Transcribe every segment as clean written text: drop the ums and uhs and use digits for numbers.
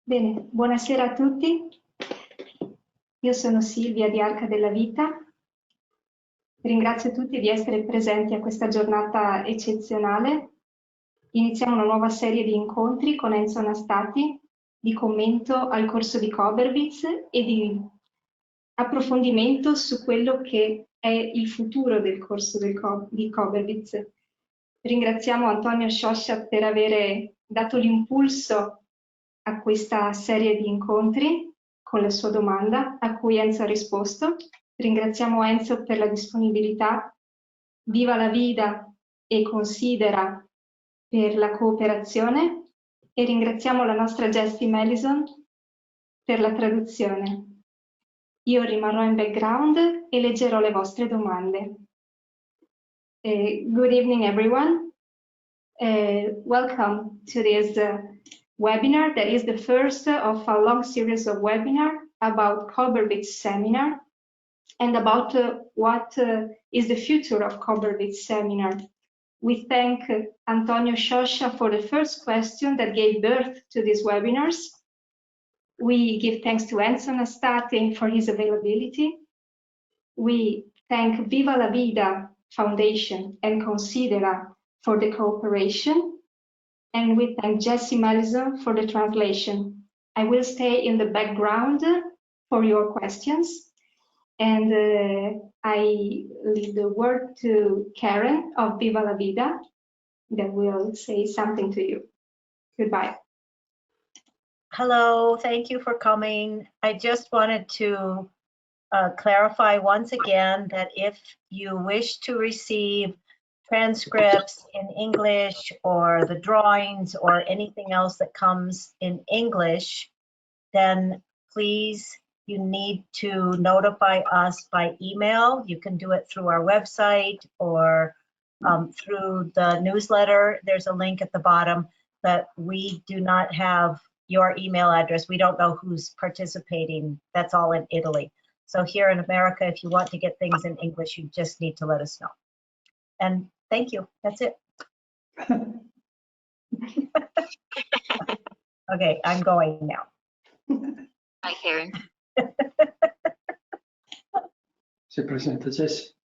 Bene, buonasera a tutti. Io sono Silvia di Arca della Vita. Ringrazio tutti di essere presenti a questa giornata eccezionale. Iniziamo una nuova serie di incontri con Enzo Nastati, di commento al corso di Koberwitz e di approfondimento su quello che è il futuro del corso di Koberwitz. Ringraziamo Antonio Scioscia per avere dato l'impulso a questa serie di incontri con la sua domanda, a cui Enzo ha risposto. Ringraziamo Enzo per la disponibilità, Viva la Vida e Considera per la cooperazione e ringraziamo la nostra Jessie Melison per la traduzione. Io rimarrò in background e leggerò le vostre domande. Good evening, everyone. Welcome to this webinar that is the first of a long series of webinars about Koberwitz seminar and about what is the future of Koberwitz seminar. We thank Antonio Scioscia for the first question that gave birth to these webinars. We give thanks to Enzo Nastati for his availability. We thank Viva la Vida Foundation and Considera for the cooperation. And we thank Jessie Melison for the translation. I will stay in the background for your questions. And I leave the word to Karen of Viva la Vida that will say something to you. Goodbye. Hello, thank you for coming. I just wanted to clarify once again that if you wish to receive transcripts in English or the drawings or anything else that comes in English, then please, you need to notify us by email. You can do it through our website or through the newsletter. There's a link at the bottom, but we do not have your email address. We don't know who's participating. That's all in Italy. So here in America, if you want to get things in English, you just need to let us know. And thank you. That's it. Okay, I'm going now. Hi, Karen. Si presenta Jessie.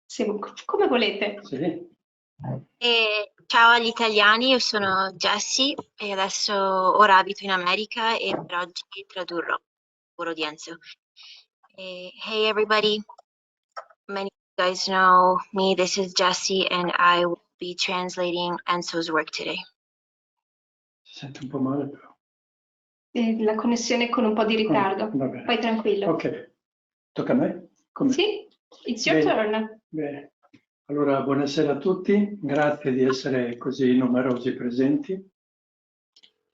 Sì, come volete. Sì. Ciao agli italiani, io sono Jessie e adesso ora abito in America e per oggi tradurrò il lavoro di Enzo. Hey everybody, many of you guys know me, this is Jessie and I will be translating Enzo's work today. Si sente un po' male però. La connessione con un po' di ritardo. Vai tranquillo. Ok, tocca a me? Come? Sì, it's your turn. Bene. Allora, buonasera a tutti, grazie di essere così numerosi presenti.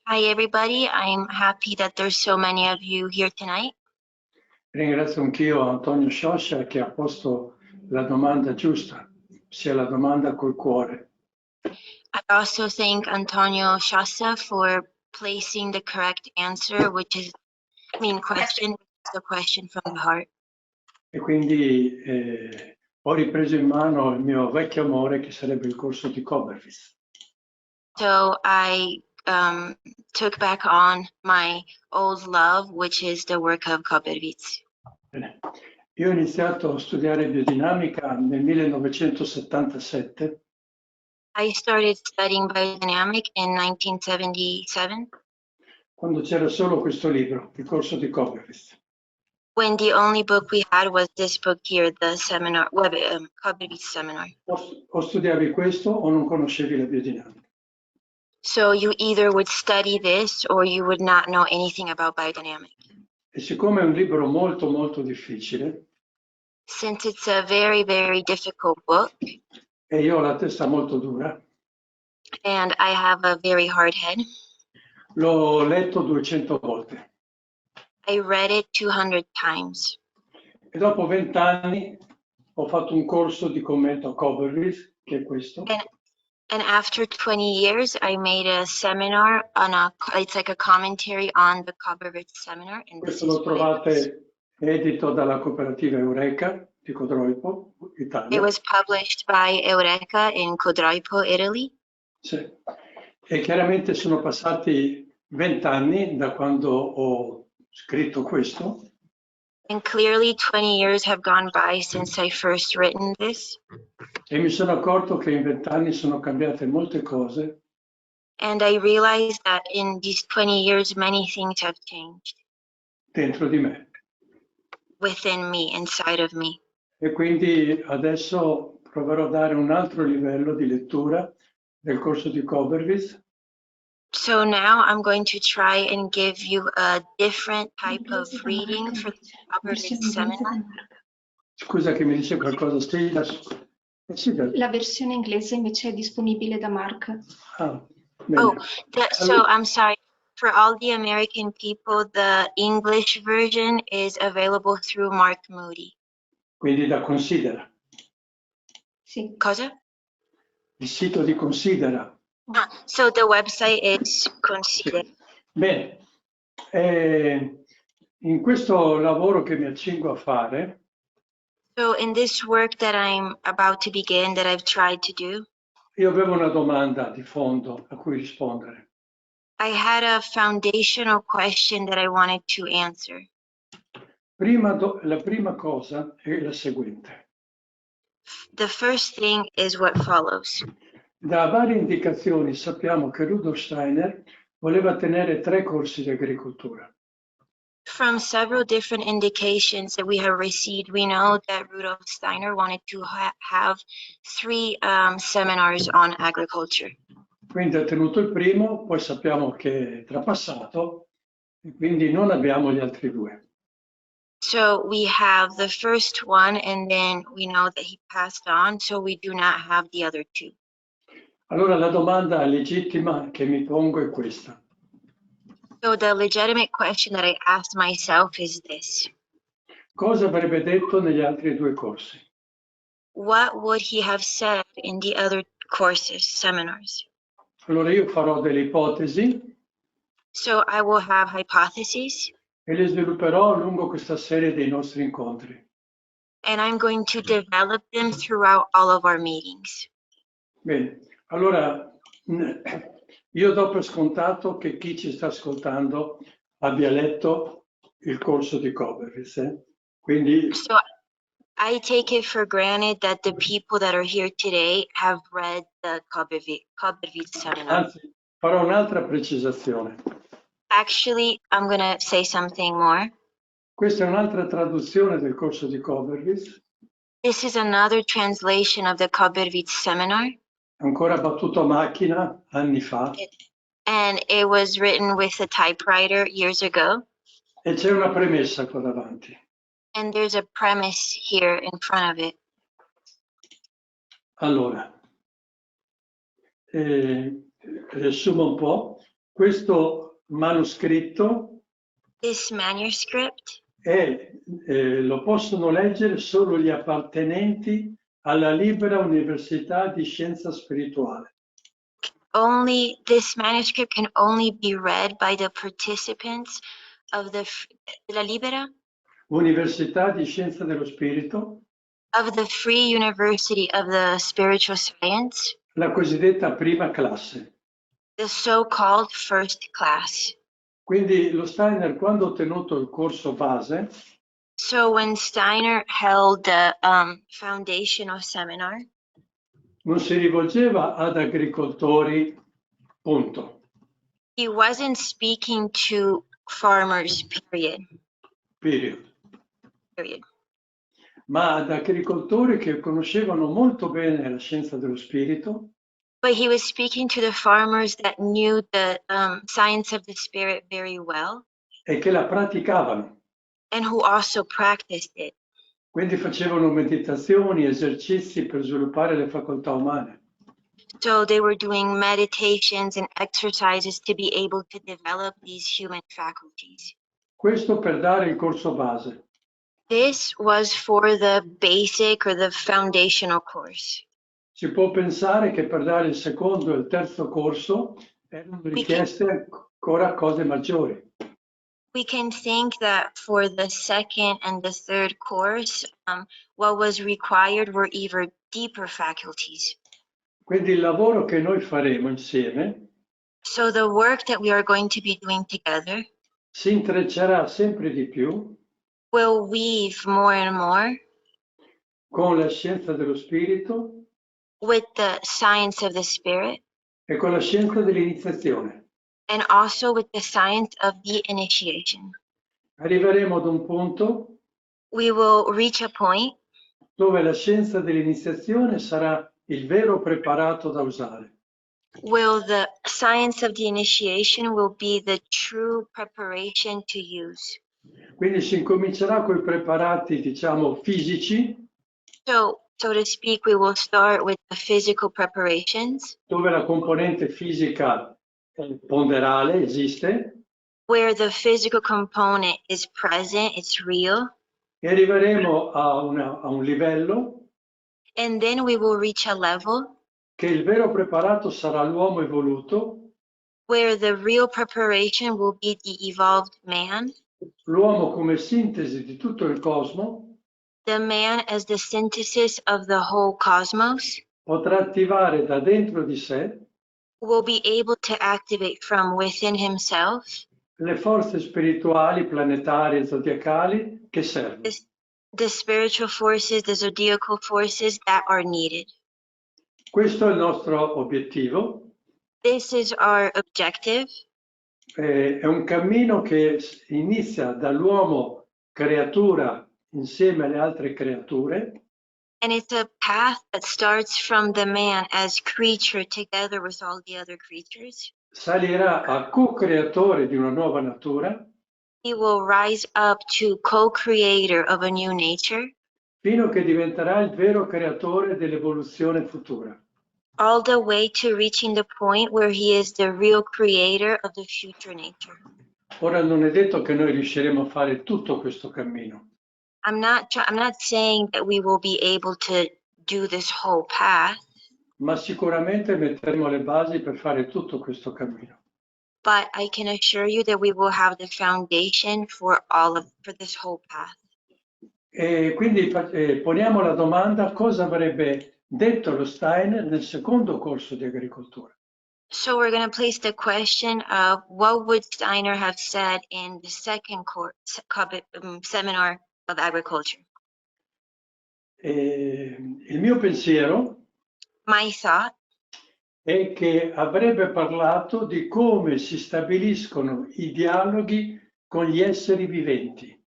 Hi everybody, I'm happy that there's so many of you here tonight. Ringrazio anch'io Antonio Scioscia che ha posto la domanda giusta, sia la domanda col cuore. I also thank Antonio Scioscia for placing the correct answer, which is, question, the question from the heart. E quindi ho ripreso in mano il mio vecchio amore che sarebbe il corso di Koberwitz. So I took back on my old love, which is the work of Koberwitz. Bene. Io ho iniziato a studiare biodinamica nel 1977. I started studying biodynamic in 1977. Quando c'era solo questo libro, il corso di Koberwitz. When the only book we had was this book here, the seminar, Koberwitz seminar. O studiavi questo o non conoscevi la biodinamica. So you either would study this or you would not know anything about biodynamic. E siccome è un libro molto molto difficile, since it's a very, very difficult book, e io ho la testa molto dura, and I have a very hard head, l'ho letto 200 volte. I read it 200 times. E dopo 20 anni ho fatto un corso di commento a Koberwitz, che è questo. And after 20 years, I made a seminar on it's like a commentary on the Koberwitz seminar. And Questo lo trovate edito dalla cooperativa Eureka di Codroipo, Italia. It was published by Eureka in Codroipo, Italy. Sì. E chiaramente sono passati 20 anni da quando ho scritto questo And clearly 20 years have gone by since I first written this. e mi sono accorto che in 20 anni sono cambiate molte cose And I realized that in these 20 years, many things have changed dentro di me. within me, inside of me. E quindi adesso proverò a dare un altro livello di lettura del corso di Koberwitz. So now I'm going to try and give you a different type of reading for the Koberwitz seminar. Scusa che mi dice qualcosa, La versione inglese invece è disponibile da Mark. Ah, bene. So I'm sorry. For all the American people, the English version is available through Mark Moody. Quindi da Considera, Sì. Cosa? il sito di Considera. So the website is Considera. Bene, in questo lavoro che mi accingo a fare, So in this work that I'm about to begin, that I've tried to do, io avevo una domanda di fondo a cui rispondere. I had a foundational question that I wanted to answer. La prima cosa è la seguente. The first thing is what follows. Da varie indicazioni sappiamo che Rudolf Steiner voleva tenere 3 corsi di agricoltura. From several different indications that we have received, we know that Rudolf Steiner wanted to have 3 seminars on agriculture. Quindi ha tenuto il primo, poi sappiamo che è trapassato e quindi non abbiamo gli altri 2. So we have the first one, and then we know that he passed on, so we do not have the other 2. Allora la domanda legittima che mi pongo è questa. So the legitimate question that I asked myself is this. Cosa avrebbe detto negli altri 2 corsi? What would he have said in the other courses, seminars? Allora io farò delle ipotesi So I will have hypotheses, e le svilupperò lungo questa serie dei nostri incontri. and I'm going to develop them throughout all of our meetings. Bene, allora io do per scontato che chi ci sta ascoltando abbia letto il corso di Koberwitz. Quindi So I take it for granted that the people that are here today have read the Koberwitz seminar. anzi, farò un'altra precisazione. Actually, I'm going to say something more. Questa è un'altra traduzione del corso di Koberwitz, This is another translation of the Koberwitz seminar, ancora battuto a macchina anni fa, and it was written with a typewriter years ago. e c'è una premessa qua davanti. And there's a premise here in front of it. Allora, riassumo un po', questo manoscritto This manuscript, lo possono leggere solo gli appartenenti alla libera università di scienza spirituale. this manuscript can only be read by the participants of the La Libera, Università di scienza dello spirito, of the Free University of the Spiritual Science, la cosiddetta prima classe. the so-called first class. Quindi lo Steiner, quando ha tenuto il corso base, So when Steiner held the foundational seminar, non si rivolgeva ad agricoltori, punto. he wasn't speaking to farmers, period. Ma ad agricoltori che conoscevano molto bene la scienza dello spirito, But he was speaking to the farmers that knew the science of the spirit very well, e che la praticavano. and who also practiced it. Quindi facevano meditazioni, esercizi per sviluppare le facoltà umane. So they were doing meditations and exercises to be able to develop these human faculties. Questo per dare il corso base. This was for the basic or the foundational course. Si può pensare che per dare il secondo e il terzo corso erano richieste ancora cose maggiori. We can think that for the second and the third course, what was required were even deeper faculties. Quindi il lavoro che noi faremo insieme So the work that we are going to be doing together si intreccerà sempre di più will weave more and more con la scienza dello spirito with the science of the spirit e con la scienza dell'iniziazione. and also with the science of the initiation. Arriveremo ad un punto We will reach a point dove la scienza dell'iniziazione sarà il vero preparato da usare. where the science of the initiation will be the true preparation to use. Quindi si incomincerà con i preparati, diciamo, fisici, So to speak, we will start with the physical preparations, dove la componente fisica ponderale esiste, where the physical component is present, it's real, e arriveremo a un livello and then we will reach a level che il vero preparato sarà l'uomo evoluto, where the real preparation will be the evolved man, l'uomo come sintesi di tutto il cosmo, the man as the synthesis of the whole cosmos, potrà attivare da dentro di sé will be able to activate from within himself le forze spirituali, planetarie, zodiacali che servono. the spiritual forces, the zodiacal forces that are needed. Questo è il nostro obiettivo. This is our objective. È un cammino che inizia dall'uomo creatura insieme alle altre creature, And it's a path that starts from the man as creature together with all the other creatures. salirà a co-creatore di una nuova natura, He will rise up to co-creator of a new nature, fino che diventerà il vero creatore dell'evoluzione futura. all the way to reaching the point where he is the real creator of the future nature. Ora non è detto che noi riusciremo a fare tutto questo cammino, I'm not saying that we will be able to do this whole path, ma sicuramente metteremo le basi per fare tutto questo cammino. but I can assure you that we will have the foundation for this whole path. E quindi poniamo la domanda: cosa avrebbe detto lo Steiner nel secondo corso di agricoltura? So we're going to place the question of what would Steiner have said in the second seminar of agriculture? Il mio pensiero My thought è che avrebbe parlato di come si stabiliscono i dialoghi con gli esseri viventi.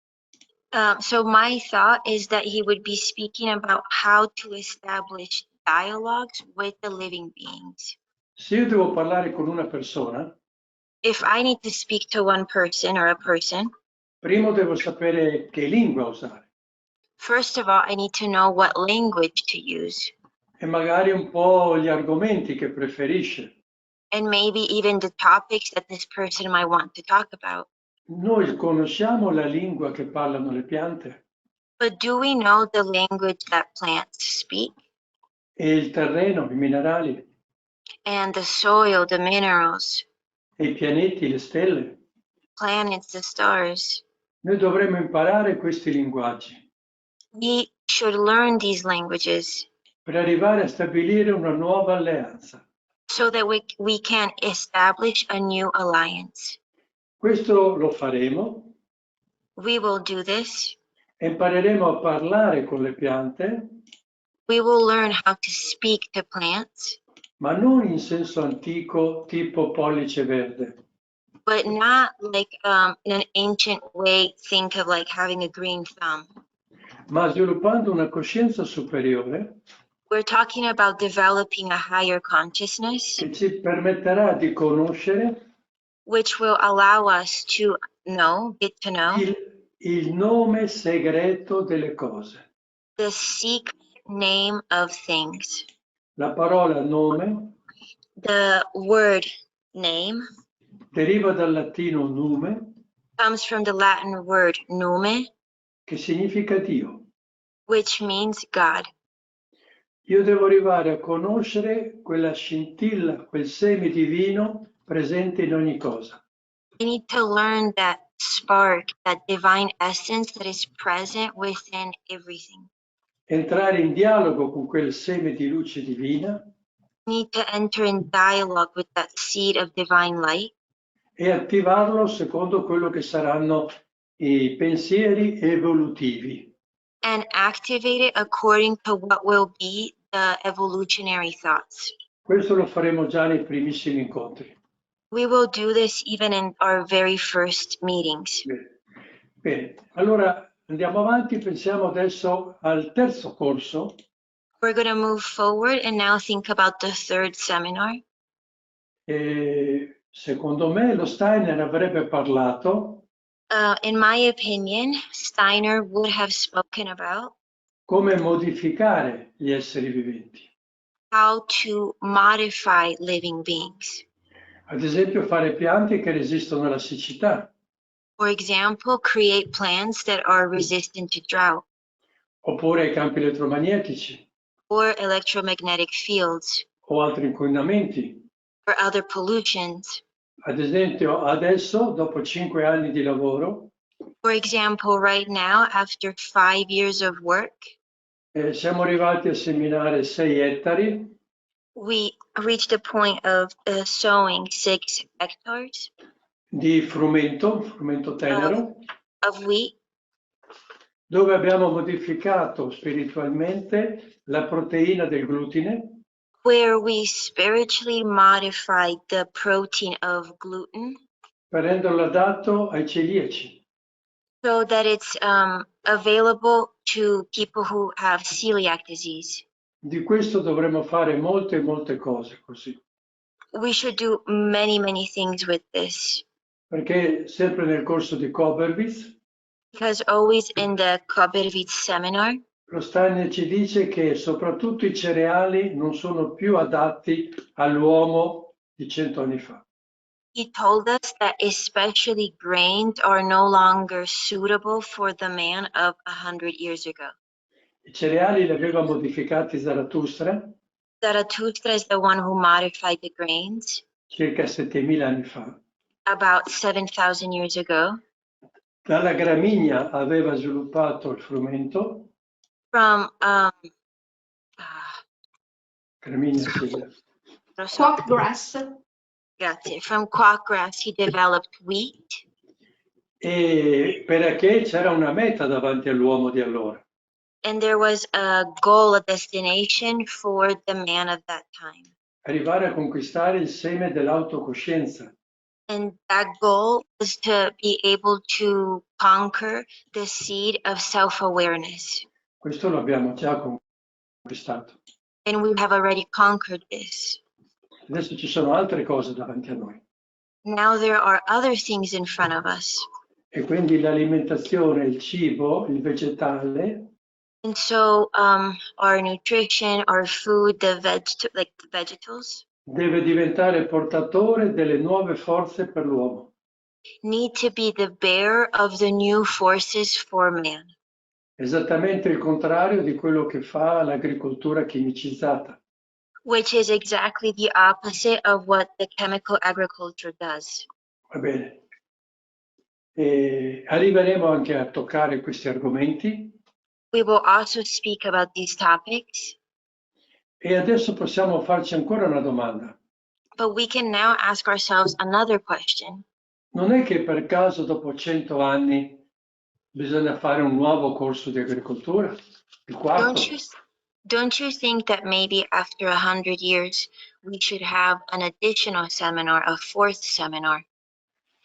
my thought is that he would be speaking about how to establish dialogues with the living beings. Se io devo parlare con una persona, If I need to speak to one person or a person, prima devo sapere che lingua usare first of all, I need to know what language to use e magari un po' gli argomenti che preferisce. and maybe even the topics that this person might want to talk about. Noi conosciamo la lingua che parlano le piante But do we know the language that plants speak? e il terreno, i minerali And the soil, the minerals, e i pianeti, le stelle. planets, the stars. Noi dovremmo imparare questi linguaggi We should learn these languages per arrivare a stabilire una nuova alleanza. so that we can establish a new alliance. Questo lo faremo We will do this. e impareremo a parlare con le piante, We will learn how to speak to plants, ma non in senso antico tipo pollice verde, but not like in an ancient way, think of like having a green thumb. ma sviluppando una coscienza superiore We're talking about developing a higher consciousness, che ci permetterà di conoscere which will allow us to get to know il nome segreto delle cose. the secret name of things. La parola nome The word name deriva dal latino nume, comes from the Latin word nume, che significa Dio. which means God. Io devo arrivare a conoscere quella scintilla, quel seme divino presente in ogni cosa. We need to learn that spark, that divine essence that is present within everything. Entrare in dialogo con quel seme di luce divina need to enter in dialogue with that seed of divine light e attivarlo secondo quello che saranno i pensieri evolutivi. and activate it according to what will be the evolutionary thoughts. Questo lo faremo già nei primissimi incontri. We will do this even in our very first meetings. Bene. Bene, allora andiamo avanti, pensiamo adesso al terzo corso. We're going to move forward and now think about the third seminar. E secondo me lo Steiner avrebbe parlato In my opinion, Steiner would have spoken about come modificare gli esseri viventi. how to modify living beings. Ad esempio fare piante che resistono alla siccità, For example, create plants that are resistant to drought oppure ai campi elettromagnetici or electromagnetic fields o altri inquinamenti. or other pollutions. Ad esempio adesso, dopo 5 anni di lavoro, For example, right now, after 5 years of work, siamo arrivati a seminare 6 ettari we reached a point of sowing 6 hectares di frumento tenero, of wheat, dove abbiamo modificato spiritualmente la proteina del glutine where we spiritually modified the protein of gluten per renderlo adatto ai celiaci. so that it's available to people who have celiac disease. Di questo dovremmo fare molte cose così, We should do many things with this, perché sempre nel corso di Koberwitz, because always in the Koberwitz seminar, lo Steiner ci dice che soprattutto i cereali non sono più adatti all'uomo di 100 anni fa. he told us that especially grains are no longer suitable for the man of 100 years ago. I cereali li aveva modificati Zarathustra Zarathustra is the one who modified the grains circa 7000 anni fa. about 7,000 years ago. Dalla gramigna aveva sviluppato il frumento, From gramigna sì, Quack grass. grazie. From quackgrass, he developed wheat, e perché c'era una meta davanti all'uomo di allora. and there was a goal, a destination for the man of that time. Arrivare a conquistare il seme dell'autocoscienza. And that goal was to be able to conquer the seed of self-awareness. Questo lo abbiamo già conquistato. And we have already conquered this. Adesso ci sono altre cose davanti a noi. Now there are other things in front of us. E quindi l'alimentazione, il cibo, il vegetale, And so our nutrition, our food, the vegetables deve diventare portatore delle nuove forze per l'uomo. need to be the bearer of the new forces for man. Esattamente il contrario di quello che fa l'agricoltura chimicizzata. Which is exactly the opposite of what the chemical agriculture does. Va bene. E arriveremo anche a toccare questi argomenti. We will also speak about these topics, E adesso possiamo farci ancora una domanda. but we can now ask ourselves another question. Non è che per caso dopo 100 anni bisogna fare un nuovo corso di agricoltura? Il quarto? Don't you think that maybe after 100 years we should have an additional seminar, a fourth seminar?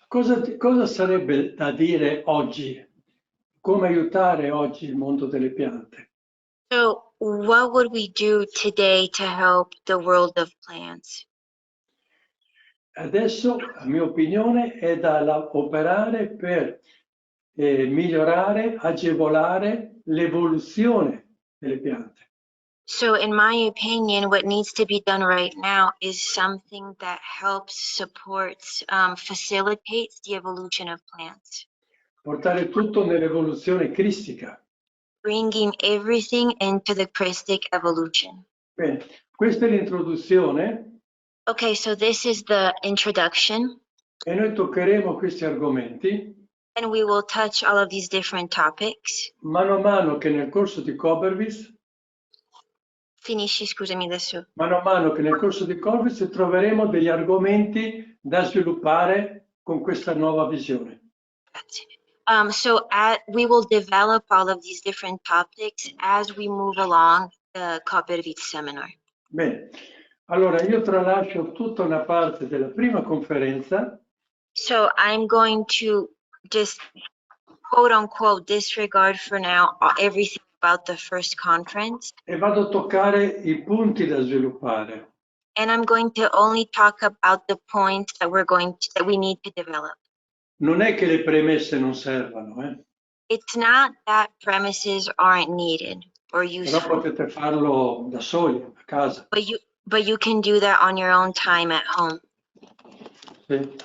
Cosa sarebbe da dire oggi? Come aiutare oggi il mondo delle piante? So what would we do today to help the world of plants? Adesso, a mia opinione, è da operare per migliorare, agevolare l'evoluzione delle piante. So in my opinion, what needs to be done right now is something that helps, supports, facilitates the evolution of plants. Portare tutto nell'evoluzione cristica. Bringing everything into the Christic evolution. Bene, questa è l'introduzione. Okay, so this is the introduction. E noi toccheremo questi argomenti And we will touch all of these different topics mano a mano che nel corso di Koberwitz Finisci, scusami adesso. Mano a mano che nel corso di Koberwitz troveremo degli argomenti da sviluppare con questa nuova visione. Grazie. So we will develop all of these different topics as we move along the Koberwitz seminar. Bene, allora io tralascio tutta una parte della prima conferenza. So I'm going to just quote unquote disregard for now everything about the first conference. E vado a toccare i punti da sviluppare. And I'm going to only talk about the points that that we need to develop. Non è che le premesse non servano, It's not that premises aren't needed or però useful, potete farlo da soli, a casa. but you can do that on your own time at home. Sì. Un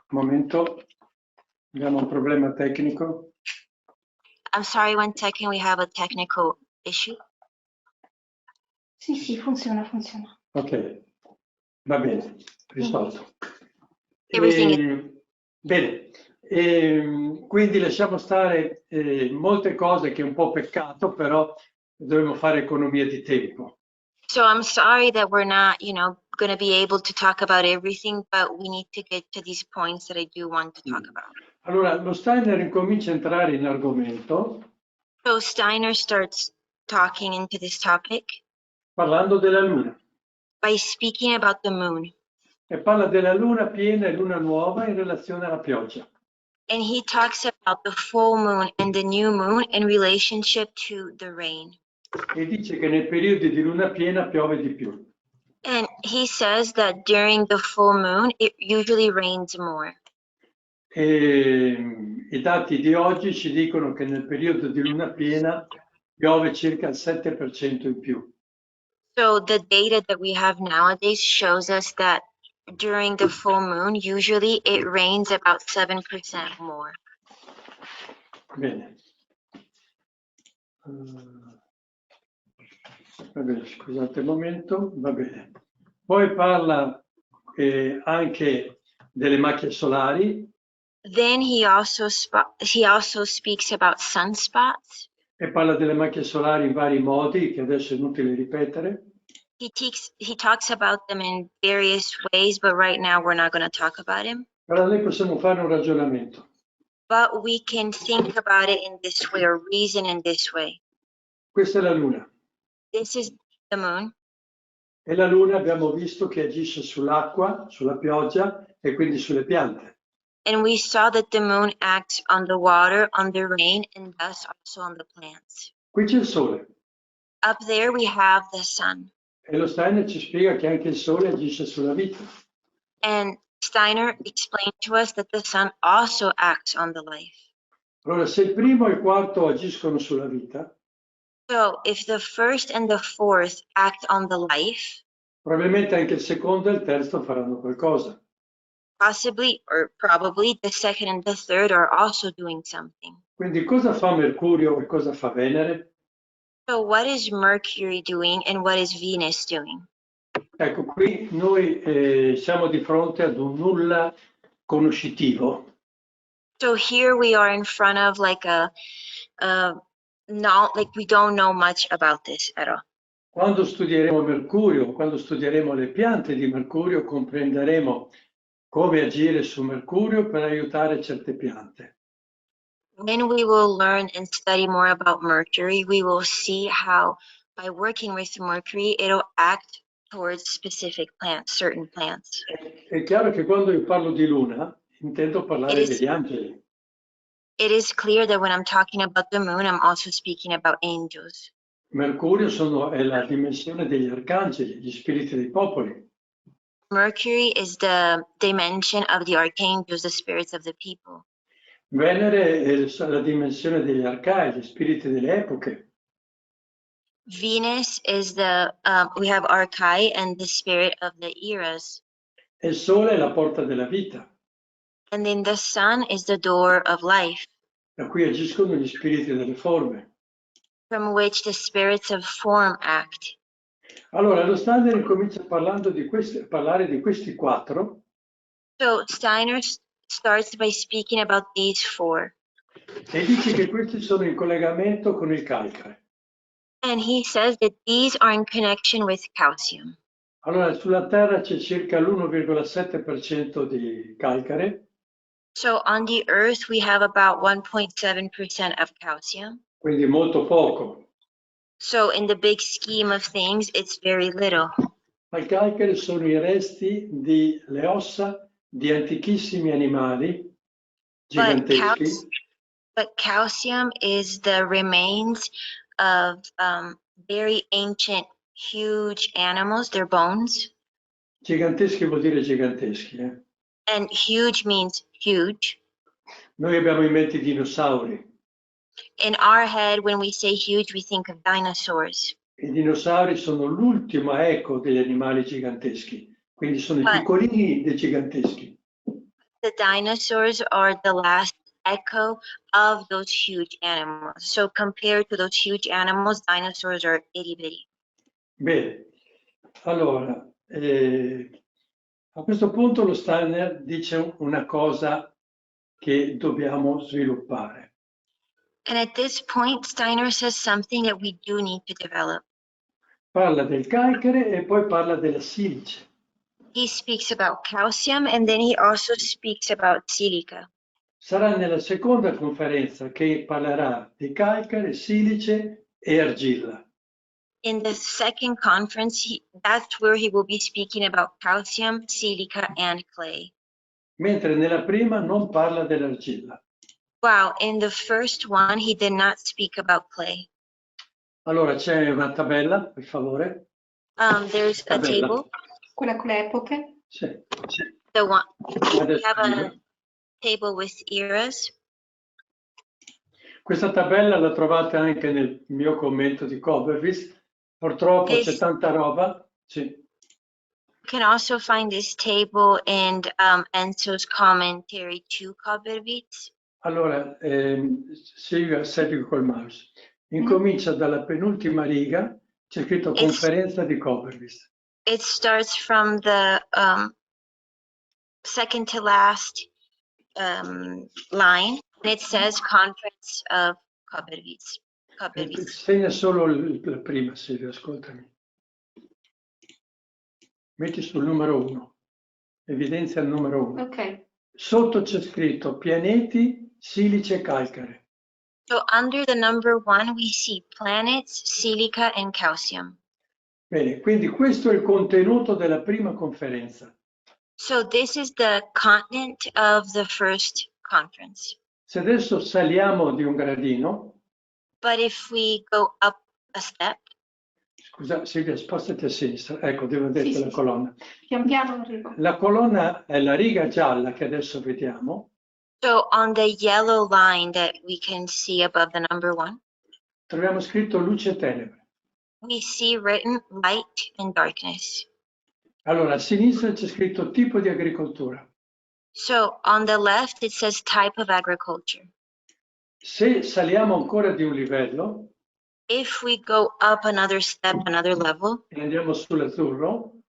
momento, abbiamo un problema tecnico. I'm sorry, 1 second, we have a technical issue. Sì, funziona. Ok, va bene, risolto. Bene, quindi lasciamo stare molte cose che è un po' peccato, però dovremo fare economia di tempo. So I'm sorry that we're not, going to be able to talk about everything, but we need to get to these points that I do want to talk about. Allora, lo Steiner incomincia a entrare in argomento. So Steiner starts talking into this topic Parlando della Luna. by speaking about the moon. E parla della Luna piena e Luna nuova in relazione alla pioggia. And he talks about the full moon and the new moon in relationship to the rain. E dice che nei periodi di Luna piena piove di più. And he says that during the full moon, it usually rains more. E i dati di oggi ci dicono che nel periodo di Luna piena piove circa il 7% in più. So the data that we have nowadays shows us that during the full moon, usually it rains about 7% more. Bene. Va bene, scusate un momento, va bene. Poi parla anche delle macchie solari. Then he also speaks about sunspots. E parla delle macchie solari in vari modi, che adesso è inutile ripetere. He talks about them in various ways, but right now we're not going to talk about him. Allora noi possiamo fare un ragionamento. But we can think about it in this way or reason in this way. Questa è la Luna. This is the moon. E la Luna abbiamo visto che agisce sull'acqua, sulla pioggia e quindi sulle piante. And we saw that the moon acts on the water, on the rain, and thus also on the plants. Qui c'è il Sole. Up there we have the sun. E lo Steiner ci spiega che anche il Sole agisce sulla vita. And Steiner explained to us that the sun also acts on the life. Allora, se il primo e il quarto agiscono sulla vita, So if the first and the fourth act on the life, probabilmente anche il secondo e il terzo faranno qualcosa. possibly or probably the second and the third are also doing something. Quindi cosa fa Mercurio e cosa fa Venere? So what is Mercury doing and what is Venus doing? Ecco, qui noi siamo di fronte ad un nulla conoscitivo. So here we are in front of like we don't know much about this at all. Quando studieremo Mercurio, quando studieremo le piante di Mercurio, comprenderemo come agire su Mercurio per aiutare certe piante. When we will learn and study more about Mercury, we will see how by working with Mercury, it'll act towards specific plants, certain plants. È chiaro che quando io parlo di Luna, intendo parlare degli angeli. It is clear that when I'm talking about the moon, I'm also speaking about angels. Mercurio è la dimensione degli arcangeli, gli spiriti dei popoli. Mercury is the dimension of the archangels, the spirits of the people. Venere è la dimensione degli arcai, gli spiriti delle epoche. Venus is we have archai and the spirit of the eras. E il Sole è la porta della vita. And then the sun is the door of life. Da cui agiscono gli spiriti delle forme. From which the spirits of form act. Allora, lo Steiner incomincia parlare di questi quattro. So Steiner starts by speaking about these four. E dice che questi sono in collegamento con il Calcare. And he says that these are in connection with calcium. Allora, sulla Terra c'è circa l'1,7% di calcare, So on the earth, we have about 1.7% of calcium. quindi molto poco. So in the big scheme of things, it's very little. Ma il calcare sono i resti le ossa di antichissimi animali giganteschi. But calcium is the remains of very ancient, huge animals, their bones. Giganteschi vuol dire giganteschi. And huge means huge. Noi abbiamo in mente i dinosauri. In our head, when we say huge, we think of dinosaurs. I dinosauri sono l'ultima eco degli animali giganteschi, quindi sono i But piccolini dei giganteschi. the dinosaurs are the last echo of those huge animals. So compared to those huge animals, dinosaurs are itty bitty. Bene, allora, a questo punto lo Steiner dice una cosa che dobbiamo sviluppare. And at this point, Steiner says something that we do need to develop. Parla del calcare e poi parla della silice. He speaks about calcium and then he also speaks about silica. Sarà nella seconda conferenza che parlerà di calcare, silice e argilla. In the second conference, that's where he will be speaking about calcium, silica, and clay. Mentre nella prima non parla dell'argilla. Wow, in the first one, he did not speak about clay. Allora c'è una tabella, per favore. There's a Tabella. table. Quella con le epoche? Sì. The one we Adesso have a arriva. table with eras. Questa tabella la trovate anche nel mio commento di Koberwitz. Purtroppo c'è tanta roba. Sì. You can also find this table in Enzo's commentary to Koberwitz. Allora, Silvia, segui col mouse. Incomincia dalla penultima riga, c'è scritto conferenza di Koberwitz. It starts from the second to last line, and it says conference of Koberwitz. Segna solo la prima, Silvia, ascoltami. Metti sul numero 1, evidenzia il numero 1. Ok. Sotto c'è scritto pianeti, silice e calcare. So under the number 1, we see planets, silica, and calcium. Bene, quindi questo è il contenuto della prima conferenza. So this is the content of the first conference. Se adesso saliamo di un gradino, But if we go up a step, scusa Silvia, spostati a sinistra, ecco, devo vedere Sì, la sì. colonna. Pian piano arrivo. La colonna è la riga gialla che adesso vediamo, so on the yellow line that we can see above the number 1, troviamo scritto luce e tenebre. we see written light and darkness. Allora, a sinistra c'è scritto tipo di agricoltura. So on the left, it says type of agriculture. Se saliamo ancora di un livello If we go up another step, another level, e andiamo sull'azzurro,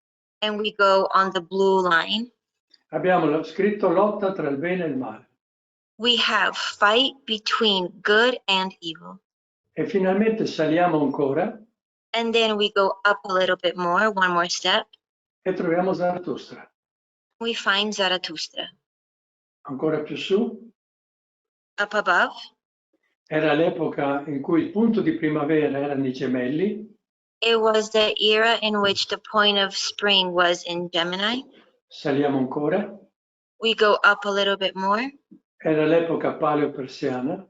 and we go on the blue line, abbiamo scritto lotta tra il bene e il male. we have fight between good and evil. E finalmente saliamo ancora And then we go up a little bit more, one more step, e troviamo Zarathustra. we find Zarathustra. Ancora più su, Up above, era l'epoca in cui il punto di primavera erano i gemelli, it was the era in which the point of spring was in Gemini. saliamo ancora, We go up a little bit more. era l'epoca paleo-persiana,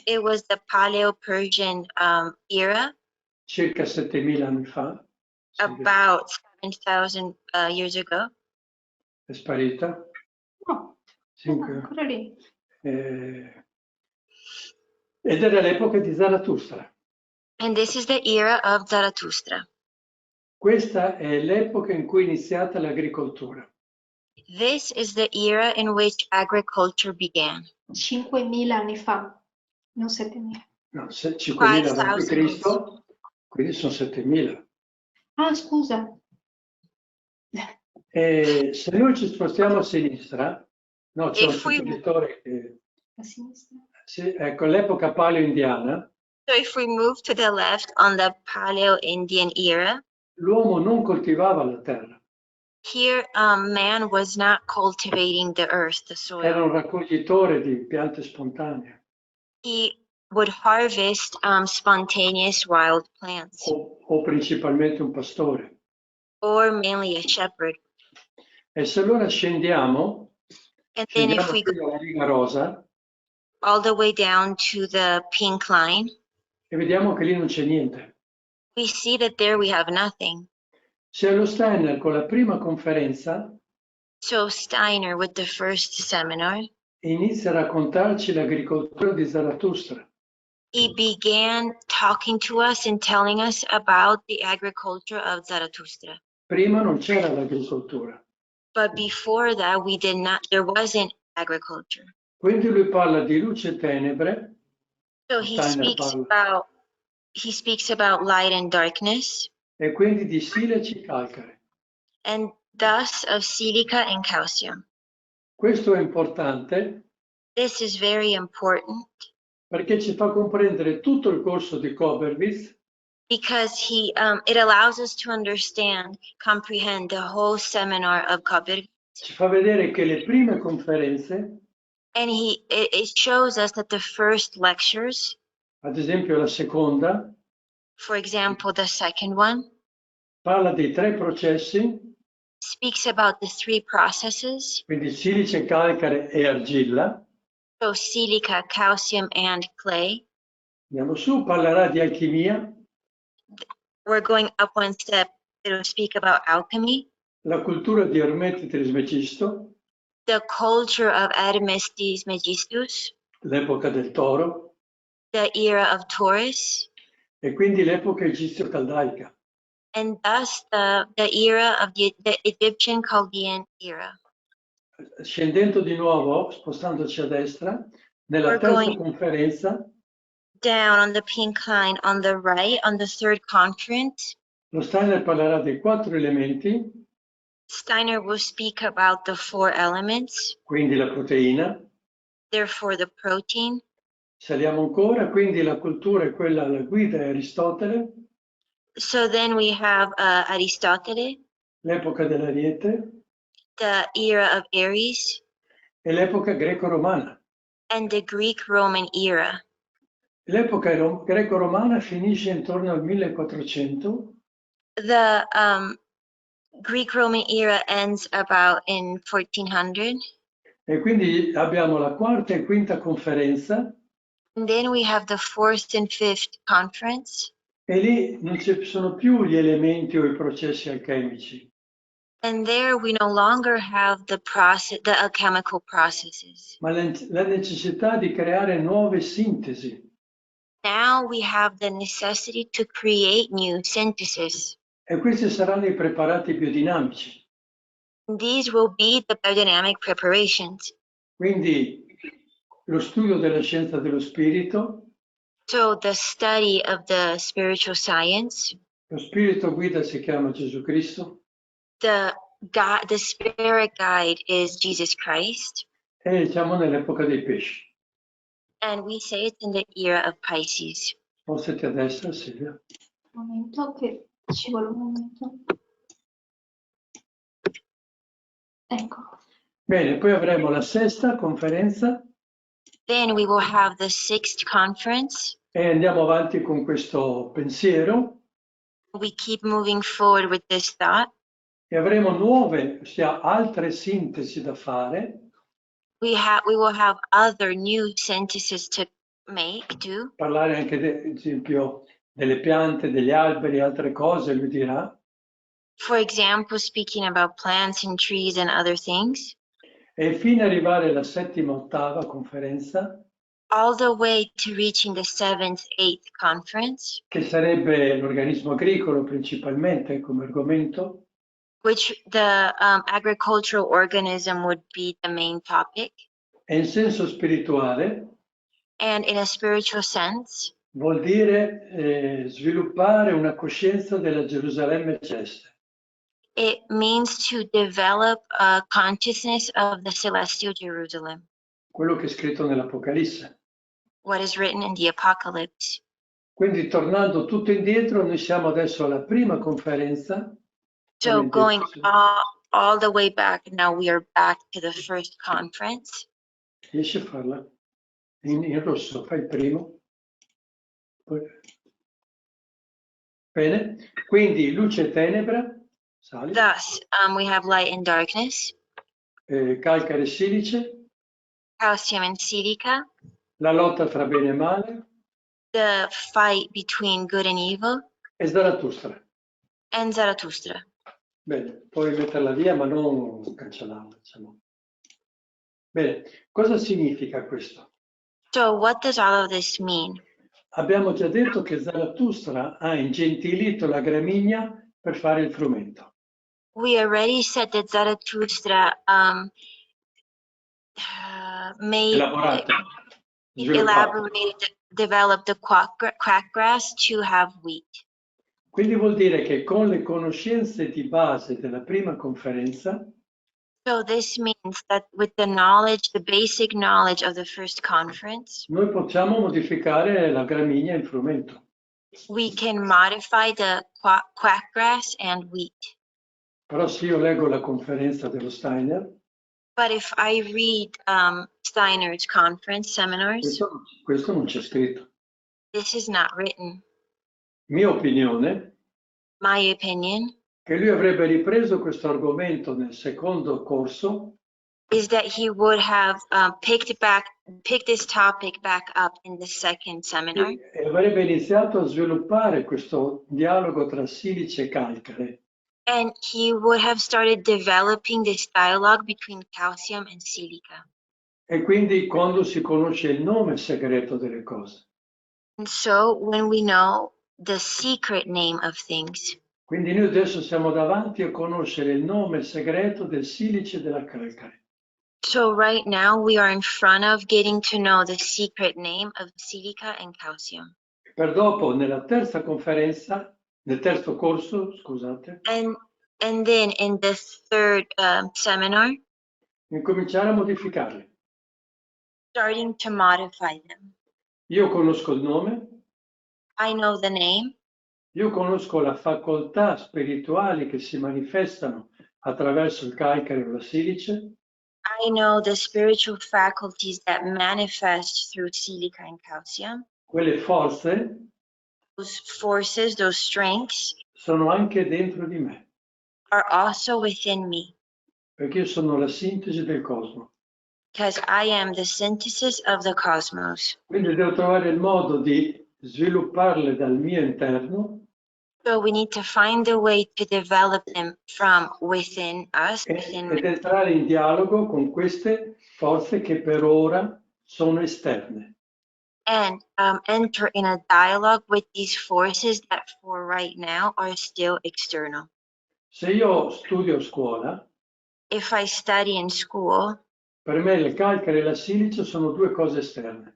It was the Paleo-Persian era, circa 7000 anni fa, about 7,000 years ago. è sparita. No, ancora lì. Ed era l'epoca di Zarathustra. And this is the era of Zarathustra. Questa è l'epoca in cui è iniziata l'agricoltura. This is the era in which agriculture began. 5.000 anni fa, non 7.000. No, 5.000 avanti 5,000. Cristo, quindi sono 7.000. Ah, scusa. E se noi ci spostiamo a sinistra, no, c'è un If we- suppositore che... A sinistra. Sì, ecco, l'epoca paleo-indiana, So if we move to the left on the Paleo-Indian era, l'uomo non coltivava la terra, here man was not cultivating the earth, the era soil. un raccoglitore di piante spontanee He would harvest spontaneous wild plants, o principalmente un pastore. or mainly a shepherd. E se allora scendiamo And then if qui we go dalla riga rosa all the way down to the pink line, e vediamo che lì non c'è niente. we see that there we have nothing. Se allo Steiner con la prima conferenza So Steiner, with the first seminar, inizia a raccontarci l'agricoltura di Zarathustra. he began talking to us and telling us about the agriculture of Zarathustra. Prima non c'era l'agricoltura. But before that, there wasn't agriculture. Quindi lui parla di luce e tenebre, So he speaks about light and darkness, e quindi di sileci e calcare. and thus of silica and calcium. Questo è importante This is very important perché ci fa comprendere tutto il corso di Koberwitz because it allows us to comprehend the whole seminar of Koberwitz, ci fa vedere che le prime conferenze, and it shows us that the first lectures, ad esempio la seconda, for example, the second one, parla dei tre processi, speaks about the three processes, quindi silice, calcare e argilla. so silica, calcium, and clay. Andiamo su, parlerà di alchimia, We're going up one step. It'll speak about alchemy, la cultura di Ermete Trismegisto, the culture of Hermes Trismegistus, l'epoca del toro, the era of Taurus, e quindi l'epoca egizio-caldaica. and thus the era of the Egyptian Chaldean era. Scendendo di nuovo, spostandoci a destra, nella We're terza going conferenza, down on the pink line on the right, on the third conference, lo Steiner parlerà dei quattro elementi, Steiner will speak about the four elements, quindi la proteina. therefore the protein. Saliamo ancora, quindi la cultura è quella alla guida è Aristotele, So then we have Aristotele, l'epoca dell'Ariete the era of Aries, e l'epoca greco-romana. and the Greek-Roman era. L'epoca greco-romana finisce intorno al 1400 The Greek-Roman era ends about in 1400. e quindi abbiamo la quarta e quinta conferenza And then we have the fourth and fifth conference. e lì non ci sono più gli elementi o i processi alchemici, And there we no longer have the alchemical processes. ma la necessità di creare nuove sintesi. Now we have the necessity to create new synthesis. E questi saranno i preparati biodinamici. These will be the biodynamic preparations. Quindi lo studio della scienza dello spirito, So the study of the spiritual science, lo spirito guida si chiama Gesù Cristo, the spirit guide is Jesus Christ, e siamo nell'epoca dei pesci. and we say it's in the era of Pisces. Spostati a destra, Silvia. Un momento che ci vuole un momento. Ecco. Bene, poi avremo la sesta conferenza Then we will have the sixth conference. e andiamo avanti con questo pensiero We keep moving forward with this thought. e avremo nuove, ossia altre sintesi da fare. We will have other new synthesis to do. Parlare anche, ad esempio, delle piante, degli alberi, altre cose, lui dirà. For example, speaking about plants and trees and other things. E infine arrivare alla settima, ottava conferenza, All the way to reaching the seventh, eighth conference, che sarebbe l'organismo agricolo principalmente come argomento, which the agricultural organism would be the main topic. e in senso spirituale And in a spiritual sense, vuol dire sviluppare una coscienza della Gerusalemme celeste. it means to develop a consciousness of the celestial Jerusalem, Quello che è scritto nell'Apocalisse. what is written in the Apocalypse. Quindi tornando tutto indietro, noi siamo adesso alla prima conferenza. So going all the way back, now we are back to the first conference. Riesci a farla? In rosso, fai il primo. Bene, quindi luce e tenebra, sali. Thus, we have light and darkness, Calcare e silice, calcium and silica, la lotta tra bene e male, the fight between good and evil, e Zarathustra. and Zarathustra. Bene, puoi metterla via ma non cancellarla, diciamo. Bene, cosa significa questo? So what does all of this mean? Abbiamo già detto che Zarathustra ha ingentilito la gramigna per fare il frumento. We already said that Zarathustra Elaborato. elaborated, developed the quackgrass to have wheat. Quindi vuol dire che con le conoscenze di base della prima conferenza So this means that with the knowledge, the basic knowledge of the first conference, noi possiamo modificare la gramigna in frumento. we can modify the quackgrass and wheat. Però se io leggo la conferenza dello Steiner, But if I read Steiner's conference seminars, questo non c'è scritto. this is not written. Mia opinione My opinion che lui avrebbe ripreso questo argomento nel secondo corso is that he would have picked this topic back up in the second seminar, e avrebbe iniziato a sviluppare questo dialogo tra silice e calcare. and he would have started developing this dialogue between calcium and silica. E quindi quando si conosce il nome segreto delle cose. And so when we know the secret name of things, Quindi noi adesso siamo davanti a conoscere il nome segreto del silice e della calcare. so right now we are in front of getting to know the secret name of silica and calcium. Per dopo, nella terza conferenza, nel terzo corso, scusate, And then in the third seminar, incominciare a modificarli. starting to modify them. Io conosco il nome, I know the name, io conosco la facoltà spirituali che si manifestano attraverso il calcare o la silice, I know the spiritual faculties that manifest through silica and calcium. quelle forze Those forces, those strengths, sono anche dentro di me, are also within me, perché io sono la sintesi del cosmo. because I am the synthesis of the cosmos. Quindi devo trovare il modo di svilupparle dal mio interno So we need to find a way to develop them from within us, ed entrare in dialogo con queste forze che per ora sono esterne. and enter in a dialogue with these forces that for right now are still external. Se io studio a scuola, If I study in school, per me il calcare e la silice sono due cose esterne.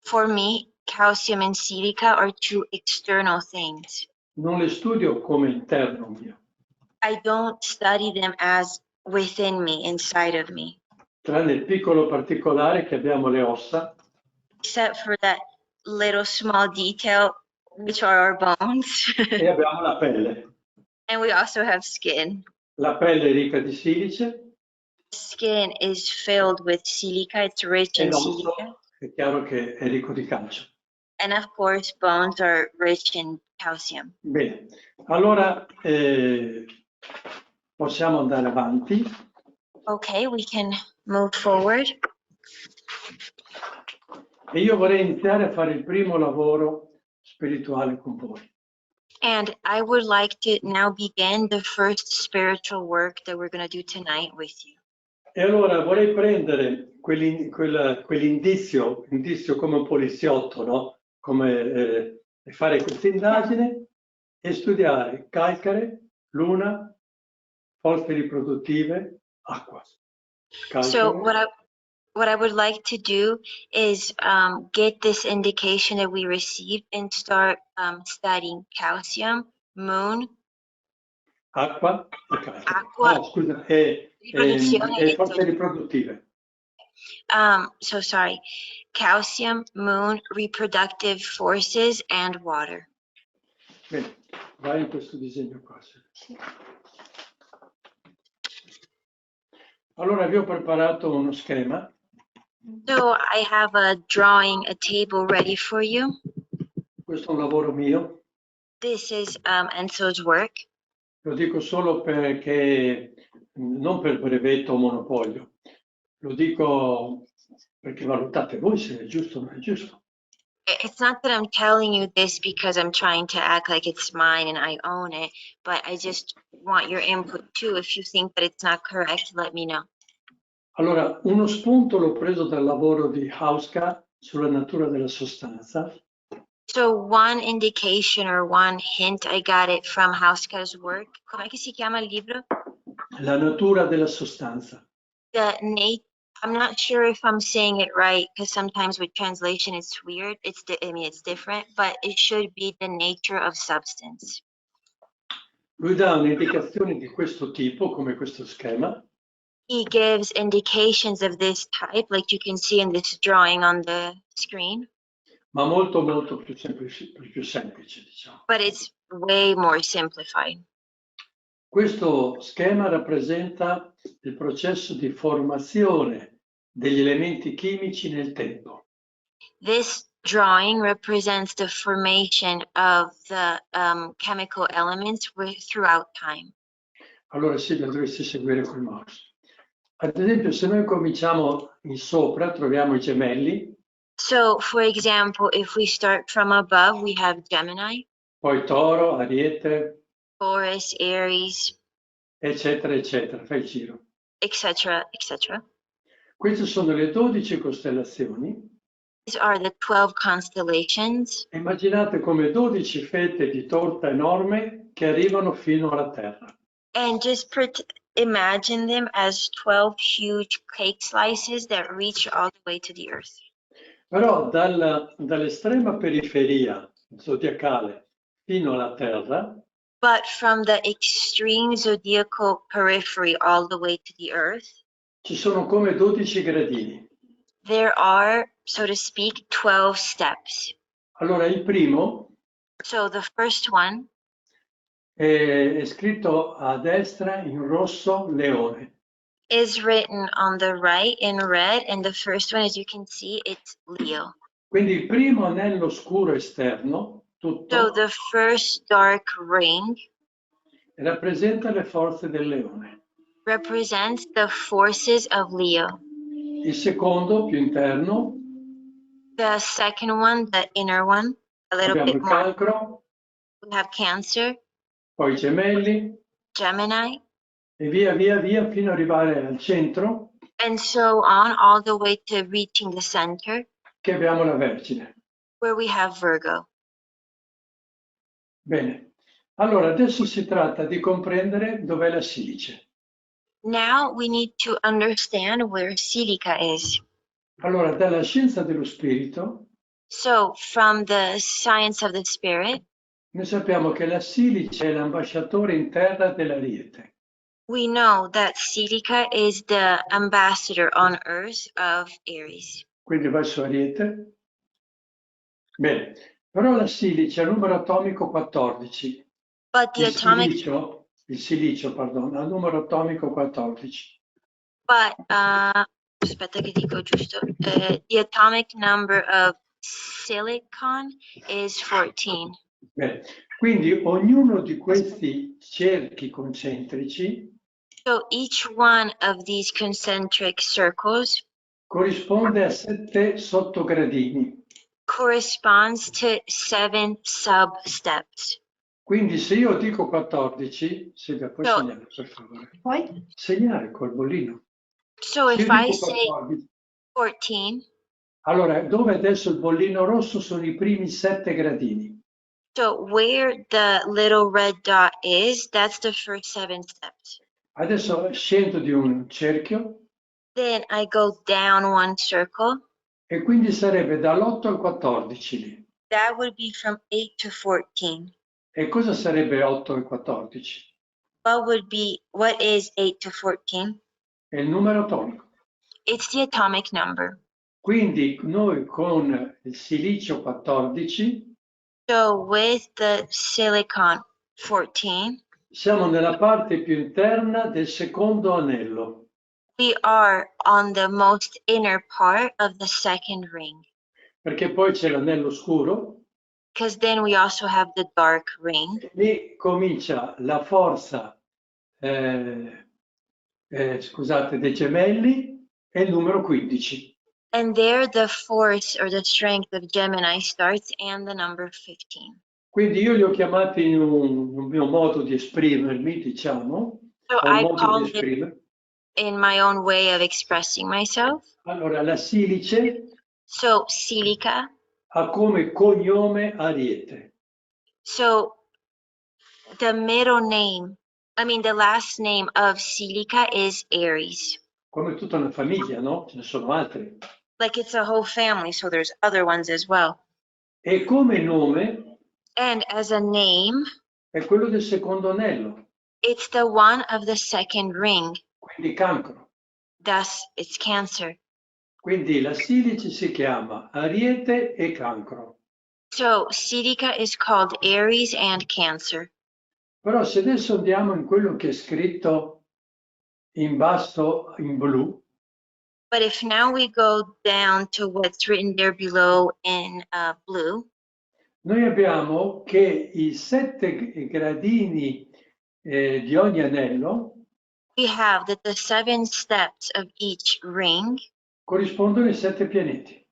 for me, calcium and silica are two external things. Non le studio come interno mio, I don't study them as within me, inside of me, tranne il piccolo particolare che abbiamo le ossa except for that little small detail, which are our bones. e abbiamo la pelle. And we also have skin. La pelle è ricca di silice Skin is filled with silica, it's rich e in l'osso silica. è chiaro che è ricco di calcio. And of course, bones are rich in calcium. Bene, allora possiamo andare avanti. Okay, we can move forward. E io vorrei iniziare a fare il primo lavoro spirituale con voi. And I would like to now begin the first spiritual work that we're going to do tonight with you. E allora vorrei prendere quell'indizio come un poliziotto, no? Come fare questa indagine e studiare calcare, luna, forze riproduttive, acqua. So Calcare, what I would like to do is get this indication that we received and start studying calcium, moon, acqua e calcare. acqua, Scusa, riproduzione e forze riproduttive. So sorry, calcium, moon, reproductive forces, and water. Bene, vai in questo disegno qua. Sì. Allora vi ho preparato uno schema. So I have a drawing, a table ready for you. Questo è un lavoro mio. This is Enzo's work. Lo dico solo perché, non per brevetto o monopolio, lo dico perché valutate voi se è giusto o non è giusto. It's not that I'm telling you this because I'm trying to act like it's mine and I own it, but I just want your input too. If you think that it's not correct, let me know. Allora, uno spunto l'ho preso dal lavoro di Hauska sulla natura della sostanza. So one indication or one hint, I got it from Hauska's work. Com'è che si chiama il libro? La natura della sostanza. I'm not sure if I'm saying it right because sometimes with translation it's weird. It's different, but it should be the nature of substance. Lui dà un'indicazione di questo tipo, come questo schema, He gives indications of this type, like you can see in this drawing on the screen, ma molto più semplice, diciamo. but it's way more simplified. Questo schema rappresenta il processo di formazione degli elementi chimici nel tempo. This drawing represents the formation of the chemical elements throughout time. Allora sì, la dovresti seguire col mouse. Ad esempio, se noi cominciamo in sopra, troviamo i gemelli, So, for example, if we start from above, we have Gemini, poi Toro, Ariete, Taurus, Aries, eccetera, eccetera. Fai il giro. etc., etc. Queste sono le 12 costellazioni. These are the 12 constellations. Immaginate come 12 fette di torta enorme che arrivano fino alla Terra. And just imagine them as 12 huge cake slices that reach all the way to the earth. Però dall'estrema periferia zodiacale fino alla Terra But from the extreme zodiacal periphery all the way to the earth, ci sono come 12 gradini. there are, so to speak, 12 steps. Allora il primo So the first one è scritto a destra in rosso leone. is written on the right in red, and the first one, as you can see, it's Leo. Quindi il primo anello scuro esterno, So tutto, the first dark ring rappresenta le forze del leone. represents the forces of Leo. Il secondo, più interno, The second one, the inner one, a little abbiamo bit il more, cancro, we have Cancer, poi i gemelli Gemini, e via fino ad arrivare al centro and so on, all the way to reaching the center, che abbiamo la Vergine. where we have Virgo. Bene, allora adesso si tratta di comprendere dov'è la silice. Now we need to understand where Silica is. Allora, dalla scienza dello spirito, So from the science of the spirit, noi sappiamo che la silice è l'ambasciatore in terra dell'Ariete. we know that Silica is the ambassador on earth of Aries. Quindi vai su Ariete. Bene, però la silice ha il numero atomico 14. But the Il silicio, pardon, ha il numero atomico 14. aspetta che dico giusto. The atomic number of silicon is 14. Bene, quindi ognuno di questi cerchi concentrici So each one of these concentric circles corrisponde a 7 sottogradini. corresponds to 7 sub-steps. Quindi se io dico 14, Silvia, puoi No. segnare per favore? Poi? Segnare col bollino. So Se if io I dico say 14, 14, allora dove adesso il bollino rosso sono i primi 7 gradini. so where the little red dot is, that's the first 7 steps. Adesso scendo di un cerchio Then I go down one circle. e quindi sarebbe dall'8 al 14 lì. That would be from 8 to 14. E cosa sarebbe 8 e 14? What is 8 to 14? È il numero atomico. It's the atomic number. Quindi noi con il silicio 14 So with the silicon 14, siamo nella parte più interna del secondo anello, we are on the most inner part of the second ring, perché poi c'è l'anello scuro, because then we also have the dark ring. lì comincia la forza scusate, dei gemelli è il numero 15. And there the force or the strength of Gemini starts and the number 15. Quindi io li ho chiamati in un mio modo di esprimermi, diciamo, So ho un I modo di called it esprimere. in my own way of expressing myself. Allora, la silice So silica. ha come cognome Ariete. So the middle name, the last name of silica is Aries. Come tutta una famiglia, no? Ce ne sono altri. Like it's a whole family, so there's other ones as well. E come nome And as a name, è quello del secondo anello, it's the one of the second ring. quindi Cancro. Thus, it's Cancer. Quindi la silice si chiama Ariete e Cancro. So silica is called Aries and Cancer. Però se adesso andiamo in quello che è scritto in basso in blu, But if now we go down to what's written there below in blue, noi abbiamo che i 7 gradini di ogni anello we have that the 7 steps of each ring corrispondono ai 7 pianeti.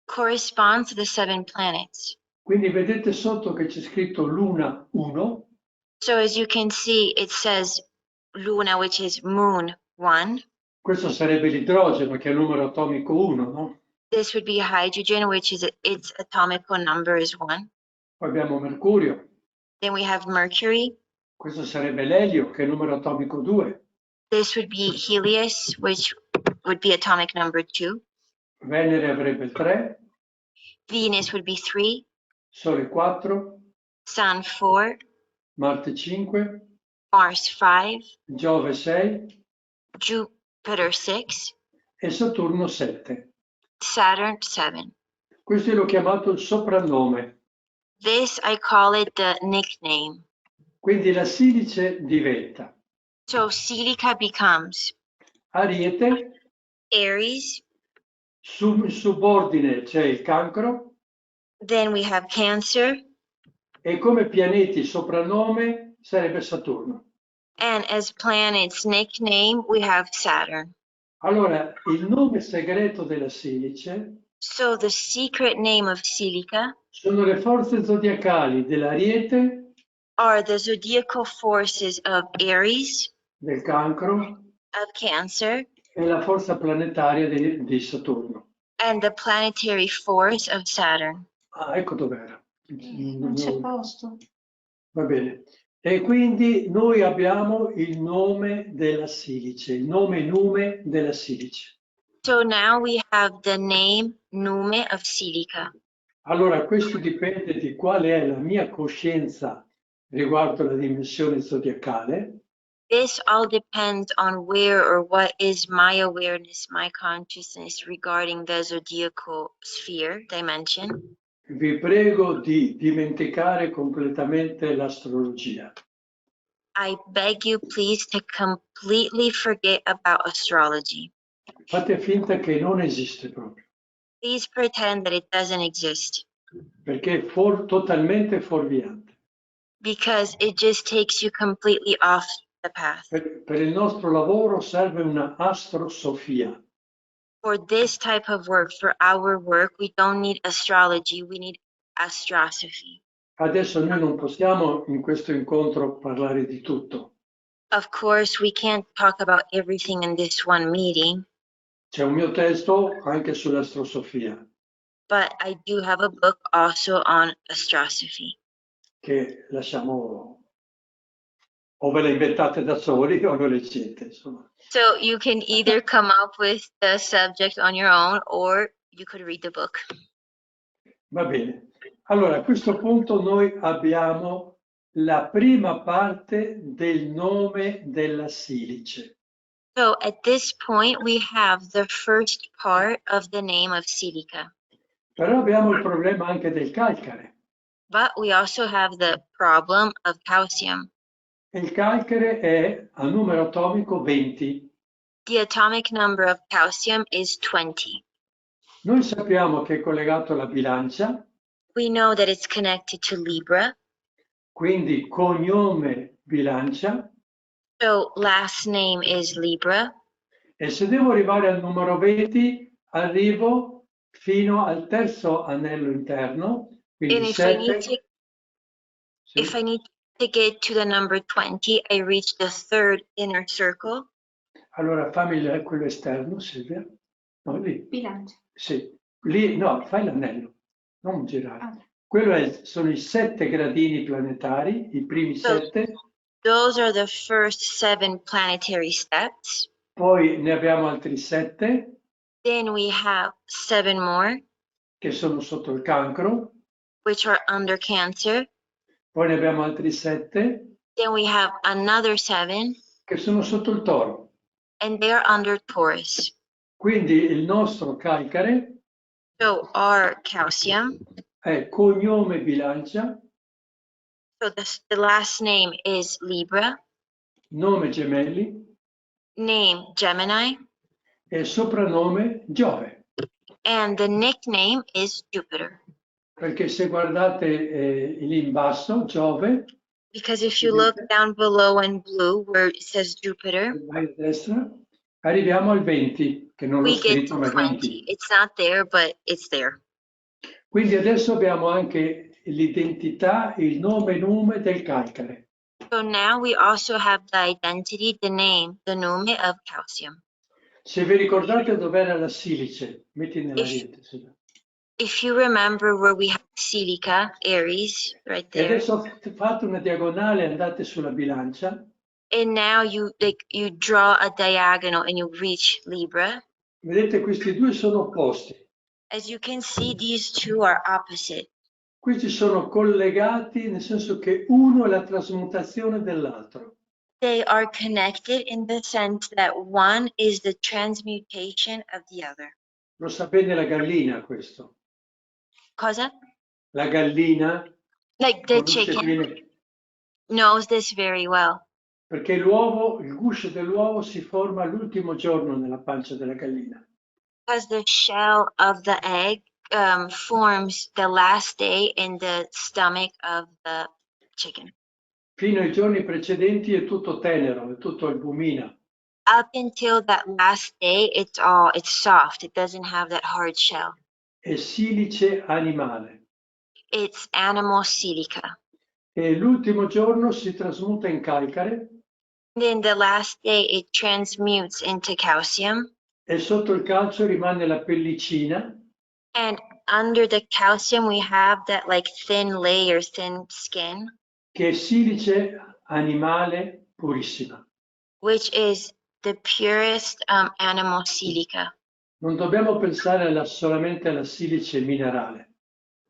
correspond to the 7 planets. Quindi vedete sotto che c'è scritto Luna 1, So as you can see, it says Luna, which is moon 1. questo sarebbe l'idrogeno che è il numero atomico 1, no? This would be hydrogen, which is its atomical number is 1. Poi abbiamo Mercurio, Then we have Mercury. questo sarebbe l'elio che è il numero atomico 2. This would be Helios, which would be atomic number 2. Venere avrebbe il 3, Venus would be 3. Sole 4, Sun 4. Marte 5, Mars 5. Giove 6 Jupiter 6. e Saturno 7. Saturn 7. Questo l'ho chiamato il soprannome. This I call it the nickname. Quindi la silice diventa So silica becomes Ariete, Aries. in subordine c'è il Cancro Then we have Cancer. e come pianeti soprannome sarebbe Saturno. And as planets nickname, we have Saturn. Allora, il nome segreto della silice So the secret name of silica sono le forze zodiacali dell'Ariete, are the zodiacal forces of Aries, del Cancro of Cancer, e la forza planetaria di Saturno. and the planetary force of Saturn. Ah, ecco dov'era. Non c'è posto. Va bene. E quindi noi abbiamo il nome della silice, il nume della silice. So now we have the name nume of silica. Allora, questo dipende di quale è la mia coscienza riguardo la dimensione zodiacale. This all depends on where or what is my awareness, my consciousness regarding the zodiacal sphere dimension. Vi prego di dimenticare completamente l'astrologia. I beg you please to completely forget about astrology. Fate finta che non esiste proprio, Please pretend that it doesn't exist, perché è totalmente fuorviante. because it just takes you completely off the path. Per il nostro lavoro serve una astrosofia. For this type of work, for our work, we don't need astrology, we need astrosophy. Adesso noi non possiamo in questo incontro parlare di tutto. Of course, we can't talk about everything in this one meeting, C'è un mio testo anche sull'astrosofia, but I do have a book also on astrosophy. che lasciamo, o ve le inventate da soli o ve le leggete, insomma. So you can either come up with the subject on your own or you could read the book. Va bene. Allora, a questo punto noi abbiamo la prima parte del nome della silice. So at this point, we have the first part of the name of silica, Però abbiamo il problema anche del calcare. but we also have the problem of calcium. E il calcare è a numero atomico 20. The atomic number of calcium is 20. Noi sappiamo che è collegato alla bilancia, We know that it's connected to Libra, quindi cognome bilancia, so last name is Libra. e se devo arrivare al numero 20 arrivo fino al terzo anello interno, And quindi if I need 7. to, if I need to get to the number 20, I reach the third inner circle. Allora fammi quello esterno, Silvia. No, lì. Bilancia. Sì, lì no, fai l'anello, non girare. Ah. Quello sono i 7 gradini planetari, i primi 7, Those are the first 7 planetary steps. poi ne abbiamo altri 7 Then we have 7 more, che sono sotto il cancro, which are under Cancer. poi ne abbiamo altri 7 Then we have another 7, che sono sotto il toro. and they're under Taurus. Quindi il nostro calcare So our calcium, è cognome bilancia, so the last name is Libra, nome gemelli name Gemini, e soprannome Giove. and the nickname is Jupiter. Perché se guardate lì in basso, Giove, Because if you look down below in blue where it says Jupiter, vai a destra, arriviamo al 20, che non l'ho we get scritto, to ma è 20. 20. It's not there, but it's there. Quindi adesso abbiamo anche l'identità, il nome del calcare. So now we also have the identity, the name, the nome of calcium. Se vi ricordate dov'era la silice, metti nella rete. If you remember where we have silica, Aries, right E there, adesso fate una diagonale, andate sulla bilancia, and now you draw a diagonal and you reach Libra. vedete questi due sono opposti. As you can see, these two are opposite. Questi sono collegati nel senso che uno è la trasmutazione dell'altro. They are connected in the sense that one is the transmutation of the other. Lo sa bene la gallina questo. Cosa? La gallina Like the conosce chicken bene, knows this very well. perché l'uovo, il guscio dell'uovo si forma l'ultimo giorno nella pancia della gallina. Because the shell of the egg forms the last day in the stomach of the chicken. Fino ai giorni precedenti è tutto tenero, è tutto albumina. Up until that last day, it's soft. It doesn't have that hard shell. È silice animale. It's animal silica. E l'ultimo giorno si trasmuta in calcare Then the last day, it transmutes into calcium. e sotto il calcio rimane la pellicina And under the calcium, we have that like thin layer, thin skin, che è silice animale purissima. which is the purest animal silica. Non dobbiamo pensare solamente alla silice minerale.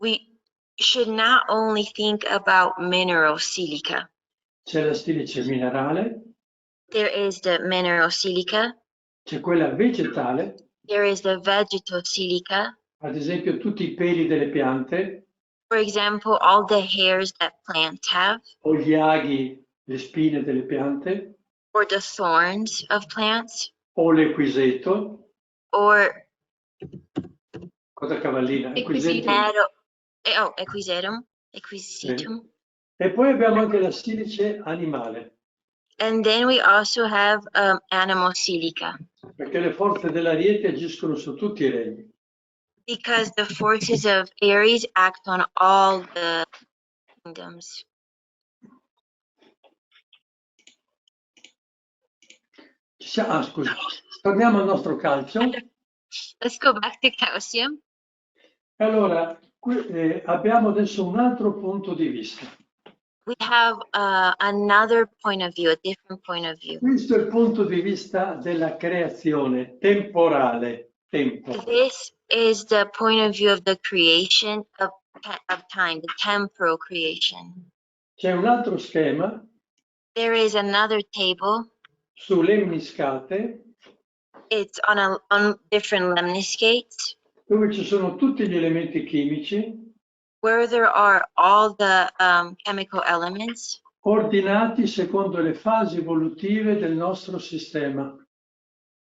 We should not only think about mineral silica. C'è la silice minerale, There is the mineral silica. c'è quella vegetale, There is the vegetal silica. ad esempio tutti i peli delle piante For example, all the hairs that plants have, o gli aghi, le spine delle piante or the thorns of plants, o l'equiseto. or Cosa cavallina? Equisito. equisetum, equisitum. E poi abbiamo anche la silice animale, And then we also have animal silica, perché le forze dell'Ariete agiscono su tutti i regni. because the forces of Aries act on all the kingdoms. Scusa, torniamo al nostro calcio. Let's go back to calcium. Allora, abbiamo adesso un altro punto di vista. We have another point of view, a different point of view. Questo è il punto di vista della creazione temporale, tempo. This is the point of view of the creation of time, the temporal creation. C'è un altro schema There is another table su lemniscate It's on different lemniscates dove ci sono tutti gli elementi chimici where there are all the chemical elements ordinati secondo le fasi evolutive del nostro sistema.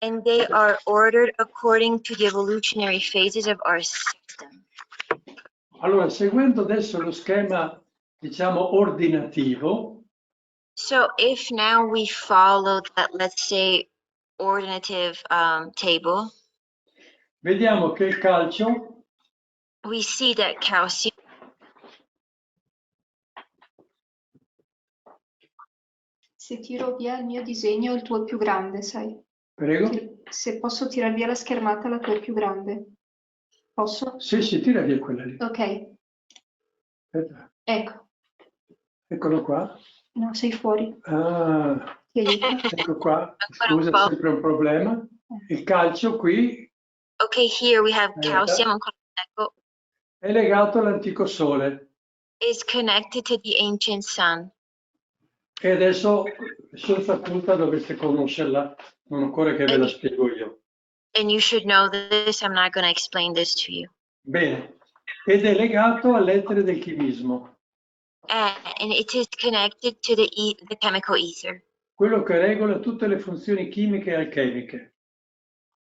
and they are ordered according to the evolutionary phases of our system. Allora, seguendo adesso lo schema, diciamo, ordinativo, So if now we follow that, let's say, ordinative table, vediamo che il calcio we see that calcium, Se tiro via il mio disegno, il tuo è più grande, sai? prego. Se posso tirare via la schermata, la tua è più grande. Posso? Sì, si tira via quella lì. Ok, Aspetta. ecco. Eccolo qua. No, sei fuori. Ah, Ti aiuto? ecco qua. Ancora un Scusa, po'. sempre un problema. Il calcio qui okay, here we have calcium è legato all'antico sole. is connected to the ancient sun. E adesso, senza punta, dovreste conoscerla. Non occorre che ve la spiego io. And you should know this. I'm not going to explain this to you. Bene. Ed è legato alle lettere del chimismo. And it is connected to the chemical ether, Quello che regola tutte le funzioni chimiche e alchemiche.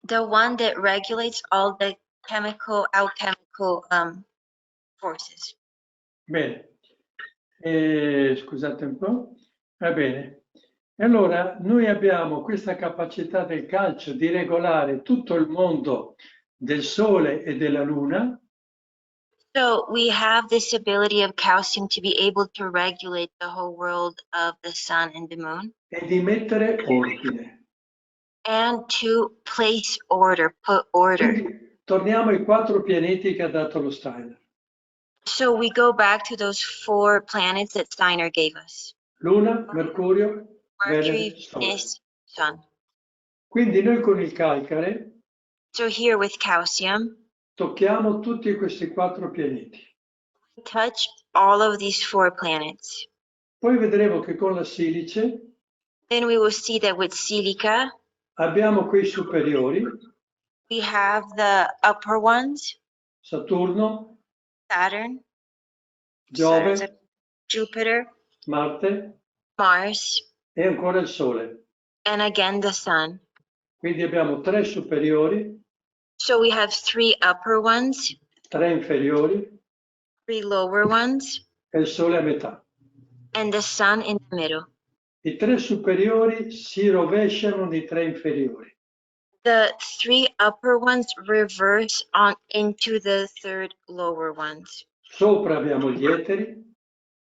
the one that regulates all the alchemical forces. Bene. Scusate un po'. Va bene. E allora noi abbiamo questa capacità del calcio di regolare tutto il mondo del Sole e della Luna. So we have this ability of calcium to be able to regulate the whole world of the sun and the moon, E di mettere ordine. and to place order, put order. Quindi torniamo ai 4 pianeti che ha dato lo Steiner. So we go back to those 4 planets that Steiner gave us: Luna, Mercurio, Mercury, Venere, Sole. Venus, Sun. Quindi noi con il Calcare So here with calcium, tocchiamo tutti questi 4 pianeti. we touch all of these 4 planets. Poi vedremo che con la silice Then we will see that with silica, abbiamo quei superiori, we have the upper ones: Saturno, Saturn, Giove, Jupiter, Marte Mars, e ancora il Sole. and again the Sun. Quindi abbiamo 3 superiori, So we have 3 upper ones, 3 inferiori 3 lower ones, e il Sole a metà. and the Sun in the middle. I 3 superiori si rovesciano nei 3 inferiori. The 3 upper ones reverse on into the 3 lower ones. Sopra abbiamo gli eteri,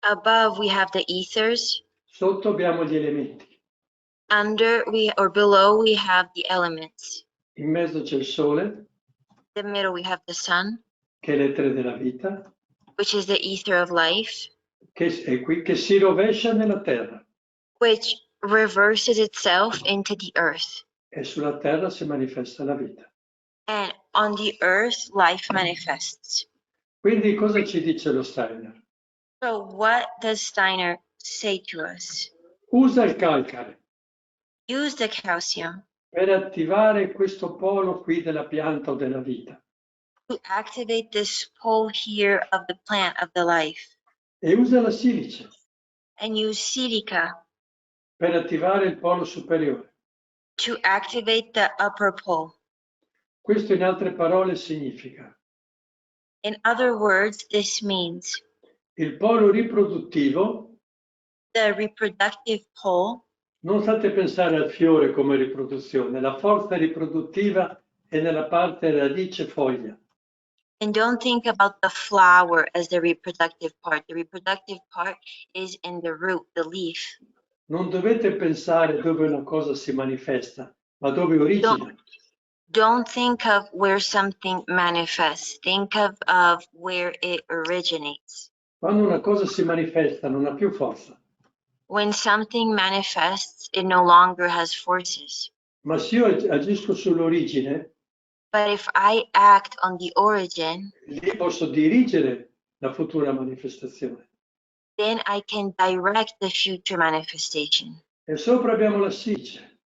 Above we have the ethers. sotto abbiamo gli elementi. Under below we have the elements. In mezzo c'è il Sole, In the middle we have the Sun, che è l'etere della vita, which is the ether of life, che è qui, che si rovescia nella Terra. which reverses itself into the earth. E sulla Terra si manifesta la vita. And on the earth, life manifests. Quindi cosa ci dice lo Steiner? So what does Steiner say to us? Usa il Calcare Use the calcium per attivare questo polo qui della pianta o della vita to activate this pole here of the plant of the life. e usa la silice And use silica per attivare il polo superiore. to activate the upper pole. Questo in altre parole significa In other words, this means il polo riproduttivo. the reproductive pole. Non state pensare al fiore come riproduzione, la forza riproduttiva è nella parte radice foglia. And don't think about the flower as the reproductive part. The reproductive part is in the root, the leaf. Non dovete pensare dove una cosa si manifesta, ma dove origina. Don't think of where something manifests. Think of where it originates. Quando una cosa si manifesta non ha più forza. When something manifests, it no longer has forces. Ma se io agisco sull'origine, But if I act on the origin, lì posso dirigere la futura manifestazione. then I can direct the future manifestation. E sopra abbiamo la silice.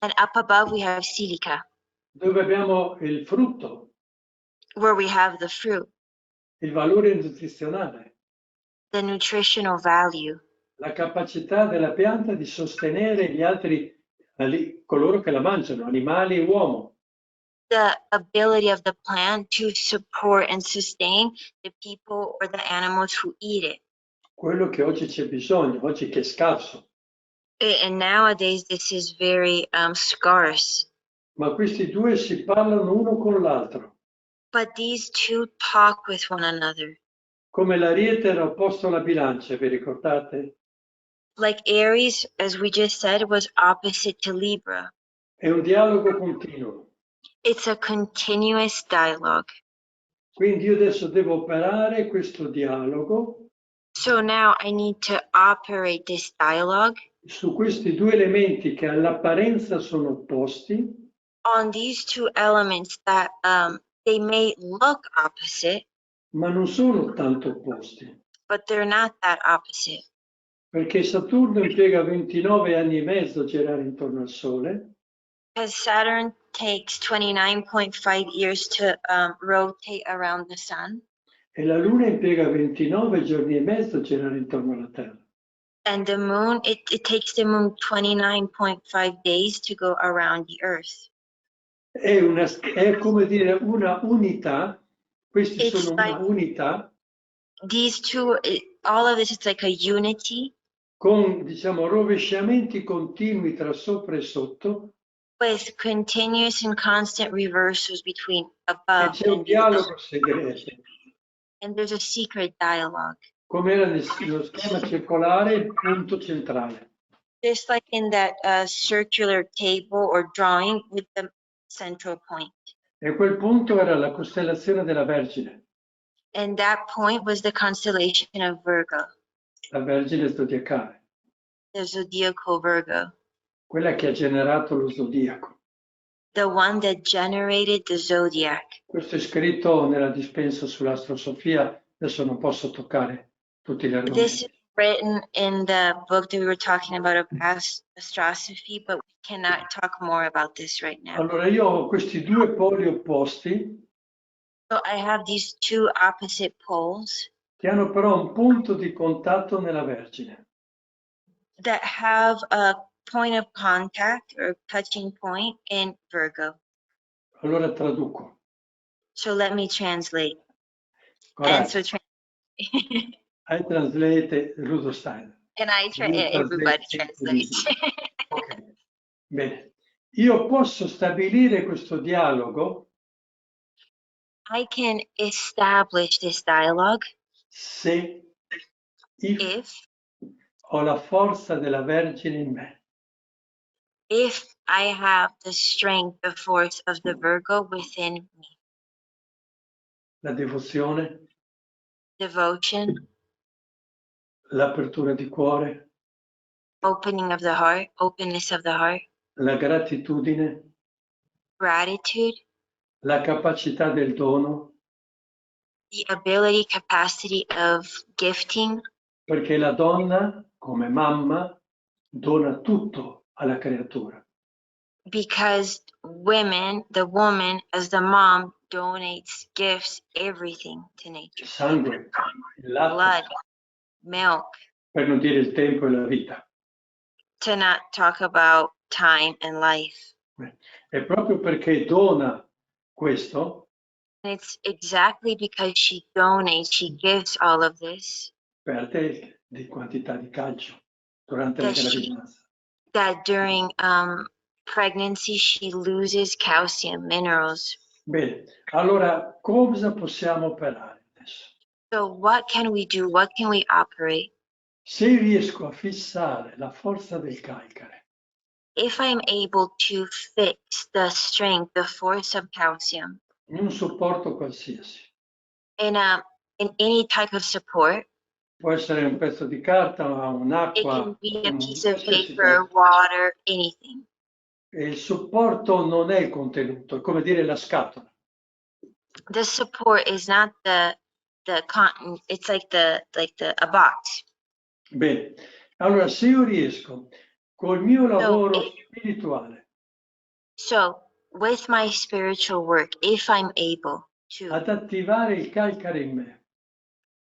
And up above we have silica, dove abbiamo il frutto, where we have the fruit, il valore nutrizionale, the nutritional value, la capacità della pianta di sostenere gli altri, coloro che la mangiano, animali e uomo. the ability of the plant to support and sustain the people or the animals who eat it. Quello che oggi c'è bisogno, oggi che è scarso. And nowadays this is very scarce. Ma questi due si parlano uno con l'altro, But these two talk with one another. come l'ariete era opposto alla bilancia, vi ricordate? Like Aries, as we just said, was opposite to Libra. È un dialogo continuo. It's a continuous dialogue. Quindi io adesso devo operare questo dialogo So now I need to operate this dialogue su questi due elementi che all'apparenza sono opposti, on these two elements that they may look opposite, ma non sono tanto opposti, but they're not that opposite. perché Saturno impiega 29 anni e mezzo a girare intorno al Sole Because Saturn takes 29.5 years to rotate around the sun, e la Luna impiega 29 giorni e mezzo a girare intorno alla Terra. and the moon, it takes the moon 29.5 days to go around the earth. È come dire una unità, questi It's sono like- una unità These two, all of this, it's like a unity con, diciamo, rovesciamenti continui tra sopra e sotto, with continuous and constant reversals between e above c'è un and below. dialogo segreto. And there's a secret dialogue. Come era nello schema circolare, il punto centrale. Just like in that circular table or drawing with the central point. E quel punto era la costellazione della Vergine, And that point was the constellation of Virgo, la Vergine zodiacale, the zodiacal Virgo, quella che ha generato lo zodiaco. the one that generated the zodiac. Questo è scritto nella dispensa sull'astrosofia, adesso non posso toccare tutti gli This is argomenti. written in the book that we were talking about astrosophy, but we cannot talk more about this right now. Allora io ho questi due poli opposti So I have these two opposite poles che hanno però un punto di contatto nella Vergine. that have a point of contact or touching point in Virgo. Allora traduco. So let me translate. Coraggio. Enzo I translate Rudolf Steiner. and everybody translates. Ok. Bene. Io posso stabilire questo dialogo I can establish this dialogue se if ho la forza della Vergine in me. I have the strength, the force of the Virgo within me. La devozione, Devotion, l'apertura di cuore, opening of the heart, openness of the heart, la gratitudine, gratitude, la capacità del dono, the ability, capacity of gifting, perché la donna, come mamma, dona tutto alla creatura. because the woman as the mom donates, gifts, everything to nature. Il sangue, il latte, Blood, milk, per non dire il tempo e la vita. to not talk about time and life. E proprio perché dona questo, And it's exactly because she donates, she gives all of this, perde di quantità di calcio durante la That she- gravidanza. that during pregnancy she loses calcium, minerals. Bene, allora cosa possiamo operare adesso? So what can we do? What can we operate? Se riesco a fissare la forza del calcare If I'm able to fix the strength, the force of calcium in un supporto qualsiasi, in any type of support, può essere un pezzo di carta, it un'acqua, can be a piece of qualsiasi paper, cosa. water, anything. E il supporto non è il contenuto, è come dire la scatola. The support is not the cotton, it's like a box. Bene, allora se io riesco col mio lavoro if- spirituale So, with my spiritual work, if I'm able to ad attivare il calcare in me.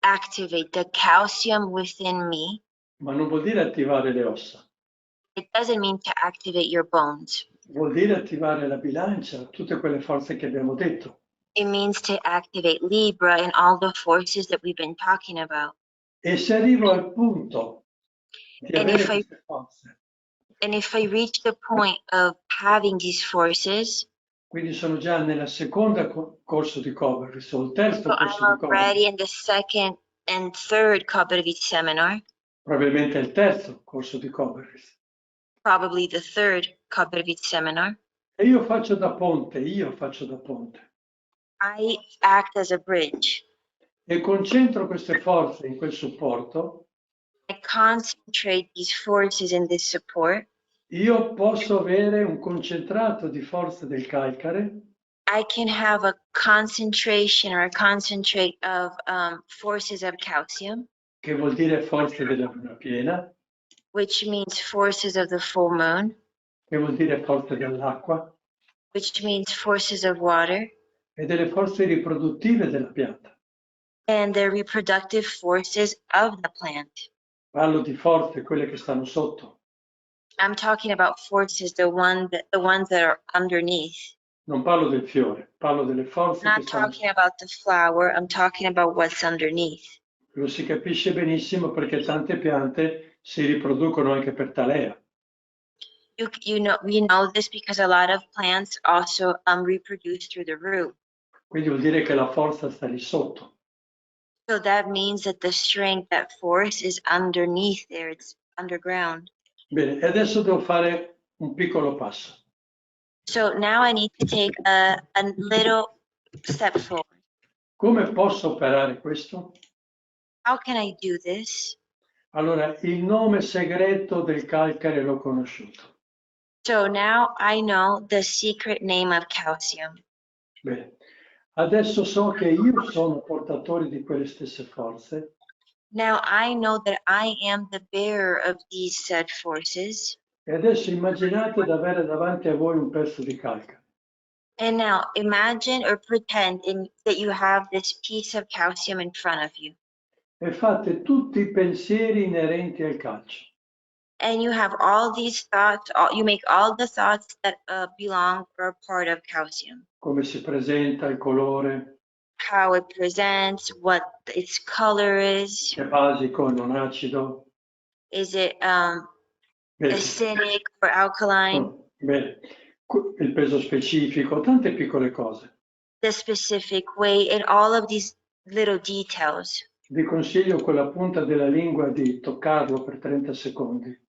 activate the calcium within me, Ma non vuol dire attivare le ossa, it doesn't mean to activate your bones. vuol dire attivare la bilancia, tutte quelle forze che abbiamo detto. It means to activate Libra and all the forces that we've been talking about. E se arrivo al punto di And avere if I queste forze, And if I reach the point of having these forces, quindi sono già nella seconda corso di Koberwitz, o il terzo so corso I'm di already Koberwitz, in the second and third Koberwitz seminar, probabilmente è il terzo corso di Koberwitz. probably the third Koberwitz seminar, E io faccio da ponte, I act as a bridge. e concentro queste forze in quel supporto, I concentrate these forces in this support. io posso avere un concentrato di forze del calcare I can have a concentration or a concentrate of forces of calcium, che vuol dire forze della luna piena, which means forces of the full moon, che vuol dire forze dell'acqua, which means forces of water, e delle forze riproduttive della pianta. and the reproductive forces of the plant. Parlo di forze, quelle che stanno sotto. I'm talking about forces, the ones that are underneath. Non parlo del fiore, parlo delle forze I'm che not stanno talking sotto. about the flower, I'm talking about what's underneath. Lo si capisce benissimo perché tante piante si riproducono anche per talea. We know this because a lot of plants also reproduce through the root. Quindi vuol dire che la forza sta lì sotto. So that means that the strength, that force is underneath there, it's underground. Bene, e adesso devo fare un piccolo passo. So now I need to take a little step forward. Come posso operare questo? How can I do this? Allora, il nome segreto del calcare l'ho conosciuto. So now I know the secret name of calcium. Bene, adesso so che io sono portatore di quelle stesse forze Now I know that I am the bearer of these said forces. e adesso immaginate di avere davanti a voi un pezzo di calcare. And now imagine or pretend that you have this piece of calcium in front of you. E fate tutti i pensieri inerenti al calcio. And you have all these thoughts, you make all the thoughts that belong or are part of calcium. Come si presenta, il colore, How it presents, what its color is. è basico, non acido. Is it Bene. acidic or alkaline? Bene, il peso specifico, tante piccole cose. The specific weight and all of these little details. Vi consiglio con la punta della lingua di toccarlo per 30 secondi.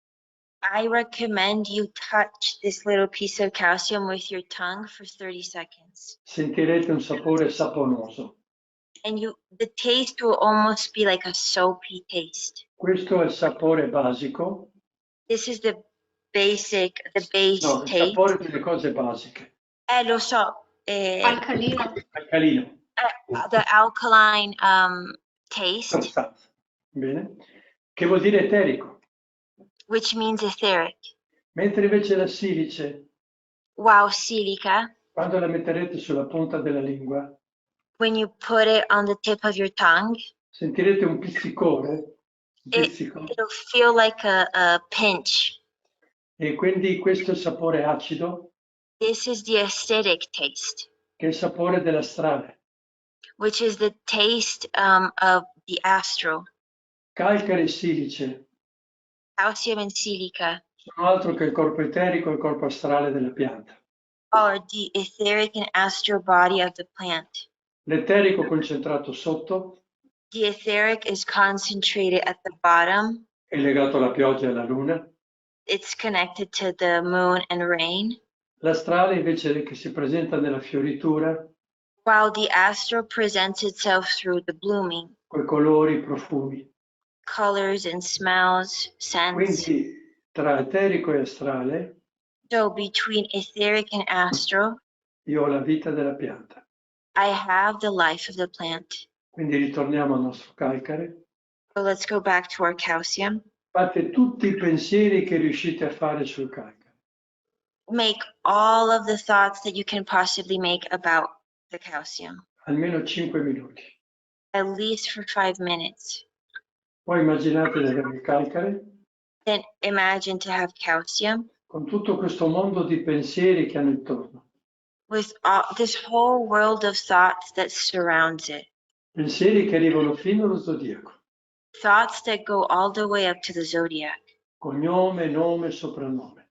I recommend you touch this little piece of calcium with your tongue for 30 seconds. Sentirete un sapore saponoso. And the taste will almost be like a soapy taste. Questo è il sapore basico. This is the base No, il taste. sapore delle cose basiche. Lo so. Alcalino. Alcalino. The alkaline taste, Sostanza. Bene. Che vuol dire eterico. which means etheric. Mentre invece la silice, While silica, quando la metterete sulla punta della lingua, when you put it on the tip of your tongue, sentirete un pizzicore, un pizzico, it'll feel like a pinch. e quindi questo è il sapore acido, This is the acidic taste, che è il sapore dell'astrale. which is the taste of the astral. Calcare e silice Calcium and silica sono altro che il corpo eterico e il corpo astrale della pianta. are the etheric and astral body of the plant. L'eterico concentrato sotto The etheric is concentrated at the bottom. è legato alla pioggia e alla luna. It's connected to the moon and rain. L'astrale invece che si presenta nella fioritura, While the astral presents itself through the blooming, coi colori, i profumi. colors and smells, scents. Quindi tra eterico e astrale So between etheric and astral, io ho la vita della pianta. I have the life of the plant. Quindi ritorniamo al nostro calcare. So let's go back to our calcium. Fate tutti i pensieri che riuscite a fare sul calcare. make all of the thoughts that you can possibly make about the calcium, almeno 5 minuti. at least for 5 minutes. Poi immaginate di avere il calcare Then imagine to have calcium con tutto questo mondo di pensieri che hanno intorno. with all, this whole world of thoughts that surrounds it. Pensieri che arrivano fino allo zodiaco. Thoughts that go all the way up to the zodiac. Cognome, nome, soprannome.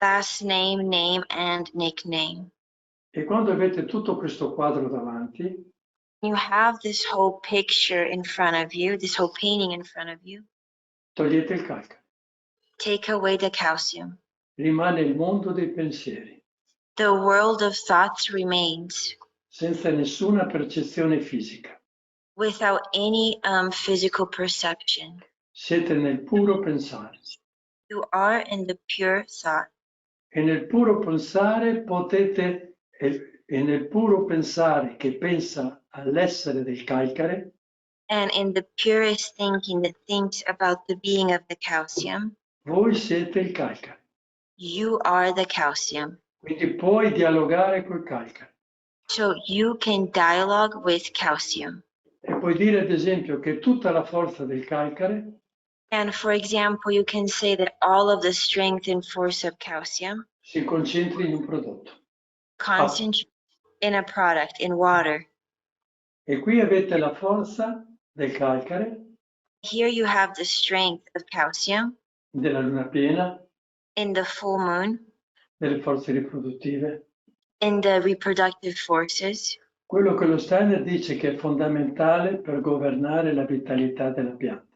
Last name, name, and nickname. E quando avete tutto questo quadro davanti, You have this whole picture in front of you, this whole painting in front of you. togliete il calcare. Take away the calcium. Rimane il mondo dei pensieri, The world of thoughts remains senza nessuna percezione fisica. without any physical perception. Siete nel puro pensare. You are in the pure thought. E nel puro pensare potete, e nel puro pensare che pensa all'essere del calcare, And in the purest thinking that thinks about the being of the calcium, voi siete il calcare. you are the calcium. Quindi puoi dialogare col calcare. So you can dialogue with calcium. E puoi dire ad esempio che tutta la forza del calcare And for example, you can say that all of the strength and force of calcium si concentri in un prodotto. concentrate in a product, in water. E qui avete la forza del calcare, Here you have the strength of calcium della luna piena, in the full moon, delle forze riproduttive. in the reproductive forces. Quello che lo Steiner dice che è fondamentale per governare la vitalità della pianta.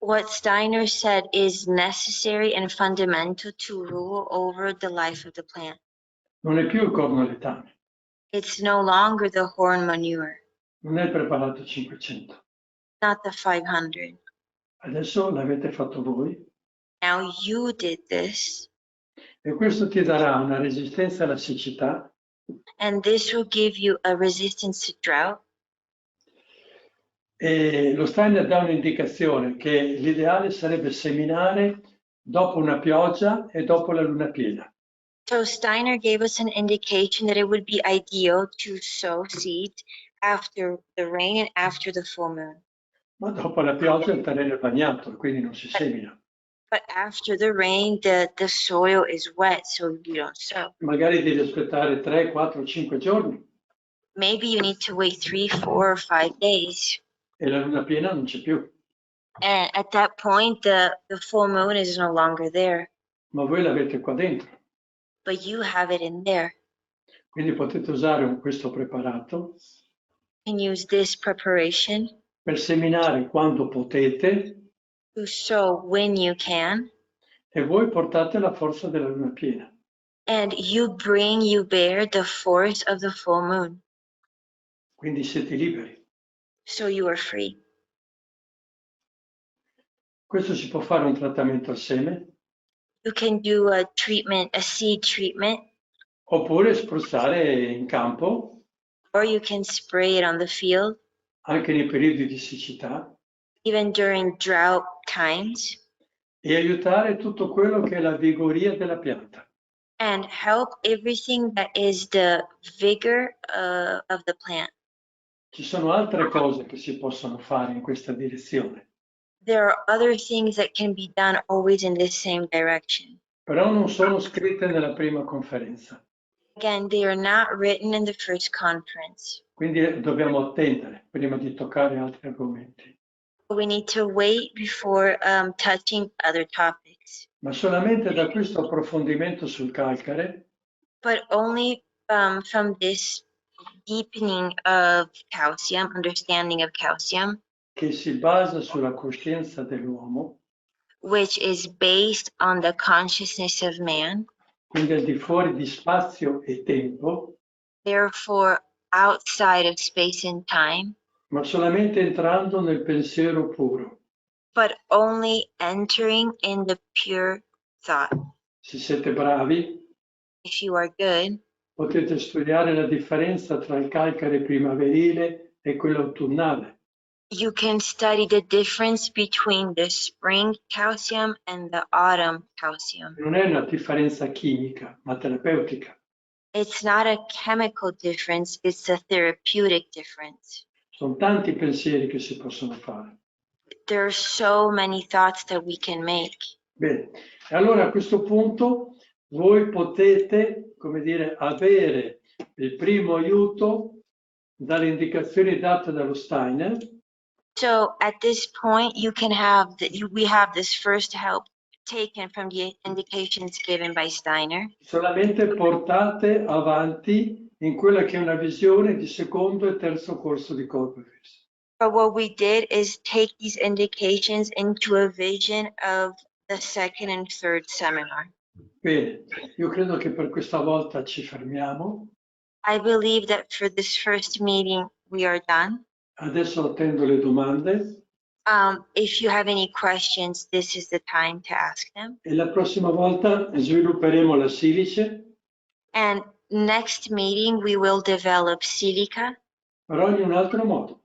What Steiner said is necessary and fundamental to rule over the life of the plant. Non è più il corno letame, It's no longer the horn manure, non è il preparato 500. not the 500. Adesso l'avete fatto voi Now you did this, e questo ti darà una resistenza alla siccità and this will give you a resistance to drought. e lo Steiner dà un'indicazione che l'ideale sarebbe seminare dopo una pioggia e dopo la luna piena. So Steiner gave us an indication that it would be ideal to sow seeds after the rain and after the full moon. Ma dopo la pioggia il terreno è bagnato e quindi non si semina. But after the rain, the soil is wet, so you don't sow. Magari devi aspettare 3, 4, 5 giorni Maybe you need to wait 3, 4, or 5 days. e la luna piena non c'è più, And at that point, the full moon is no longer there, ma voi l'avete qua dentro. but you have it in there. Quindi potete usare questo preparato You can use this preparation per seminare quando potete to sow when you can, e voi portate la forza della luna piena. and you bear the force of the full moon, Quindi siete liberi. so you are free. Questo si può fare un trattamento al seme You can do a treatment, a seed treatment, oppure spruzzare in campo or you can spray it on the field, anche nei periodi di siccità even during drought times, e aiutare tutto quello che è la vigoria della pianta. and help everything that is the vigor of the plant. Ci sono altre cose che si possono fare in questa direzione, There are other things that can be done always in the same direction. però non sono scritte nella prima conferenza. Again, they are not written in the first conference. Quindi dobbiamo attendere prima di toccare altri argomenti. We need to wait before touching other topics. Ma solamente da questo approfondimento sul calcare But only from this deepening of calcium, understanding of calcium, che si basa sulla coscienza dell'uomo, which is based on the consciousness of man, quindi al di fuori di spazio e tempo, therefore outside of space and time, ma solamente entrando nel pensiero puro. but only entering in the pure thought. Se siete bravi, If you are good, potete studiare la differenza tra il calcare primaverile e quello autunnale. You can study the difference between the spring calcium and the autumn calcium. Non è una differenza chimica, ma terapeutica. It's not a chemical difference, it's a therapeutic difference. Sono tanti pensieri che si possono fare. There are so many thoughts that we can make. Bene, e allora a questo punto voi potete, come dire, avere il primo aiuto dalle indicazioni date dallo Steiner. So at this point, you can have we have this first help taken from the indications given by Steiner. Solamente portate avanti in quella che è una visione di secondo e terzo corso di Koberwitz. But what we did is take these indications into a vision of the second and third seminar. Bene, io credo che per questa volta ci fermiamo. I believe that for this first meeting, we are done. Adesso attendo le domande If you have any questions, this is the time to ask them. e la prossima volta svilupperemo la silice, And next meeting, we will develop silica, però in un altro modo.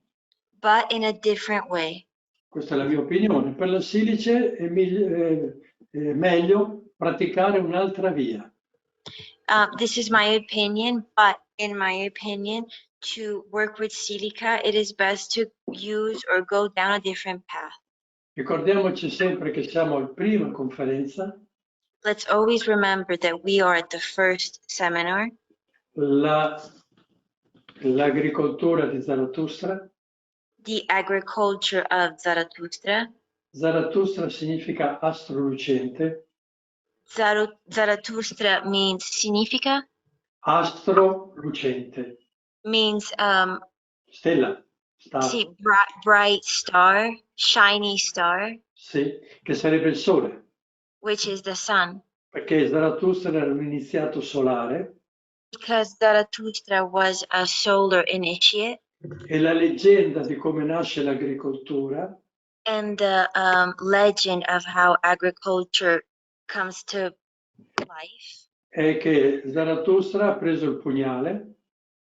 but in a different way. Questa è la mia opinione. Per la silice è meglio praticare un'altra via. This is my opinion, but in my opinion, to work with silica, it is best to use or go down a different path. Ricordiamoci sempre che siamo alla prima conferenza, Let's always remember that we are at the first seminar, l'agricoltura di Zarathustra. the agriculture of Zarathustra. Zarathustra significa astrolucente. Zarathustra means significa, Astrolucente. means Stella. Star. see, bright star, shiny star, Sì, che sarebbe il sole. which is the sun. Perché Zarathustra era un iniziato solare Because Zarathustra was a solar initiate, e la leggenda di come nasce l'agricoltura and the legend of how agriculture comes to life è che Zarathustra ha preso il pugnale,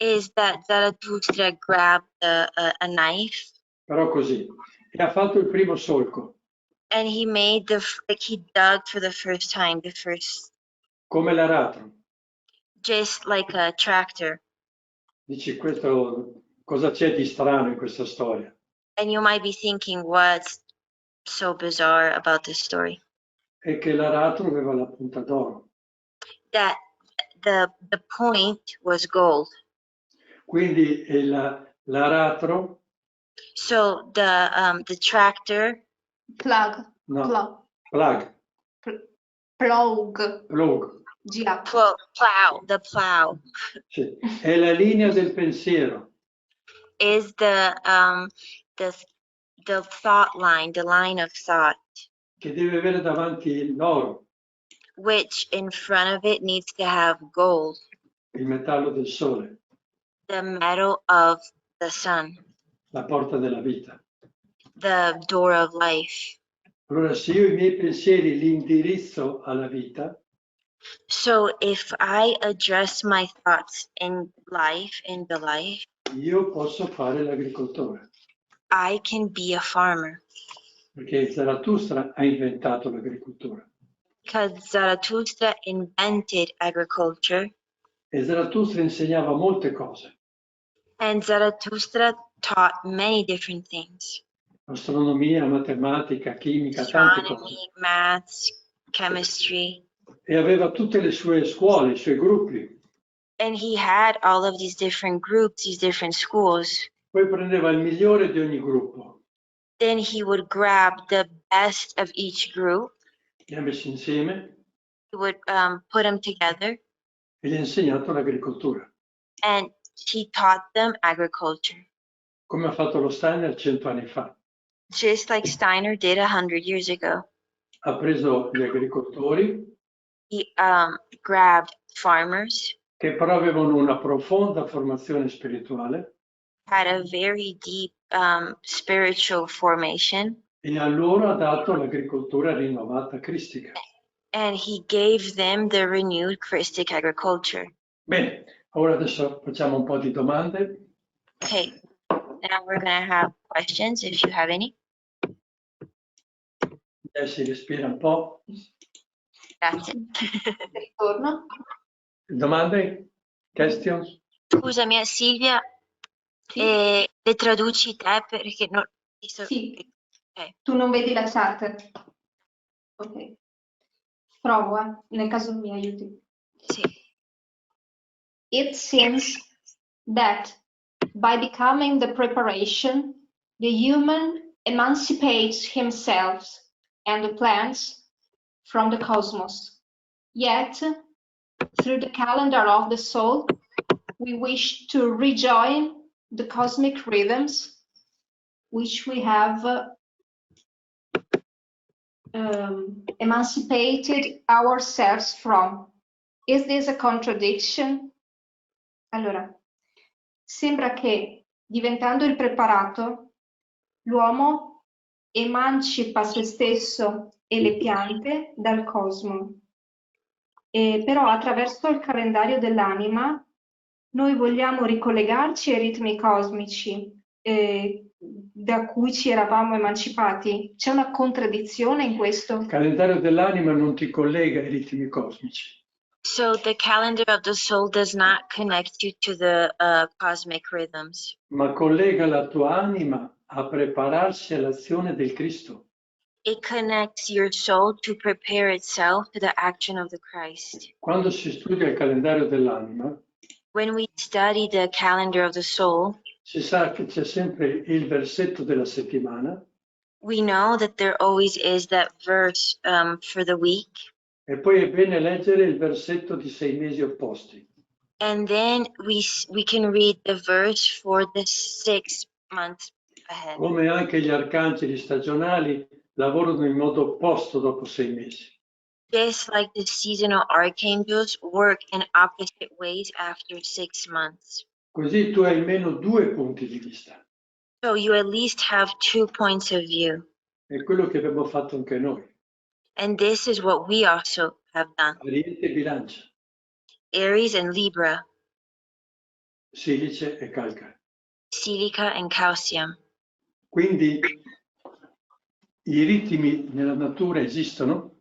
is that Zarathustra grabbed a knife però così, e ha fatto il primo solco, and he made he dug for the first time, come l'aratro. just like a tractor. Dici, questo, cosa c'è di strano in questa storia? And you might be thinking, what's so bizarre about this story? È che l'aratro aveva la punta d'oro. That the point was gold. Quindi l'aratro, So the tractor, Plug. no, Plug. plug, Plug. GA. plow, the plow sì, è la linea del pensiero. is the thought line, the line of thought, Che deve avere davanti l'oro, which in front of it needs to have gold, il metallo del sole, the metal of the sun, la porta della vita. the door of life. Allora, se io i miei pensieri li indirizzo alla vita, So if I address my thoughts in the life, io posso fare l'agricoltore. I can be a farmer. Perché Zarathustra ha inventato l'agricoltura. Because Zarathustra invented agriculture, E Zarathustra insegnava molte cose. and Zarathustra taught many different things. Astronomia, matematica, chimica, tante cose. Astronomy, maths, chemistry. E aveva tutte le sue scuole, i suoi gruppi. And he had all of these different groups, these different schools. Poi prendeva il migliore di ogni gruppo. Then he would grab the best of each group. Li ha messi insieme He would put them together, e gli ha insegnato l'agricoltura. and he taught them agriculture, Come ha fatto lo Steiner 100 anni fa. just like Steiner did 100 years ago. Ha preso gli agricoltori He grabbed farmers, che però avevano una profonda formazione spirituale had a very deep spiritual formation, e a loro ha dato l'agricoltura rinnovata cristica. and he gave them the renewed Christic agriculture. Bene, ora adesso facciamo un po' di domande. Okay, Now we're going to have questions if you have any. Si respira un po'. Grazie. Ritorno. Domande? Questions? Scusami, Silvia, Sì. le traduci te perché non... Sì. Ok. Tu non vedi la chat? Ok. Provo, nel caso mi aiuti. Sì. It seems that by becoming the preparation, the human emancipates himself and the plants from the cosmos. Yet, through the calendar of the soul, we wish to rejoin the cosmic rhythms which we have emancipated ourselves from. Is this a contradiction? Allora, sembra che diventando il preparato, l'uomo emancipa se stesso e le piante dal cosmo. Però attraverso il calendario dell'anima noi vogliamo ricollegarci ai ritmi cosmici da cui ci eravamo emancipati. C'è una contraddizione in questo? Il calendario dell'anima non ti collega ai ritmi cosmici. So the calendar of the soul does not connect you to the cosmic rhythms. Ma collega la tua anima a prepararsi all'azione del Cristo. It connects your soul to prepare itself to the action of the Christ. Quando si studia il calendario dell'anima, When we study the calendar of the soul, si sa che c'è sempre il versetto della settimana we know that there always is that verse for the week. e poi è bene leggere il versetto di 6 mesi opposti. And then we can read the verse for the 6 months ahead. Come anche gli arcangeli stagionali lavorano in modo opposto dopo 6 mesi. Just like the seasonal archangels work in opposite ways after 6 months. Così tu hai almeno 2 punti di vista. So you at least have 2 points of view. È quello che abbiamo fatto anche noi. And this is what we also have done. Ariete e Bilancia, Aries and Libra, Silice e Calcare. Silica and Calcium. Quindi i ritmi nella natura esistono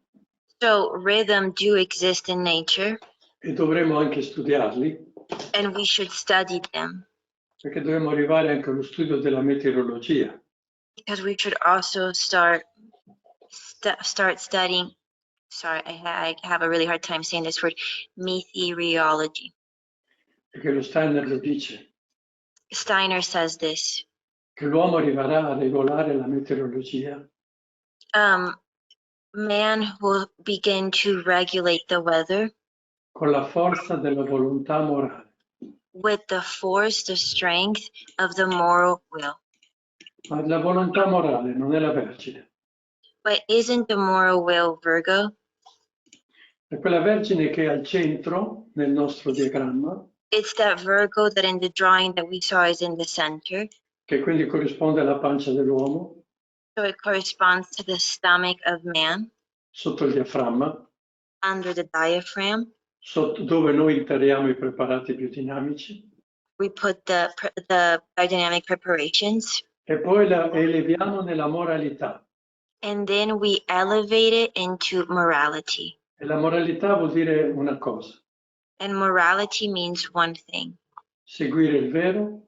So rhythm do exist in nature, e dovremmo anche studiarli, and we should study them perché dovremmo arrivare anche allo studio della meteorologia. because we should also start studying. Sorry, I have a really hard time saying this word, meteorology. Perché lo Steiner lo dice, Steiner says this. che l'uomo arriverà a regolare la meteorologia Man will begin to regulate the weather con la forza della volontà morale. with the force, the strength of the moral will. Ma la volontà morale non è la Vergine, But isn't the moral will Virgo? è quella Vergine che è al centro nel nostro diagramma, It's that Virgo that in the drawing that we saw is in the center. che quindi corrisponde alla pancia dell'uomo, So it corresponds to the stomach of man, sotto il diaframma, under the diaphragm. sotto dove noi interiamo i preparati biodinamici, We put the biodynamic preparations, e poi la eleviamo nella moralità. and then we elevate it into morality. E la moralità vuol dire una cosa, And morality means one thing: seguire il vero,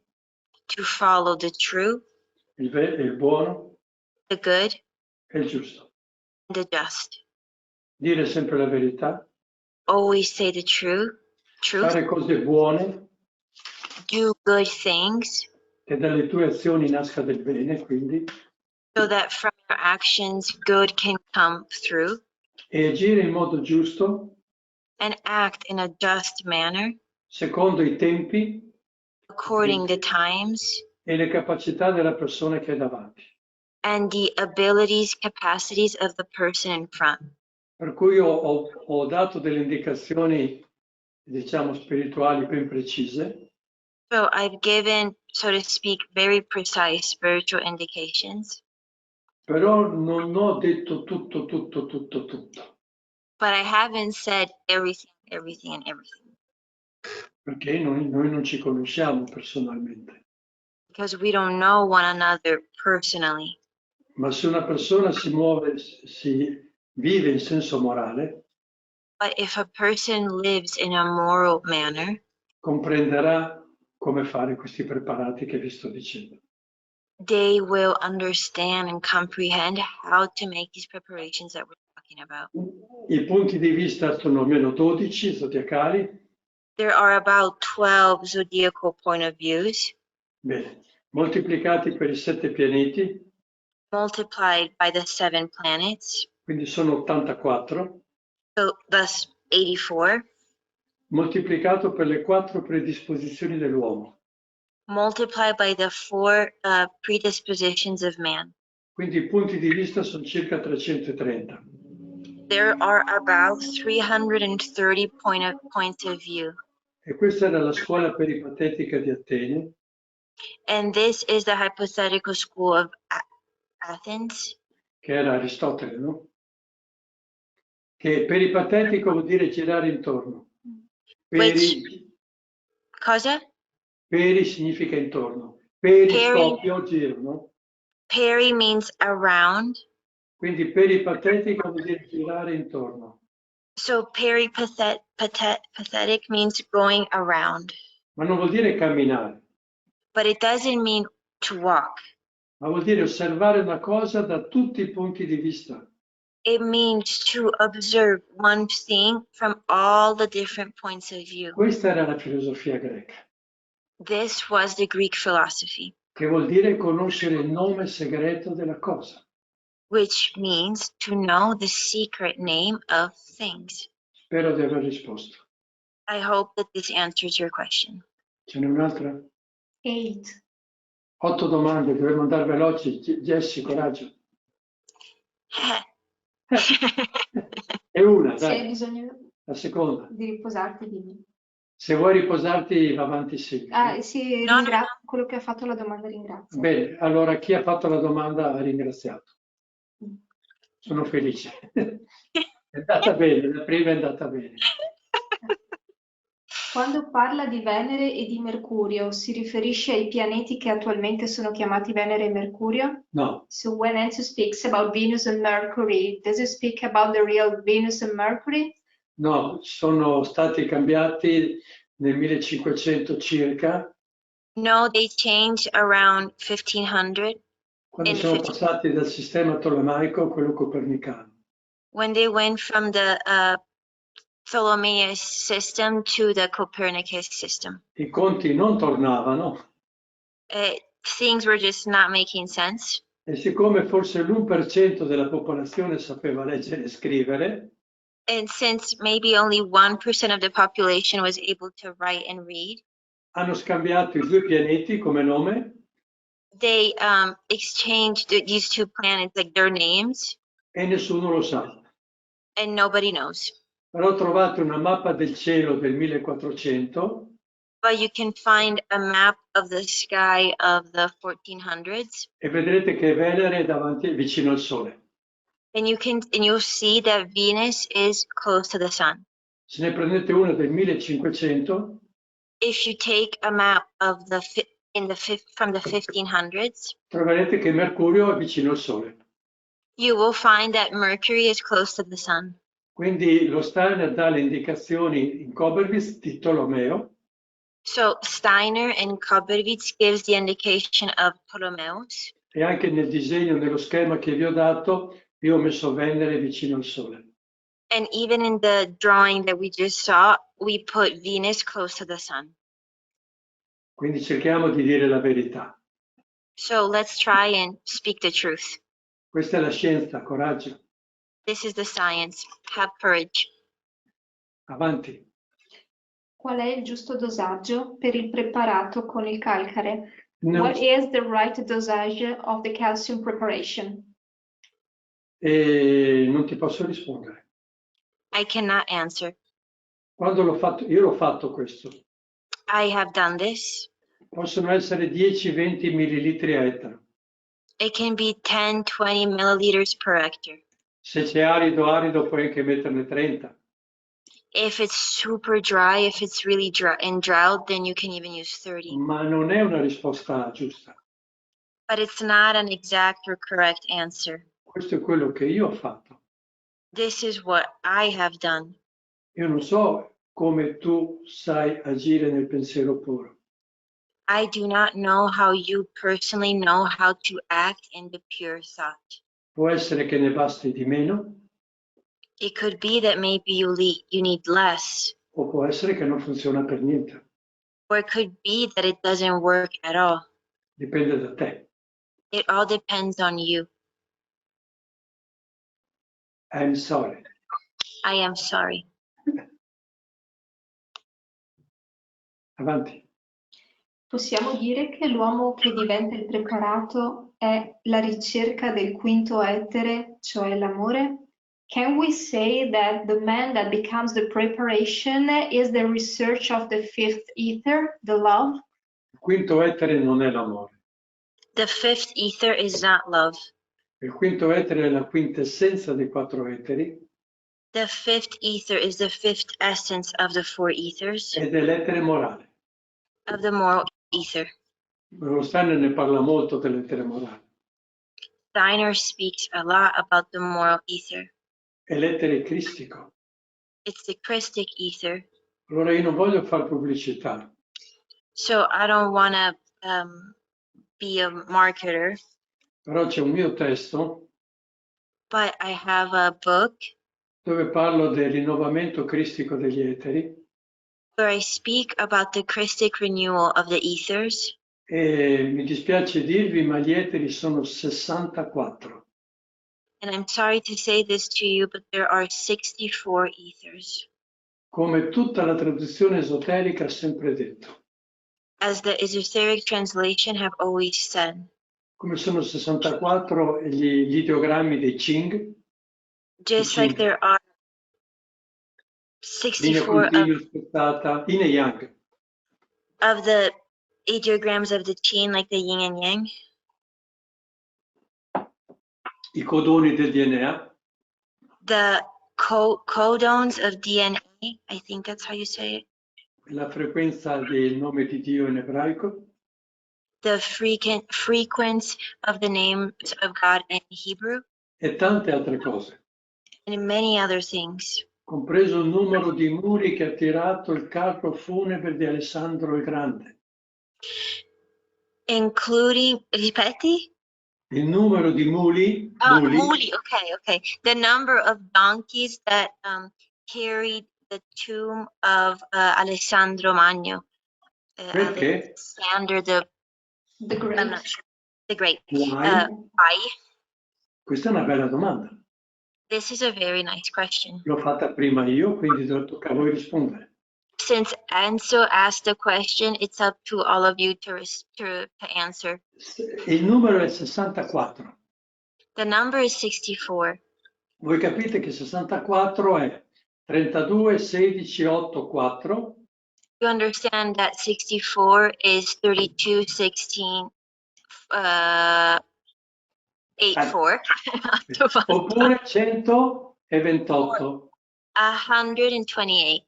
to follow the true, il buono the good, e il giusto. and the just. Dire sempre la verità, Always say the truth, fare cose buone, do good things, che dalle tue azioni nasca del bene, quindi, so that from your actions good can come through, e agire in modo giusto, and act in a just manner, secondo i tempi according the times e le capacità della persona che è davanti. and the abilities, capacities of the person in front. Per cui ho dato delle indicazioni, diciamo, spirituali ben precise, So I've given, so to speak, very precise spiritual indications, però non ho detto tutto. but I haven't said everything, and everything, Perché noi non ci conosciamo personalmente. because we don't know one another personally. Ma se una persona si muove, si vive in senso morale, But if a person lives in a moral manner, comprenderà come fare questi preparati che vi sto dicendo. they will understand and comprehend how to make these preparations that we're talking about. I punti di vista sono almeno 12 zodiacali. There are about 12 zodiacal point of views, Bene, moltiplicati per i 7 pianeti, multiplied by the 7 planets, quindi sono 84, so thus 84, moltiplicato per le 4 predisposizioni dell'uomo. multiplied by the 4 predispositions of man. Quindi i punti di vista sono circa 330. There are about 330 points of view. E questa era la scuola peripatetica di Atene, And this is the hypothetical school of Athens, che era Aristotele, no? Che peripatetico vuol dire girare intorno. Cosa? Peri significa intorno. Periscopio, giro, no? Peri means around. Quindi peripatetico vuol dire girare intorno. So peripathetic means going around. Ma non vuol dire camminare, But it doesn't mean to walk. ma vuol dire osservare una cosa da tutti i punti di vista. It means to observe one thing from all the different points of view. Questa era la filosofia greca, This was the Greek philosophy, che vuol dire conoscere il nome segreto della cosa. which means to know the secret name of things. Spero di aver risposto. I hope that this answers your question. Ce n'è un'altra? 8. 8 domande, dovremmo andare veloci. Jessi, coraggio. E una, Se hai dai, bisogno la seconda. di riposarti, dimmi. Se vuoi riposarti va avanti Silvia. Ah, sì, No, quello che ha fatto la domanda ringrazio. Bene, allora chi ha fatto la domanda ha ringraziato. Sono felice. È andata bene, la prima è andata bene. Quando parla di Venere e di Mercurio, si riferisce ai pianeti che attualmente sono chiamati Venere e Mercurio? No, So when Enzo speaks about Venus and Mercury, does he speak about the real Venus and Mercury? no, sono stati cambiati nel 1500 circa, No, they changed around 1500 quando In siamo 50. passati dal sistema tolemaico a quello copernicano. when they went from the Ptolemaic system to the Copernicus system. I conti non tornavano Things were just not making sense. e siccome forse l'1% della popolazione sapeva leggere e scrivere, And since maybe only 1% of the population was able to write and read, hanno scambiato i 2 pianeti come nome they exchanged these 2 planets, like their names, e nessuno lo sa. and nobody knows. Però trovate una mappa del cielo del 1400 But you can find a map of the sky of the 1400s, e vedrete che Venere è davanti, vicino al Sole. and you'll see that Venus is close to the sun. Se ne prendete una del 1500, If you take a map of from the 1500s, troverete che Mercurio è vicino al Sole. you will find that Mercury is close to the sun. Quindi lo Steiner dà le indicazioni in Koberwitz di Tolomeo So Steiner and Koberwitz gives the indication of Ptolemeus, e anche nel disegno, nello schema che vi ho dato, io ho messo Venere vicino al Sole. and even in the drawing that we just saw, we put Venus close to the sun. Quindi cerchiamo di dire la verità. So let's try and speak the truth. Questa è la scienza, coraggio. This is the science. Have courage. Avanti. Qual è il giusto dosaggio per il preparato con il calcare? No. What is the right dosage of the calcium preparation? E non ti posso rispondere. I cannot answer. Quando l'ho fatto, io l'ho fatto questo. I have done this. Possono essere 10-20 millilitri a ettaro. It can be 10-20 milliliters per hectare. Se c'è arido, puoi anche metterne 30. If it's super dry, if it's really dry and drought, then you can even use 30. Ma non è una risposta giusta. But it's not an exact or correct answer. Questo è quello che io ho fatto. This is what I have done. Io non so come tu sai agire nel pensiero puro. I do not know how you personally know how to act in the pure thought. Può essere che ne basti di meno, It could be that maybe you need less, o può essere che non funziona per niente. or it could be that it doesn't work at all. Dipende da te. It all depends on you. I'm sorry. I am sorry. Avanti. Possiamo dire che l'uomo che diventa il preparato è la ricerca del quinto etere, cioè l'amore? Can we say that the man that becomes the preparation is the research of the fifth ether, the love? Il quinto etere non è l'amore. The fifth ether is not love. Il quinto etere è la quintessenza dei quattro eteri The fifth ether is the fifth essence of the four ethers, ed è l'etere morale. of the moral ether. Steiner ne parla molto dell'etere morale. Steiner speaks a lot about the moral ether. È l'etere cristico. It's the Christic ether. Allora io non voglio fare pubblicità, So I don't want to be a marketer, però c'è un mio testo but I have a book dove parlo del rinnovamento cristico degli eteri where I speak about the Christic renewal of the ethers. e mi dispiace dirvi, ma gli eteri sono 64. And I'm sorry to say this to you, but there are 64 ethers. Come tutta la traduzione esoterica ha sempre detto. As the esoteric translation have always said. Come sono 64 gli ideogrammi dei Qing, Just like there are linea 64 continua, spezzata, yin e yang. of the ideograms of the Qin, like the yin and yang. I codoni del DNA, The codons of DNA, I think that's how you say it. la frequenza del nome di Dio in ebraico, The frequency of the names of God in Hebrew, e tante altre cose, and many other things, compreso il numero di muri che ha tirato il carro funebre di Alessandro il Grande, including, ripeti? il numero di muli, Muli, okay. The number of donkeys that carried the tomb of Alessandro Magno. Perché? Alexander The Great. I'm not sure. The Great. Why? Why? Questa è una bella domanda. This is a very nice question. L'ho fatta prima io, quindi tocca a voi rispondere. Since Enzo asked the question, it's up to all of you to answer. Il numero è 64. The number is 64. Voi capite che 64 è 32, 16, 8, 4. You understand that 64 is 32, 16, 8, 4. Oppure 128. 128.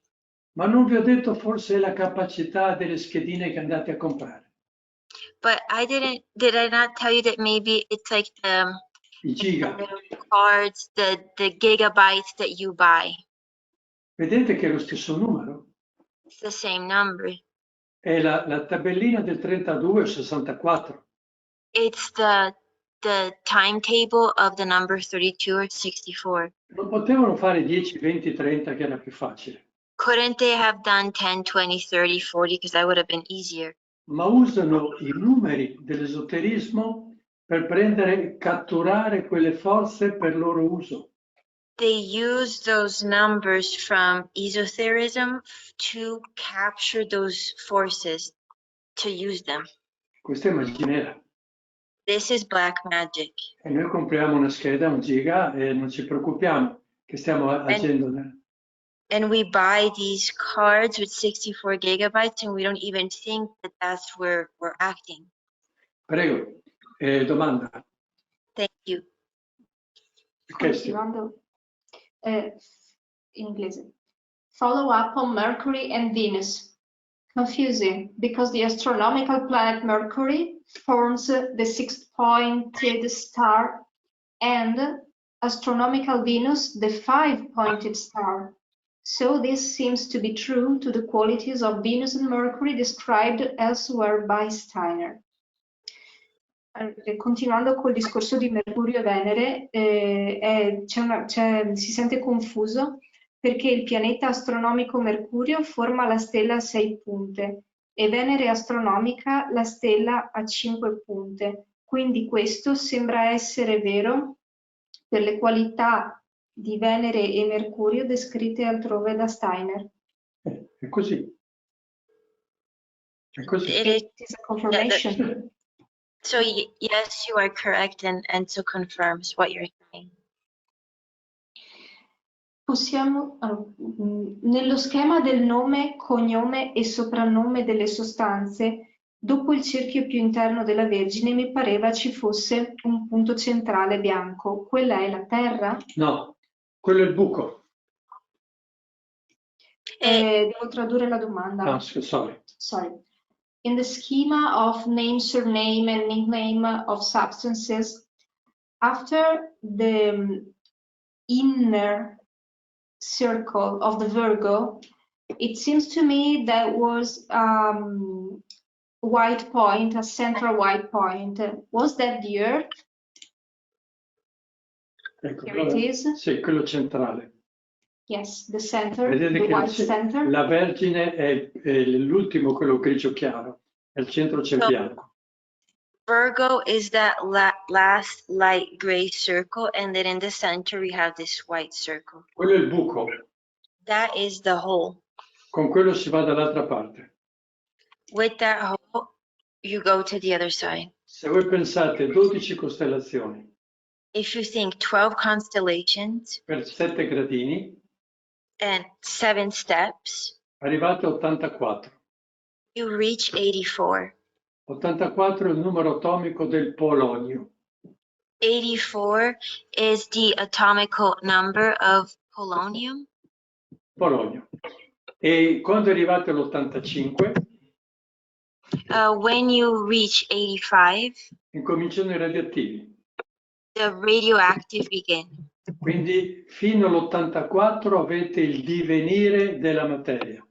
Ma non vi ho detto forse la capacità delle schedine che andate a comprare? But did I not tell you that maybe it's like I giga. the cards, the gigabytes that you buy? Vedete che è lo stesso numero? It's the same number. È la tabellina del 32 o 64. It's the timetable of the number 32 or 64. Non potevano fare 10, 20, 30 che era più facile. Couldn't they have done 10, 20, 30, 40 because that would have been easier? Ma usano i numeri dell'esoterismo per catturare quelle forze per loro uso. They use those numbers from esotericism to capture those forces, to use them. Questa è magia nera. This is black magic. E noi compriamo una scheda, 1 giga, e non ci preoccupiamo che stiamo agendo. And we buy these cards with 64 gigabytes and we don't even think that that's where we're acting. Prego, domanda. Thank you. Continuando in inglese. Follow up on Mercury and Venus. Confusing, because the astronomical planet Mercury forms the six-pointed star and astronomical Venus the five-pointed star. So this seems to be true to the qualities of Venus and Mercury described elsewhere by Steiner. Continuando col discorso di Mercurio e Venere, si sente confuso perché il pianeta astronomico Mercurio forma la stella a 6 punte e Venere astronomica la stella a 5 punte. Quindi questo sembra essere vero per le qualità di Venere e Mercurio descritte altrove da Steiner. È così. È così. It is a confirmation. So yes, you are correct, and Enzo confirms what you're saying. Nello schema del nome, cognome e soprannome delle sostanze, dopo il cerchio più interno della Vergine mi pareva ci fosse un punto centrale bianco. Quella è la Terra? No, quello è il buco. Devo tradurre la domanda. Ah, sorry. In the schema of name, surname, and nickname of substances, after the inner circle of the Virgo, it seems to me that was white point, a central white point. Was that the Earth? Ecco, Here it is. Sì, quello centrale. Yes, the center, Vedete the che white center. la Vergine è l'ultimo, quello grigio chiaro, e al centro c'è il bianco. Virgo is that last light gray circle, and then in the center we have this white circle. Quello è il buco. That is the hole. Con quello si va dall'altra parte. With that hole, you go to the other side. Se voi pensate 12 costellazioni If you think 12 constellations per 7 gradini, and 7 steps, arrivate a 84. you reach 84. 84 è il numero atomico del polonio. 84 is the atomical number of polonium. Polonio. E quando arrivate all'85, When you reach 85, incominciano i radioattivi. the radioactive begin. Quindi fino all'84 avete il divenire della materia.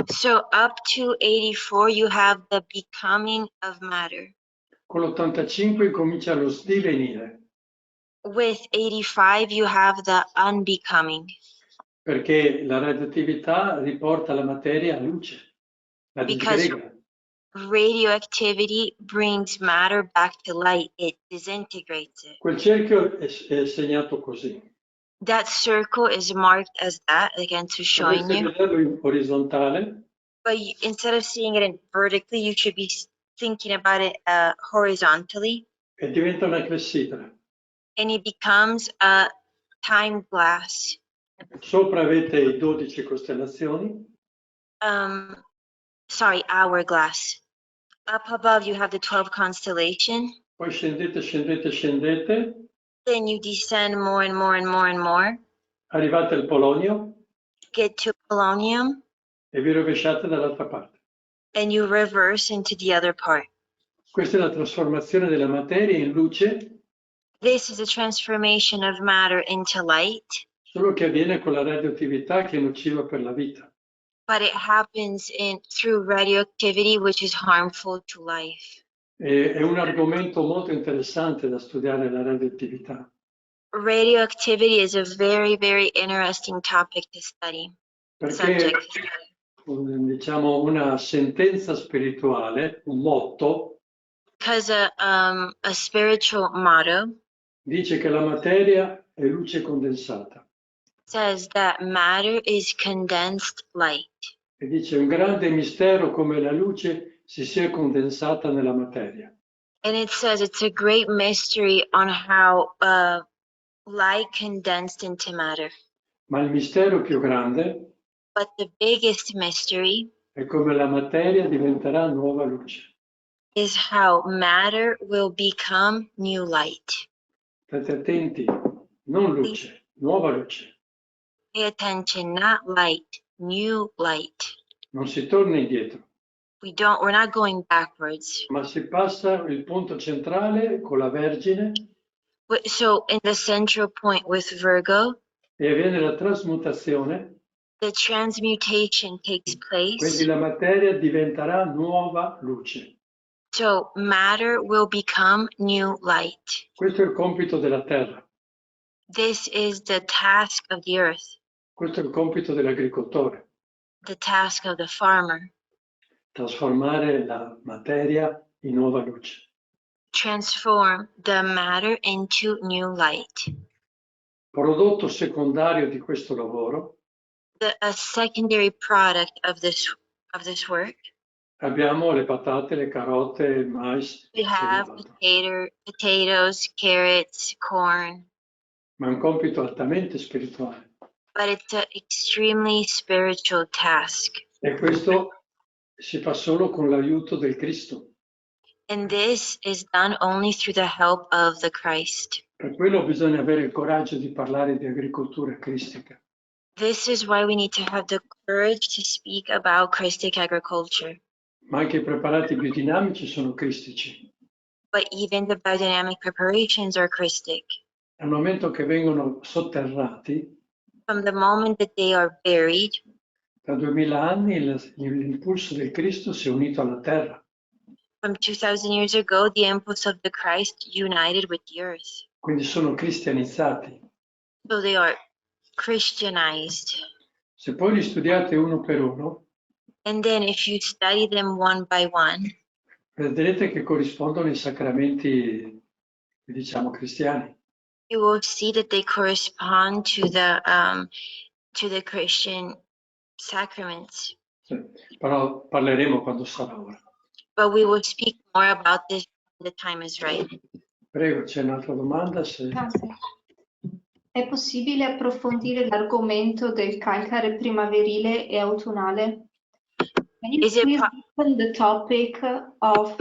So up to 84, you have the becoming of matter. Con l'85 comincia lo sdivenire, With 85, you have the unbecoming. perché la radioattività riporta la materia a luce, la Because disgrega. radioactivity brings matter back to light. It disintegrates it. Quel cerchio è segnato così. That circle is marked as that, again, to showing Dovete you. vederlo in orizzontale, But instead of seeing it vertically, you should be thinking about it horizontally. e diventa una clessidra. And it becomes a time glass. Sopra avete i 12 costellazioni, Hourglass. Up above, you have the 12 constellation. poi scendete, scendete, scendete, Then you descend more and more and more and more. arrivate al polonio Get to polonium, e vi rovesciate dall'altra parte. and you reverse into the other part. Questa è la trasformazione della materia in luce, This is a transformation of matter into light, solo che avviene con la radioattività che è nociva per la vita. but it happens through radioactivity, which is harmful to life. È un argomento molto interessante da studiare, la radioattività. Radioactivity is a very, very interesting topic to study. Perché diciamo una sentenza spirituale, un motto, Because a spiritual motto dice che la materia è luce condensata. says that matter is condensed light. E dice un grande mistero come la luce si sia condensata nella materia. And it says it's a great mystery on how light condensed into matter. Ma il mistero più grande But the biggest mystery è come la materia diventerà nuova luce. is how matter will become new light. State attenti, non luce, nuova luce. Pay attention, not light, new light. Non si torna indietro, We're not going backwards. ma si passa il punto centrale con la Vergine So in the central point with Virgo, e avviene la trasmutazione, the transmutation takes quindi place. la materia diventerà nuova luce. So matter will become new light. Questo è il compito della Terra, This is the task of the earth, questo è il compito dell'agricoltore, the task of the farmer. trasformare la materia in nuova luce. Transform the matter into new light. Prodotto secondario di questo lavoro A secondary product of this work, abbiamo le patate, le carote, il mais, we have potatoes, carrots, corn, ma è un compito altamente spirituale. but it's an extremely spiritual task. E questo si fa solo con l'aiuto del Cristo. And this is done only through the help of the Christ. Per quello bisogna avere il coraggio di parlare di agricoltura cristica. This is why we need to have the courage to speak about Christic agriculture. Ma anche i preparati biodinamici sono cristici. But even the biodynamic preparations are Christic. Dal momento che vengono sotterrati, From the moment that they are buried, da 2000 anni l'impulso del Cristo si è unito alla terra. from 2000 years ago, the impulse of the Christ united with the earth. Quindi sono cristianizzati. So they are Christianized. Se poi li studiate uno per uno, And then if you study them one by one, vedrete che corrispondono ai sacramenti, diciamo, cristiani. you will see that they correspond to the Christian sacraments. Sì, però parleremo quando sarà ora. But we will speak more about this when the time is right. Prego, c'è un'altra domanda? Se... Sì. È possibile approfondire l'argomento del calcare primaverile e autunnale? Can you Is it please open the topic of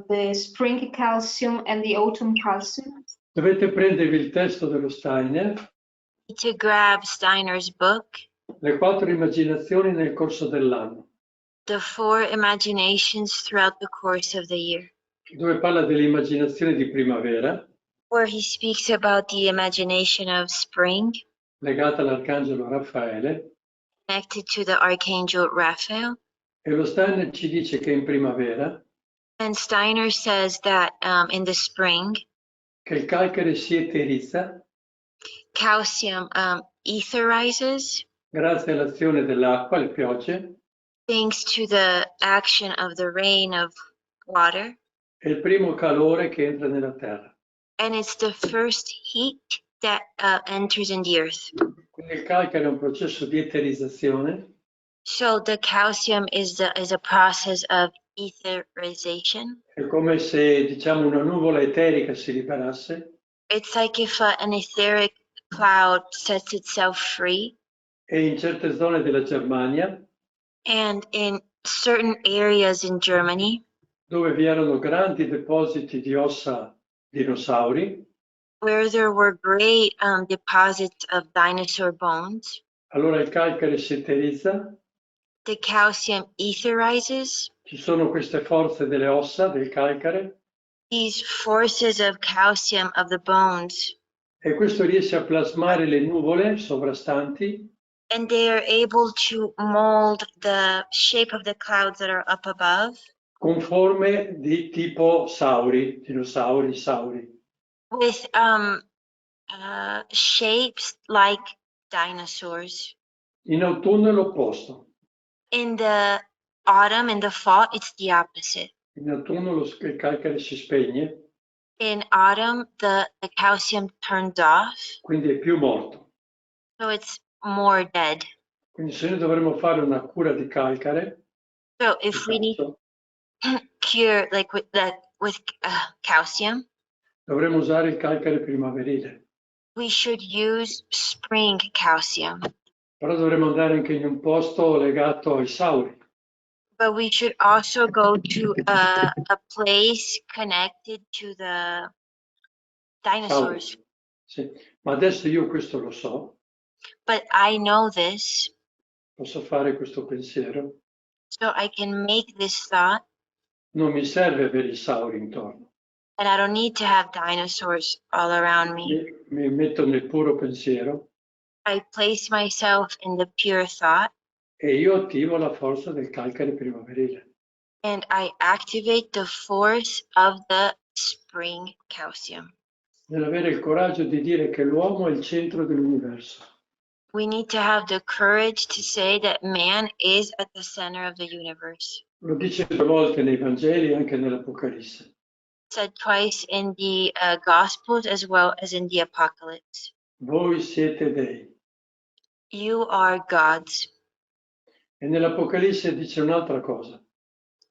the spring calcium and the autumn calcium? Dovete prendervi il testo dello Steiner, to grab Steiner's book, le 4 immaginazioni nel corso dell'anno, The 4 Imaginations Throughout the Course of the Year, dove parla delle immaginazioni di primavera, where he speaks about the imagination of spring, legata all'arcangelo Raffaele, connected to the Archangel Raphael. e lo Steiner ci dice che in primavera And Steiner says that in the spring, che il calcare si eterizza calcium etherizes grazie all'azione dell'acqua, le piogge, thanks to the action of the rain of water. è il primo calore che entra nella terra. And it's the first heat that enters in the earth. Quindi il calcare è un processo di eterizzazione So the calcium is a process of etherization. è come se, diciamo, una nuvola eterica si liberasse It's like if an etheric cloud sets itself free, e in certe zone della Germania, and in certain areas in Germany, dove vi erano grandi depositi di ossa dinosauri, where there were great deposits of dinosaur bones, allora il calcare si eterizza, the calcium etherizes. ci sono queste forze delle ossa, del calcare, These forces of calcium of the bones, e questo riesce a plasmare le nuvole sovrastanti and they are able to mold the shape of the clouds that are up above con forme di tipo sauri, dinosauri, sauri. with shapes like dinosaurs. In autunno è l'opposto. In the autumn, in the fall, it's the opposite. In autunno il calcare si spegne, In autumn, the calcium turns off, quindi è più morto. so it's more dead. Quindi se noi dovremmo fare una cura di calcare, So if we need cure like with calcium, dovremmo usare il calcare primaverile. we should use spring calcium. Però dovremmo andare anche in un posto legato ai sauri. But we should also go to a place connected to the dinosaurs. Sauri. Sì. Ma adesso io questo lo so, But I know this posso fare questo pensiero, so I can make this thought, non mi serve avere i sauri intorno. and I don't need to have dinosaurs all around me. Mi metto nel puro pensiero I place myself in the pure thought, e io attivo la forza del calcare primaverile. and I activate the force of the spring calcium. Nell'avere il coraggio di dire che l'uomo è il centro dell'universo. We need to have the courage to say that man is at the center of the universe. Lo dice 2 volte nei Vangeli e anche nell'Apocalisse. Said twice in the Gospels as well as in the Apocalypse. Voi siete dei. You are gods. E nell'Apocalisse dice un'altra cosa.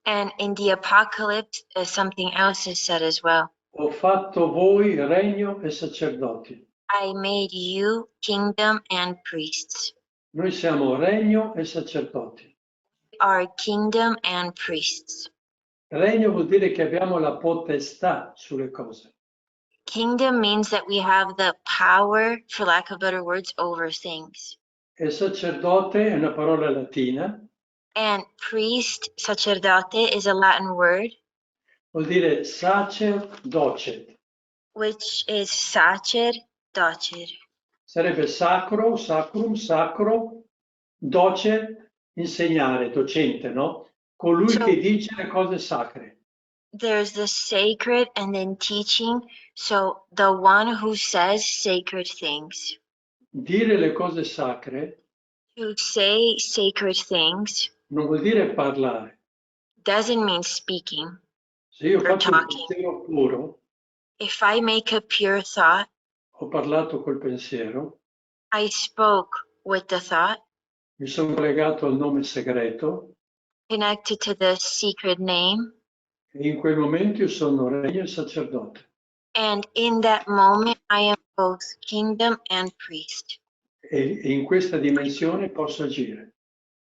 And in the Apocalypse, something else is said as well. Ho fatto voi regno e sacerdoti. I made you kingdom and priests. Noi siamo regno e sacerdoti. Are kingdom and priests. Regno vuol dire che abbiamo la potestà sulle cose. Kingdom means that we have the power, for lack of better words, over things. E sacerdote è una parola latina, And priest, sacerdote, is a Latin word, vuol dire sacer docet. which is sacer, docet. Sarebbe sacro, sacrum, sacro, docet, insegnare, docente, no? Colui So- che dice le cose sacre. There's the sacred and then teaching. So the one who says sacred things. Dire le cose sacre To say sacred things non vuol dire parlare. doesn't mean speaking. Se io Or faccio un talking. pensiero puro, If I make a pure thought, ho parlato col pensiero, I spoke with the thought, mi sono collegato al nome segreto connected to the secret name, e in quel momento io sono regno e sacerdote. and in that moment I am both kingdom and priest. E in questa dimensione posso agire.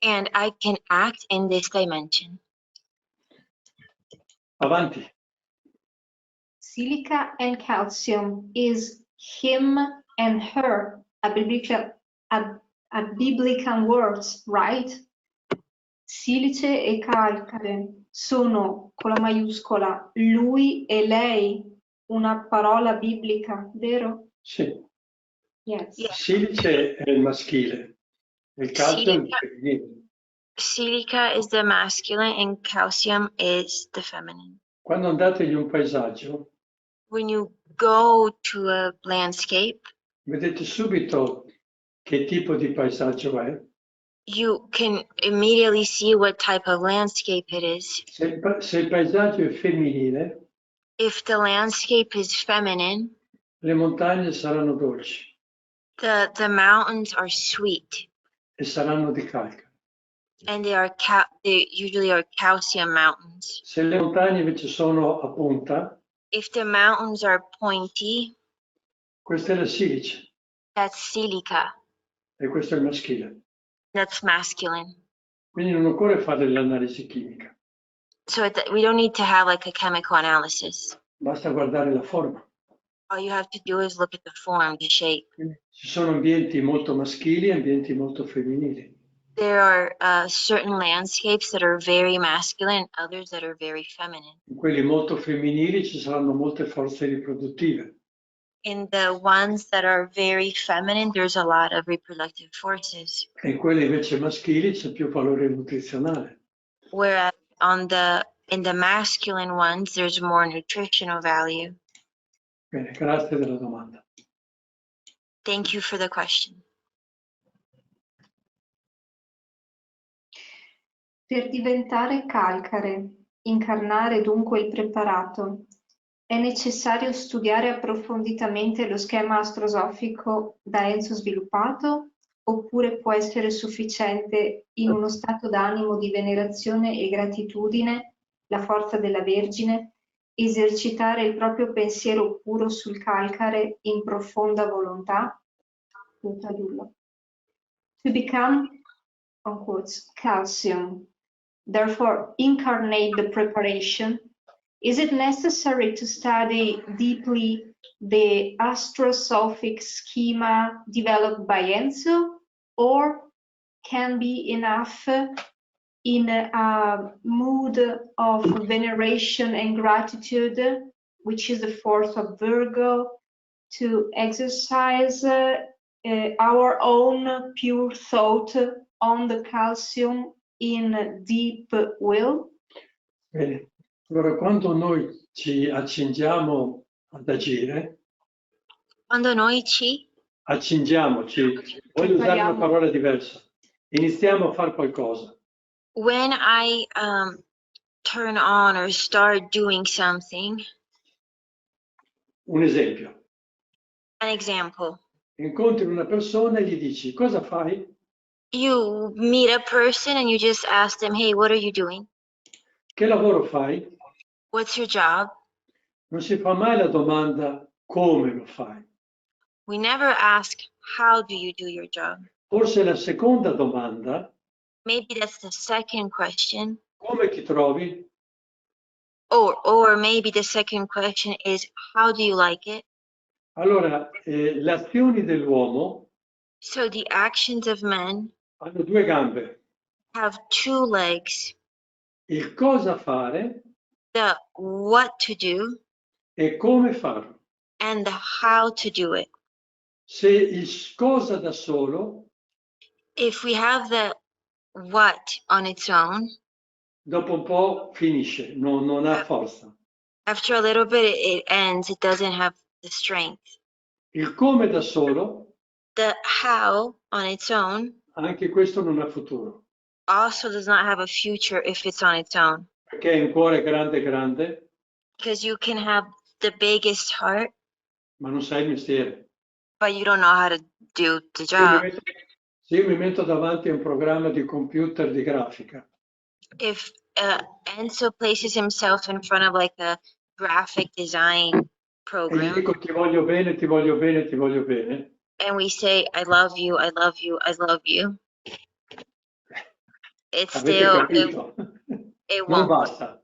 And I can act in this dimension. Avanti. Silica and calcium is him and her, a biblical words, right? Silice e calcare sono, con la maiuscola, lui e lei, una parola biblica, vero? Sì. Yes. Yeah. Silice è il maschile, il calcio è il femminile. Silica is the masculine and calcium is the feminine. Quando andate in un paesaggio, When you go to a landscape, vedete subito che tipo di paesaggio è. you can immediately see what type of landscape it is. Se il paesaggio è femminile, If the landscape is feminine, le montagne saranno dolci the mountains are sweet, e saranno di calcare. and they usually are calcium mountains. Se le montagne invece sono a punta, If the mountains are pointy, questa è la silice that's silica, e questo è il maschile. that's masculine. Quindi non occorre fare l'analisi chimica, So we don't need to have like a chemical analysis. basta guardare la forma. All you have to do is look at the form, the shape. Quindi ci sono ambienti molto maschili e ambienti molto femminili. There are certain landscapes that are very masculine, others that are very feminine. In quelli molto femminili ci saranno molte forze riproduttive. In the ones that are very feminine, there's a lot of reproductive forces. E in quelli invece maschili c'è più valore nutrizionale. Whereas in the masculine ones, there's more nutritional value. Bene, grazie della domanda. Thank you for the question. Per diventare calcare, incarnare dunque il preparato, è necessario studiare approfonditamente lo schema astrosofico da Enzo sviluppato, oppure può essere sufficiente in uno stato d'animo di venerazione e gratitudine, la forza della Vergine, esercitare il proprio pensiero puro sul calcare in profonda volontà? Lo tradurlo. To become, on quotes, calcium, therefore incarnate the preparation, is it necessary to study deeply the astrosophic schema developed by Enzo, or can be enough in a mood of veneration and gratitude, which is the force of Virgo, to exercise our own pure thought on the calcium in deep will. Bene. Allora, quando noi ci accingiamo ad agire, Quando noi ci voglio usare una parola diversa, iniziamo a fare qualcosa. when I turn on or start doing something, Un esempio, an example, incontri una persona e gli dici cosa fai? you meet a person and you just ask them, hey, what are you doing? Che lavoro fai? What's your job? Non si fa mai la domanda come lo fai. We never ask, how do you do your job? Forse la seconda domanda, Maybe that's the second question. come ti trovi? Or maybe the second question is, how do you like it? Allora, le azioni dell'uomo So the actions of men hanno due gambe. have two legs, Il cosa fare the what to do e come farlo. and the how to do it. Se il cosa da solo, If we have the what on its own, dopo un po' finisce, non ha forza. after a little bit it ends, it doesn't have the strength. Il come da solo, The how on its own anche questo non ha futuro, also does not have a future if it's on its own, perché è un cuore grande grande, because you can have the biggest heart, ma non sai il mestiere. but you don't know how to do the Se io mi job. metto- se io mi metto davanti a un programma di computer di grafica, If Enzo places himself in front of like a graphic design e gli program dico ti voglio bene, ti voglio bene, ti voglio bene, and we say, I love you, I love you, I love you, it's avete still, capito? it Non won't. basta,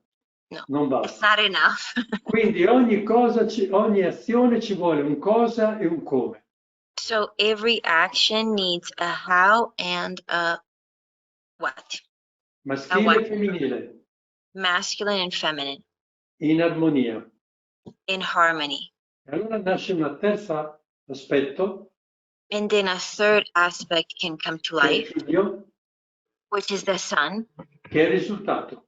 No, non it's basta. not enough. Quindi ogni azione ci vuole un cosa e un come. So every action needs a how and a what, Maschile e femminile, masculine and feminine, in armonia. in harmony. E allora nasce un terzo aspetto, And then a third aspect can come to che è il life, figlio, which is the sun, che è il risultato.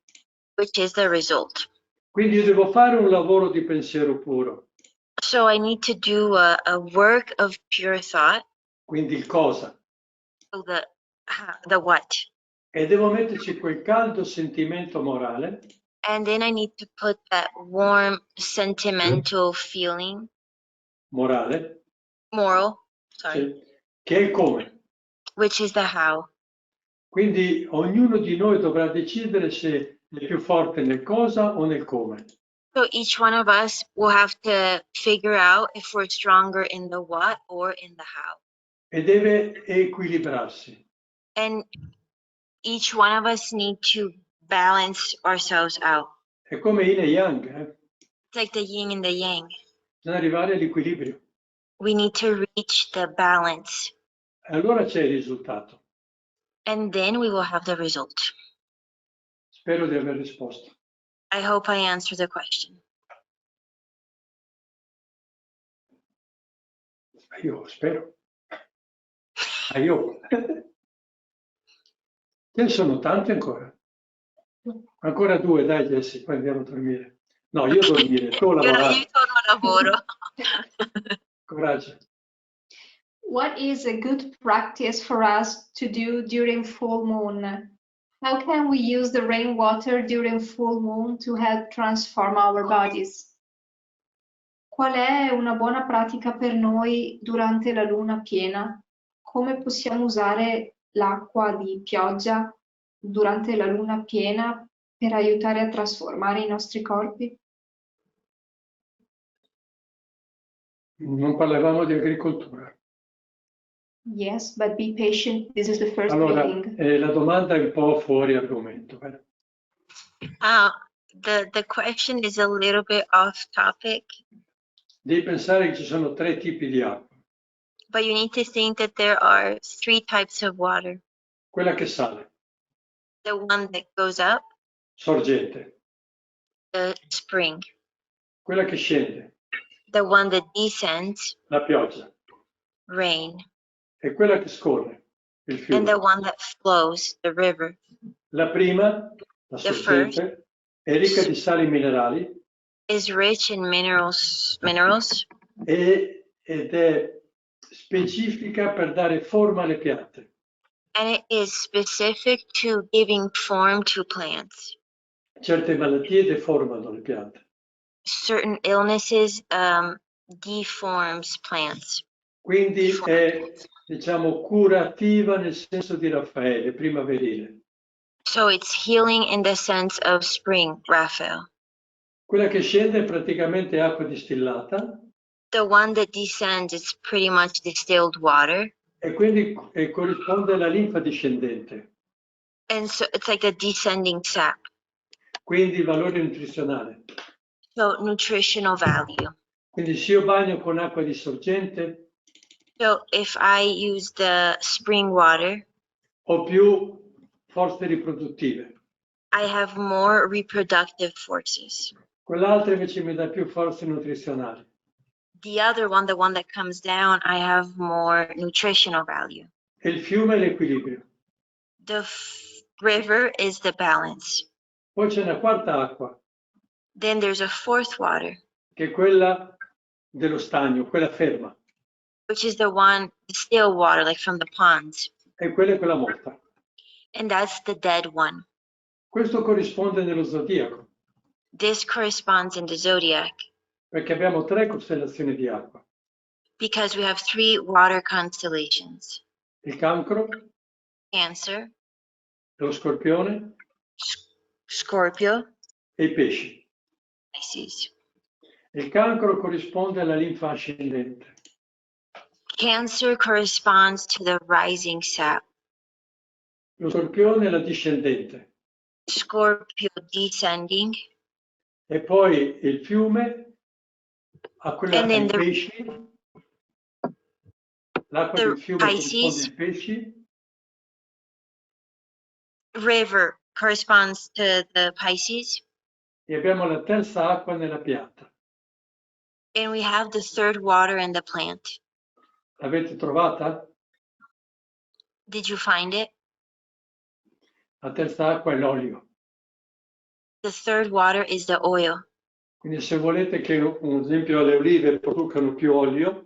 which is the result. Quindi io devo fare un lavoro di pensiero puro, So I need to do a work of pure thought, quindi il cosa, so the what. e devo metterci quel caldo sentimento morale And then I need to put that warm, sentimental feeling, morale, moral, sorry, sì, che è il come. which is the how. Quindi ognuno di noi dovrà decidere se è più forte nel cosa o nel come. So each one of us will have to figure out if we're stronger in the what or in the how. E deve equilibrarsi. And each one of us need to balance ourselves out. È come yin e yang, It's like the yin and the yang. bisogna arrivare all'equilibrio. We need to reach the balance, E allora c'è il risultato. and then we will have the result. Spero di aver risposto. I hope I answered the question. Io spero. Io. Ce ne sono tante ancora. Ancora due, dai Jessie, poi andiamo a dormire. No, io a dormire, tu a lavorare. Io torno a lavoro. Coraggio. What is a good practice for us to do during full moon? How can we use the rainwater during full moon to help transform our bodies? Qual è una buona pratica per noi durante la luna piena? Come possiamo usare l'acqua di pioggia durante la luna piena per aiutare a trasformare i nostri corpi? Non parlavamo di agricoltura. Yes, but be patient. This is the first Allora, reading. la domanda è un po' fuori argomento. The question is a little bit off topic, Devi pensare che ci sono 3 tipi di acqua. but you need to think that there are 3 types of water. Quella che sale, The one that goes up, sorgente. the spring. Quella che scende, The one that descends, la pioggia. rain. E quella che scorre, il And the fiume. one that flows, the river. La prima, la The sorgente, è ricca di sali minerali Is rich in minerals, ed è specifica per dare forma alle piante. and it is specific to giving form to plants. Certe malattie deformano le piante. Certain illnesses deforms plants. Quindi è, diciamo, curativa nel senso di Raffaele, primaverile. So it's healing in the sense of spring, Raphael. Quella che scende è praticamente acqua distillata The one that descends is pretty much distilled water. e quindi corrisponde alla linfa discendente. And so it's like a descending sap. Quindi il valore nutrizionale. So nutritional value. Quindi se io bagno con acqua di sorgente So if I use the spring water, ho più forze riproduttive. I have more reproductive forces. Quell'altra invece mi dà più forze nutrizionali. The other one, the one that comes down, I have more nutritional value. E il fiume è l'equilibrio. The river is the balance. Poi c'è una quarta acqua, Then there's a fourth water, che è quella dello stagno, quella ferma. which is the one, the still water, like from the ponds. E quella è quella morta. And that's the dead one. Questo corrisponde nello zodiaco, This corresponds in the zodiac perché abbiamo 3 costellazioni di acqua. because we have 3 water constellations. Il cancro, Cancer, lo scorpione Scorpio, e i pesci. Pisces. Il cancro corrisponde alla linfa ascendente. Cancer corresponds to the rising sap. Lo scorpione è la discendente. Scorpio descending. E poi il fiume a quella And then ai the- pesci. L'acqua the del fiume Pisces. corrisponde ai pesci. River corresponds to the Pisces. E abbiamo la terza acqua nella pianta. And we have the third water in the plant. L'avete trovata? Did you find it? La terza acqua è l'olio. The third water is the oil. Quindi se volete che, un esempio, le olive producano più olio,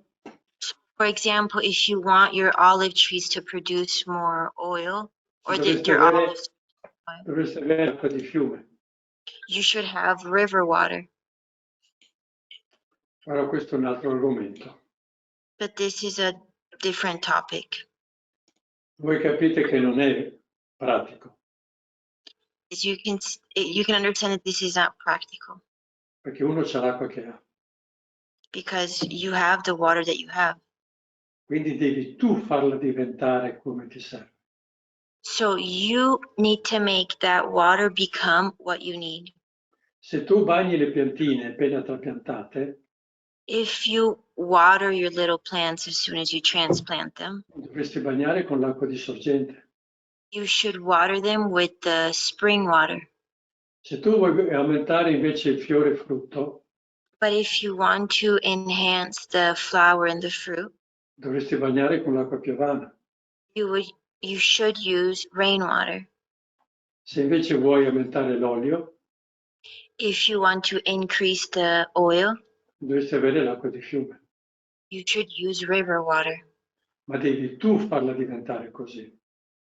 For example, if you want your olive trees to produce more oil, or dovreste your avere, olives, dovreste avere acqua di fiume. you should have river water. Però questo è un altro argomento. But this is a different topic. Voi capite che non è pratico, As you can understand that this is not practical perché uno c'ha l'acqua che ha. because you have the water that you have. Quindi devi tu farla diventare come ti serve. So you need to make that water become what you need. Se tu bagni le piantine appena trapiantate, If you water your little plants as soon as you transplant them, dovresti bagnare con l'acqua di sorgente. you should water them with the spring water. Se tu vuoi aumentare invece il fiore frutto, But if you want to enhance the flower and the fruit, dovresti bagnare con l'acqua piovana. you should use rainwater. Se invece vuoi aumentare l'olio, If you want to increase the oil, dovresti avere l'acqua di fiume. you should use river water. Ma devi tu farla diventare così,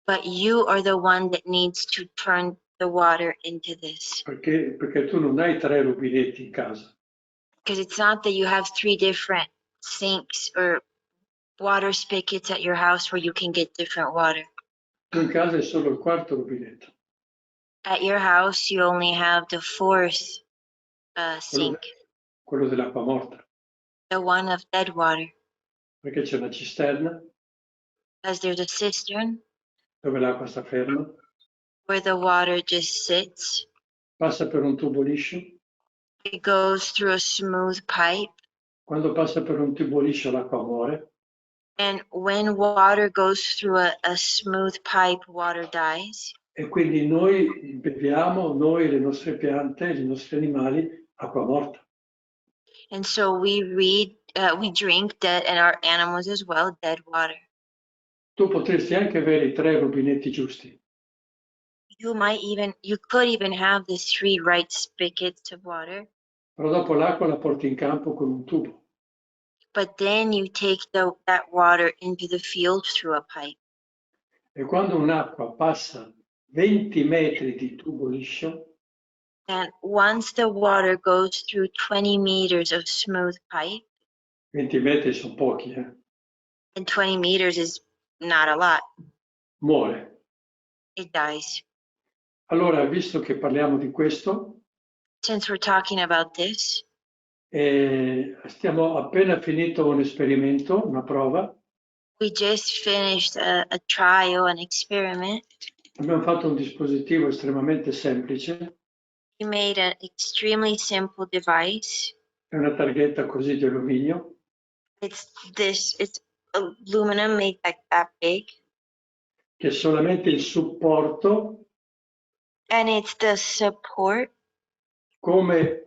But you are the one that needs to turn the water into this. perché tu non hai 3 rubinetti in casa. Because it's not that you have 3 different sinks or water spigots at your house where you can get different water. Tu in casa hai solo il quarto rubinetto. At your house, you only have the 4th sink, Quello dell'acqua morta, the one of dead water. perché c'è una cisterna Because there's a cistern dove l'acqua sta ferma, where the water just sits. passa per un tubo liscio. It goes through a smooth pipe. Quando passa per un tubo liscio l'acqua muore. And when water goes through a smooth pipe, water dies. E quindi noi beviamo, noi, le nostre piante, i nostri animali, acqua morta. And so we drink dead, and our animals as well, dead water. Tu potresti anche avere i 3 rubinetti giusti, You could even have the 3 right spigots of water, però dopo l'acqua la porti in campo con un tubo. but then you take that water into the field through a pipe. E quando un'acqua passa 20 metri di tubo liscio, And once the water goes through 20 meters of smooth pipe, 20 metri sono pochi, and 20 meters is not a lot, muore. it dies. Allora, visto che parliamo di questo, Since we're talking about this, stiamo appena finito un esperimento, una prova. we just finished a trial, an experiment. Abbiamo fatto un dispositivo estremamente semplice, We made an extremely simple device. è una targhetta così di alluminio, It's aluminum made like that big, che è solamente il supporto, and it's the support, come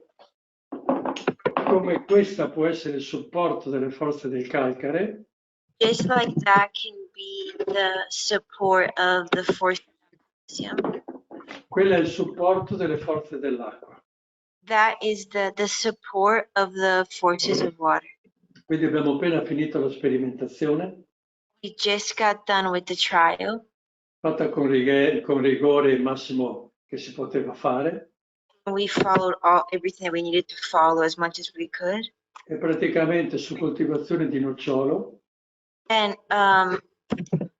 questa può essere il supporto delle forze del Calcare, just like that can be the support of the force of calcium. quella è il supporto delle forze dell'acqua. That is the support of the forces of water. Quindi abbiamo appena finito la sperimentazione, We just got done with the trial. fatta con rigore massimo che si poteva fare, We followed everything that we needed to follow as much as we could. e praticamente su coltivazione di nocciolo And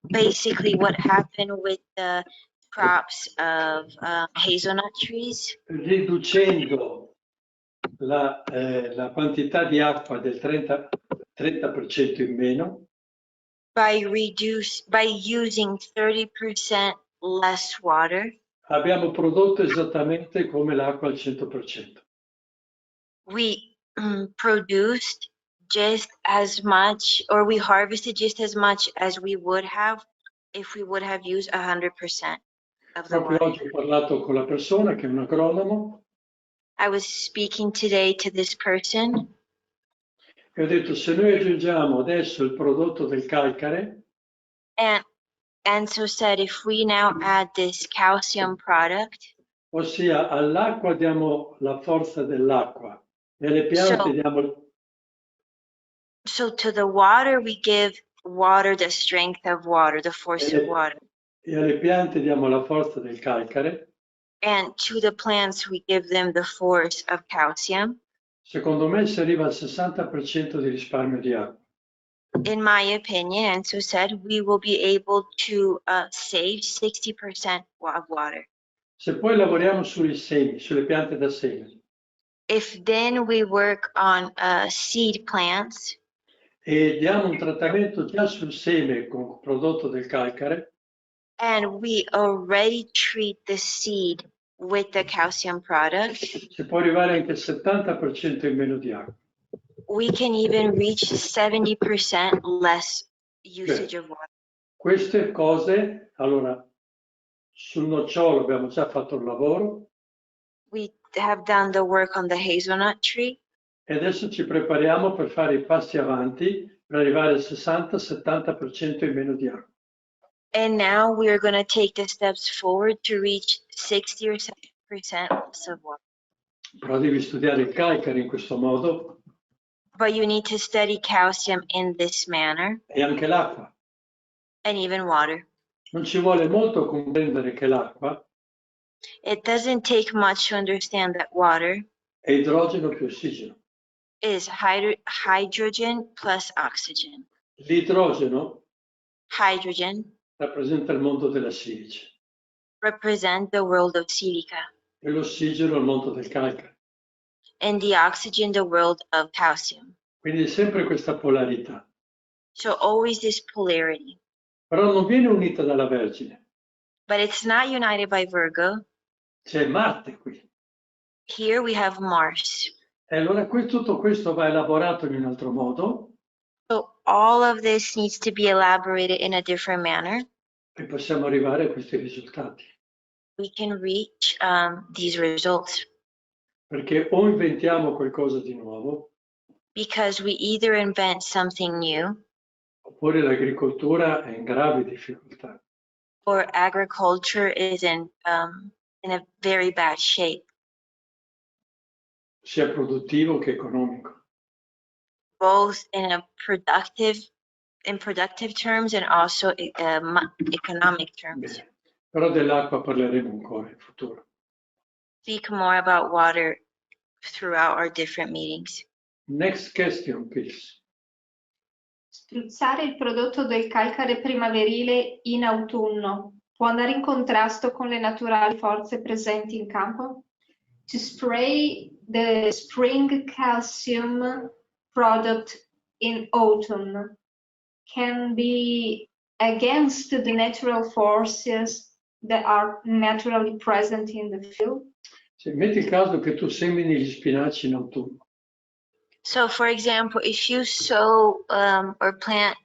basically what happened with the crops of hazelnut trees, riducendo la quantità di acqua del 30% in meno, by using 30% less water, abbiamo prodotto esattamente come l'acqua al 100%. we produced just as much, or we harvested just as much as we would have if we would have used 100% of the Proprio water. oggi ho parlato con la persona che è un agronomo I was speaking today to this person, e ho detto: se noi aggiungiamo adesso il prodotto del calcare, and Enzo said if we now add this calcium product, ossia all'acqua diamo la forza dell'acqua e alle piante diamo so to the water we give water the strength of water, the force of water, e alle piante diamo la forza del calcare, and to the plants we give them the force of calcium. secondo me si arriva al 60% di risparmio di acqua. In my opinion, Enzo said, we will be able to save 60% of water. Se poi lavoriamo sui semi, sulle piante da seme, If then we work on seed plants e diamo un trattamento già sul seme con prodotto del calcare, and we already treat the seed with the calcium product, si può arrivare anche al 70% in meno di acqua. we can even reach 70% less usage of water. Queste cose, allora, sul nocciolo abbiamo già fatto il lavoro We have done the work on the hazelnut tree, e adesso ci prepariamo per fare i passi avanti per arrivare al 60-70% in meno di acqua. and now we are going to take the steps forward to reach 60 or 70% less of water. Però devi studiare il calcare in questo modo But you need to study calcium in this manner, e anche l'acqua. and even water. Non ci vuole molto comprendere che l'acqua It doesn't take much to understand that water è idrogeno più ossigeno. is hydrogen plus oxygen. L'idrogeno Hydrogen rappresenta il mondo della silice represents the world of silica, e l'ossigeno il mondo del calcare. and the oxygen the world of calcium. Quindi è sempre questa polarità. So always this polarity. Però non viene unita dalla Vergine. But it's not united by Virgo. C'è Marte qui. Here we have Mars. E allora tutto questo va elaborato in un altro modo So all of this needs to be elaborated in a different manner. E possiamo arrivare a questi risultati. We can reach these results Perché o inventiamo qualcosa di nuovo, because we either invent something new oppure l'agricoltura è in gravi difficoltà. or agriculture is in a very bad shape, Sia produttivo che economico. both in productive terms and also economic terms. Bene. Però dell'acqua parleremo ancora in futuro. Speak more about water throughout our different meetings. Next question, please. Spruzzare il prodotto del calcare primaverile in autunno può andare in contrasto con le naturali forze presenti in campo? To spray the spring calcium product in autumn can be against the natural forces that are naturally present in the field? Se metti il caso che tu semini gli spinaci in autunno, So, for example, if you sow or plant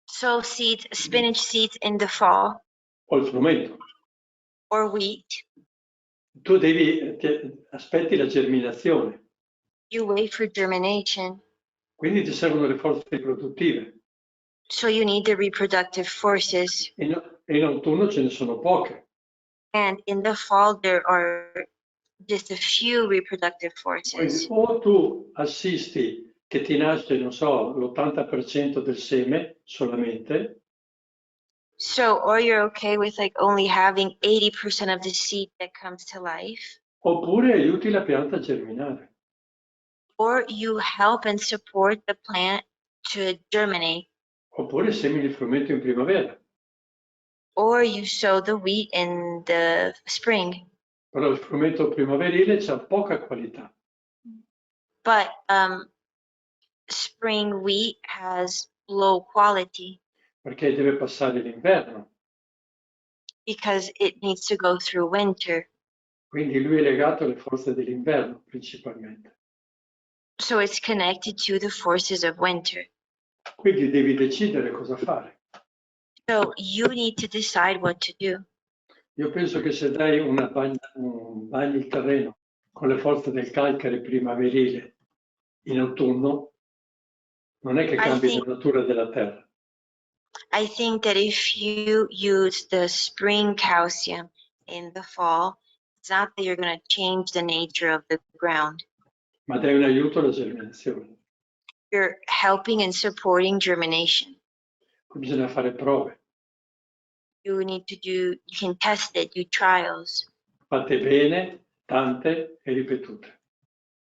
seeds, spinach seeds in the fall o il frumento, or wheat, tu aspetti la germinazione, you wait for germination. quindi ti servono le forze riproduttive. So you need the reproductive forces. E in autunno ce ne sono poche. And in the fall, there are just a few reproductive Quindi forces. o tu assisti che ti nasce, non so, l'80% del seme solamente, So, or you're okay with like only having 80% of the seed that comes to life, oppure aiuti la pianta a germinare. or you help and support the plant to germinate, Oppure semini il frumento in primavera. or you sow the wheat in the spring. Però il frumento primaverile ha poca qualità. But spring wheat has low quality Perché deve passare l'inverno, because it needs to go through winter. quindi lui è legato alle forze dell'inverno principalmente. So it's connected to the forces of winter. Quindi devi decidere cosa fare. So you need to decide what to do. Io penso che se dai bagni il terreno con le forze del calcare primaverile in autunno, non è che cambi la natura della terra. I think that if you use the spring calcium in the fall, it's not that you're going to change the nature of the ground. Ma dai un aiuto alla germinazione. You're helping and supporting germination. Poi bisogna fare prove, You can test it, do trials. fatte bene, tante e ripetute.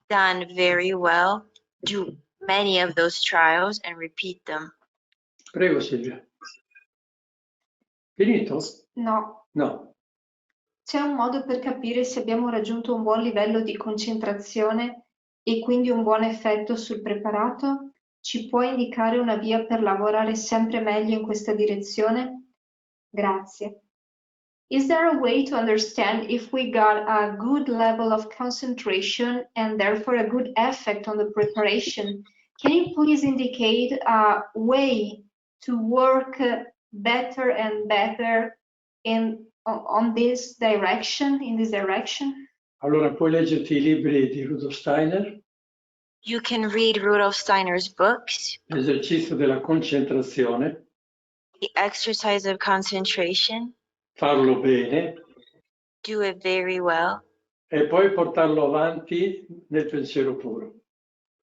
Done very well, do many of those trials and repeat them. Prego Silvia. Finito? No. No. C'è un modo per capire se abbiamo raggiunto un buon livello di concentrazione e quindi un buon effetto sul preparato? Ci può indicare una via per lavorare sempre meglio in questa direzione? Grazie. Is there a way to understand if we got a good level of concentration and therefore a good effect on the preparation? Can you please indicate a way to work better and better on this direction, in this direction? Allora puoi leggerti i libri di Rudolf Steiner, You can read Rudolf Steiner's books, l'esercizio della concentrazione, The Exercise of Concentration, farlo bene do it very well, e poi portarlo avanti nel pensiero puro.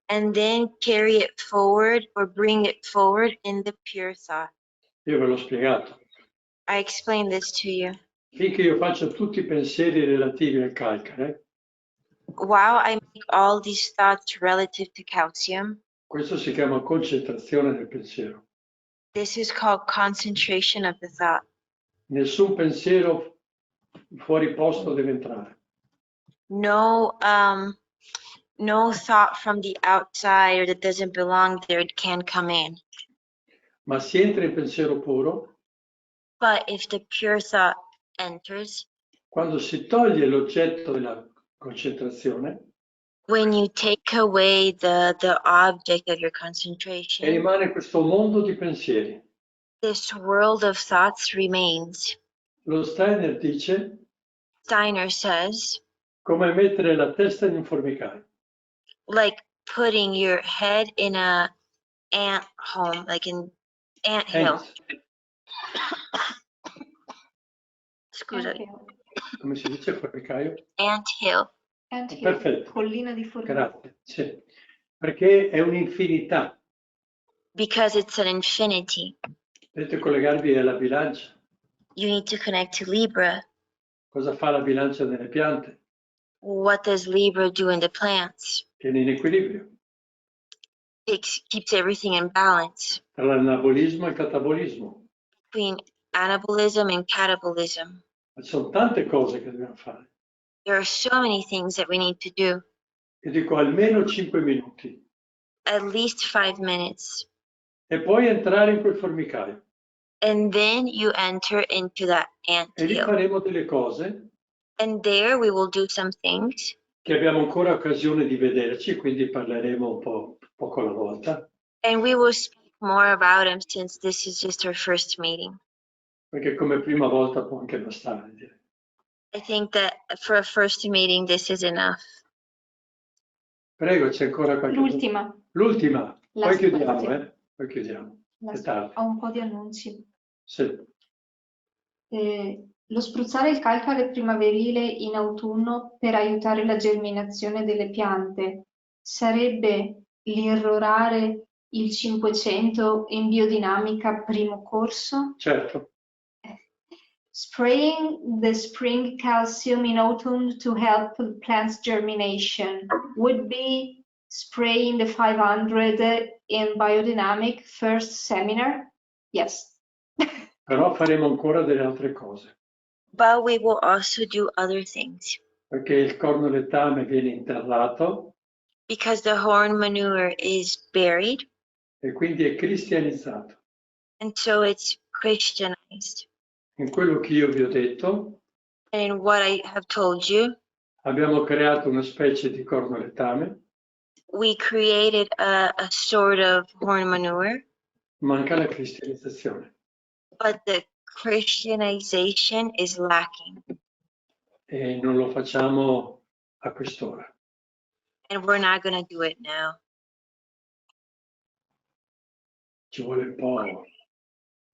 and then carry it forward or bring it forward in the pure thought. Io ve l'ho spiegato. I explained this to you. Finché io faccio tutti i pensieri relativi al calcare, While I make all these thoughts relative to calcium, questo si chiama concentrazione del pensiero. this is called concentration of the thought. Nessun pensiero fuori posto deve entrare. No thought from the outside or that doesn't belong there can come in. Ma si entra in pensiero puro But if the pure thought enters, quando si toglie l'oggetto della concentrazione when you take away the object of your e concentration, rimane questo mondo di pensieri. this world of thoughts remains. Lo Steiner dice Steiner says, come mettere la testa in un formicaio. like putting your head in a ant home, like an ant hill. Ants. Scusa, Come si dice formicaio? ant hill. Perfetto. Collina di formiche. Grazie. Sì. Perché è un'infinità. Because it's an infinity. Dovete collegarvi alla bilancia. You need to connect to Libra. Cosa fa la bilancia nelle piante? What does Libra do in the plants? Tiene in equilibrio It keeps everything in balance tra l'anabolismo e il catabolismo. between anabolism and catabolism. Ma ci sono tante cose che dobbiamo fare. There are so many things that we need to do. Io dico almeno 5 minuti. At least 5 minutes. E poi entrare in quel formicaio. And then you enter into that ant E lì hill. faremo delle cose And there we will do some things. che abbiamo ancora occasione di vederci, quindi parleremo un po' poco alla volta. And we will speak more about them since this is just our first meeting. Perché come prima volta può anche bastare. Direi. I think that for a first meeting, this is enough. Prego, c'è ancora qualche... L'ultima. L'ultima, La poi chiudiamo, situazione. Poi chiudiamo. La- È tardi. Ho un po' di annunci. Sì. Lo spruzzare il calcare primaverile in autunno per aiutare la germinazione delle piante sarebbe l'irrorare il 500 in biodinamica primo corso? Certo. Spraying the spring calcium in autumn to help plants germination would be spraying the 500 in biodynamic first seminar? Yes. Però faremo ancora delle altre cose. But we will also do other things. Perché il cornoletame viene interrato Because the horn manure is buried, e quindi è cristianizzato. and so it's Christianized. In quello che io vi ho detto, And in what I have told you, abbiamo creato una specie di cornoletame, we created a sort of horn manure, manca la cristianizzazione. but the Christianization is lacking. E non lo facciamo a quest'ora. And we're not going to do it now. Ci vuole un po',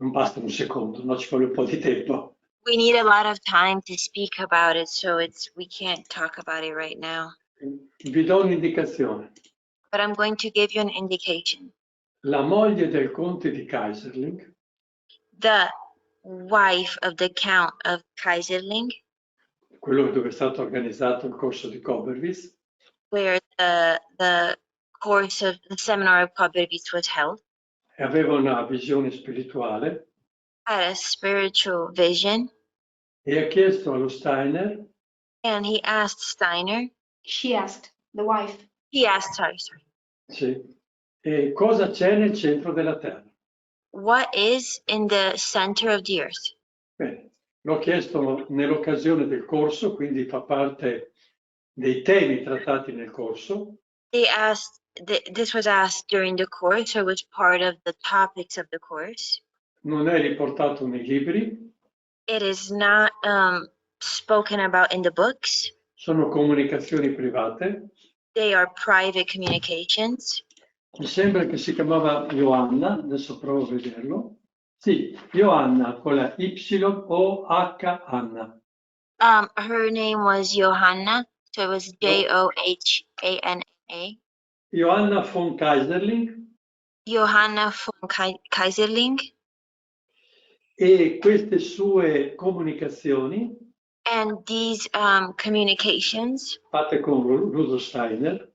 non basta un secondo, no, ci vuole un po' di tempo. We need a lot of time to speak about it, so we can't talk about it right now. Vi do un'indicazione. But I'm going to give you an indication. La moglie del conte di Kaiserling, The wife of the Count of Kaiserling, quello dove è stato organizzato il corso di Koberwitz, where the course of the seminar of Koberwitz was held, e aveva una visione spirituale, had a spiritual vision, e ha chiesto allo Steiner and he asked Steiner, She asked, the wife. he asked, sorry, sì, e cosa c'è nel centro della Terra. what is in the center of the earth? Bene, l'ho chiesto nell'occasione del corso, quindi fa parte dei temi trattati nel corso. They asked, this was asked during the course, so it was part of the topics of the course. Non è riportato nei libri, It is not spoken about in the books. sono comunicazioni private. They are private communications. Mi sembra che si chiamava Johanna, adesso provo a vederlo. Sì, Johanna con la Y-O-H Anna. Her name was Johanna, so it was Johanna. Johanna von Kaiserling, Johanna von Kaiserling, e queste sue comunicazioni and these communications fatte con Rudolf Steiner,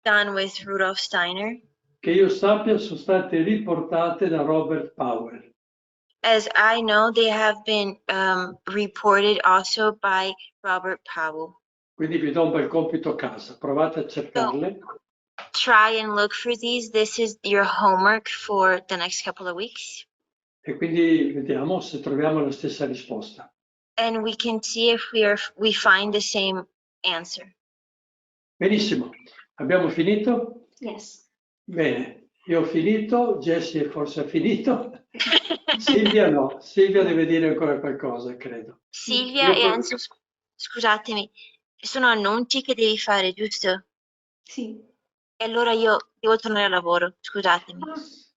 done with Rudolf Steiner, che io sappia sono state riportate da Robert Powell. as I know, they have been reported also by Robert Powell. Quindi vi do un bel compito a casa, provate a cercarle. Try and look for these. This is your homework for the next couple of weeks. E quindi vediamo se troviamo la stessa risposta. And we can see if we find the same answer. Benissimo, Abbiamo finito? Yes. Bene, io ho finito, Jessie forse ha finito. Silvia no, Silvia deve dire ancora qualcosa, credo. Silvia e Enzo, scusatemi, sono annunci che devi fare, giusto? Sì. E allora io devo tornare al lavoro, scusatemi.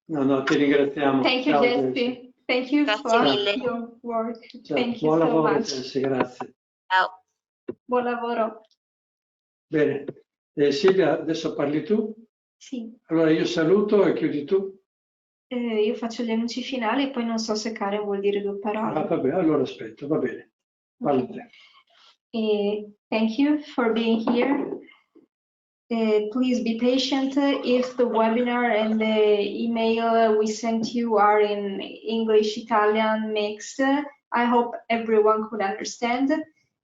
No, ti ringraziamo. Thank you, Ciao, Jessie. Thank you Grazie for mille. your work. Ciao. Thank you Buon so lavoro, much. Jessie, grazie. Ciao. Buon lavoro. Bene, Silvia, adesso parli tu? Sì. Allora io saluto e chiudi tu. Io faccio gli annunci finali e poi non so se Karen vuol dire due parole. Vabbè, allora aspetto, va bene. Parla te. Thank you for being here. Please be patient if the webinar and the email we sent you are in English, Italian, mixed. I hope everyone could understand.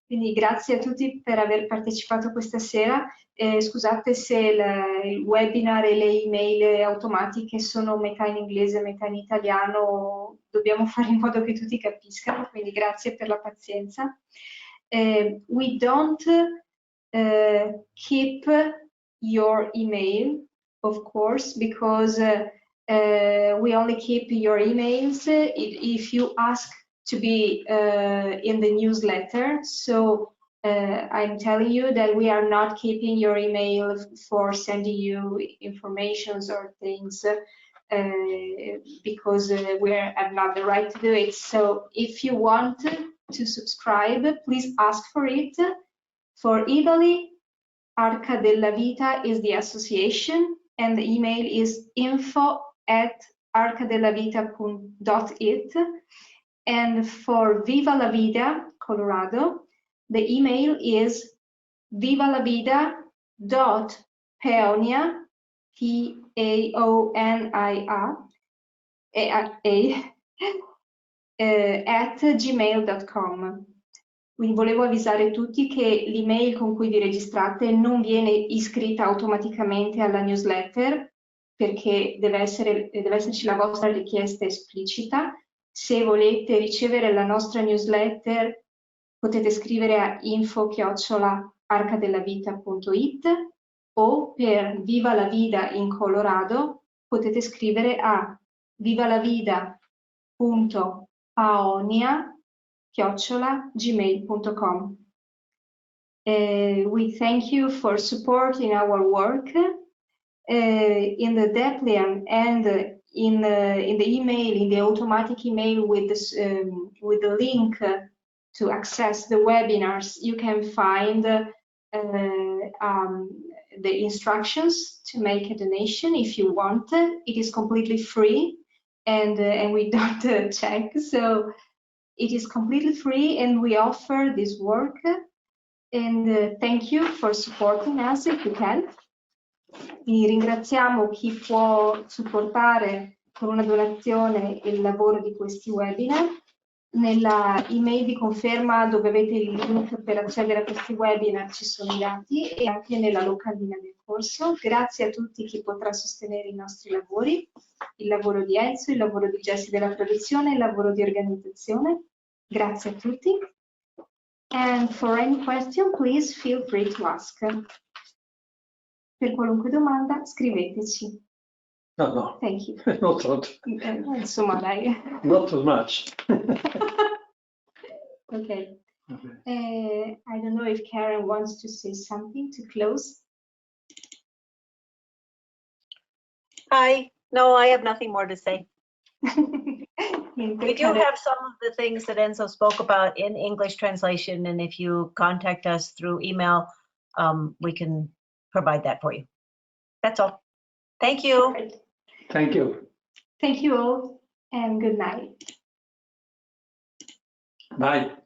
Quindi grazie a tutti per aver partecipato questa sera. Scusate se il webinar e le email automatiche sono metà in inglese e metà in italiano, dobbiamo fare in modo che tutti capiscano, quindi grazie per la pazienza. We don't keep your email, of course, because we only keep your emails if you ask to be in the newsletter. So I'm telling you that we are not keeping your email for sending you informations or things because we have not the right to do it. So if you want to subscribe, please ask for it. For Italy, Arca della Vita is the association, and the email is info@arcadellavita.it. And for Viva la Vida, Colorado, the email is vivalavida.paonia, P-A-O-N-I-A, at gmail.com. Quindi volevo avvisare tutti che l'email con cui vi registrate non viene iscritta automaticamente alla newsletter perché deve esserci la vostra richiesta esplicita. Se volete ricevere la nostra newsletter potete scrivere a info@arcadellavita.it o per Viva la Vida in Colorado potete scrivere a vivalavida.paonia@gmail.com. We thank you for supporting our work. In the Deplian and in the email, in the automatic email with the link to access the webinars, you can find the instructions to make a donation if you want. It is completely free and we don't check, so it is completely free and we offer this work. And thank you for supporting us if you can. Vi ringraziamo chi può supportare con una donazione il lavoro di questi webinar. Nella email di conferma dove avete il link per accedere a questi webinar ci sono i dati e anche nella locandina del corso. Grazie a tutti chi potrà sostenere i nostri lavori, il lavoro di Enzo, il lavoro di Jessie della produzione, il lavoro di organizzazione. Grazie a tutti. And for any question, please feel free to ask. Per qualunque domanda scriveteci. No. Thank you. Not Insomma, dai. Not too much. Okay. I don't know if Karen wants to say something to close. No, I have nothing more to say. Niente, We do Karen. have some of the things that Enzo spoke about in English translation, and if you contact us through email, we can provide that for you. That's all. Thank you. Perfect. Thank you. Thank you all and good night. Bye.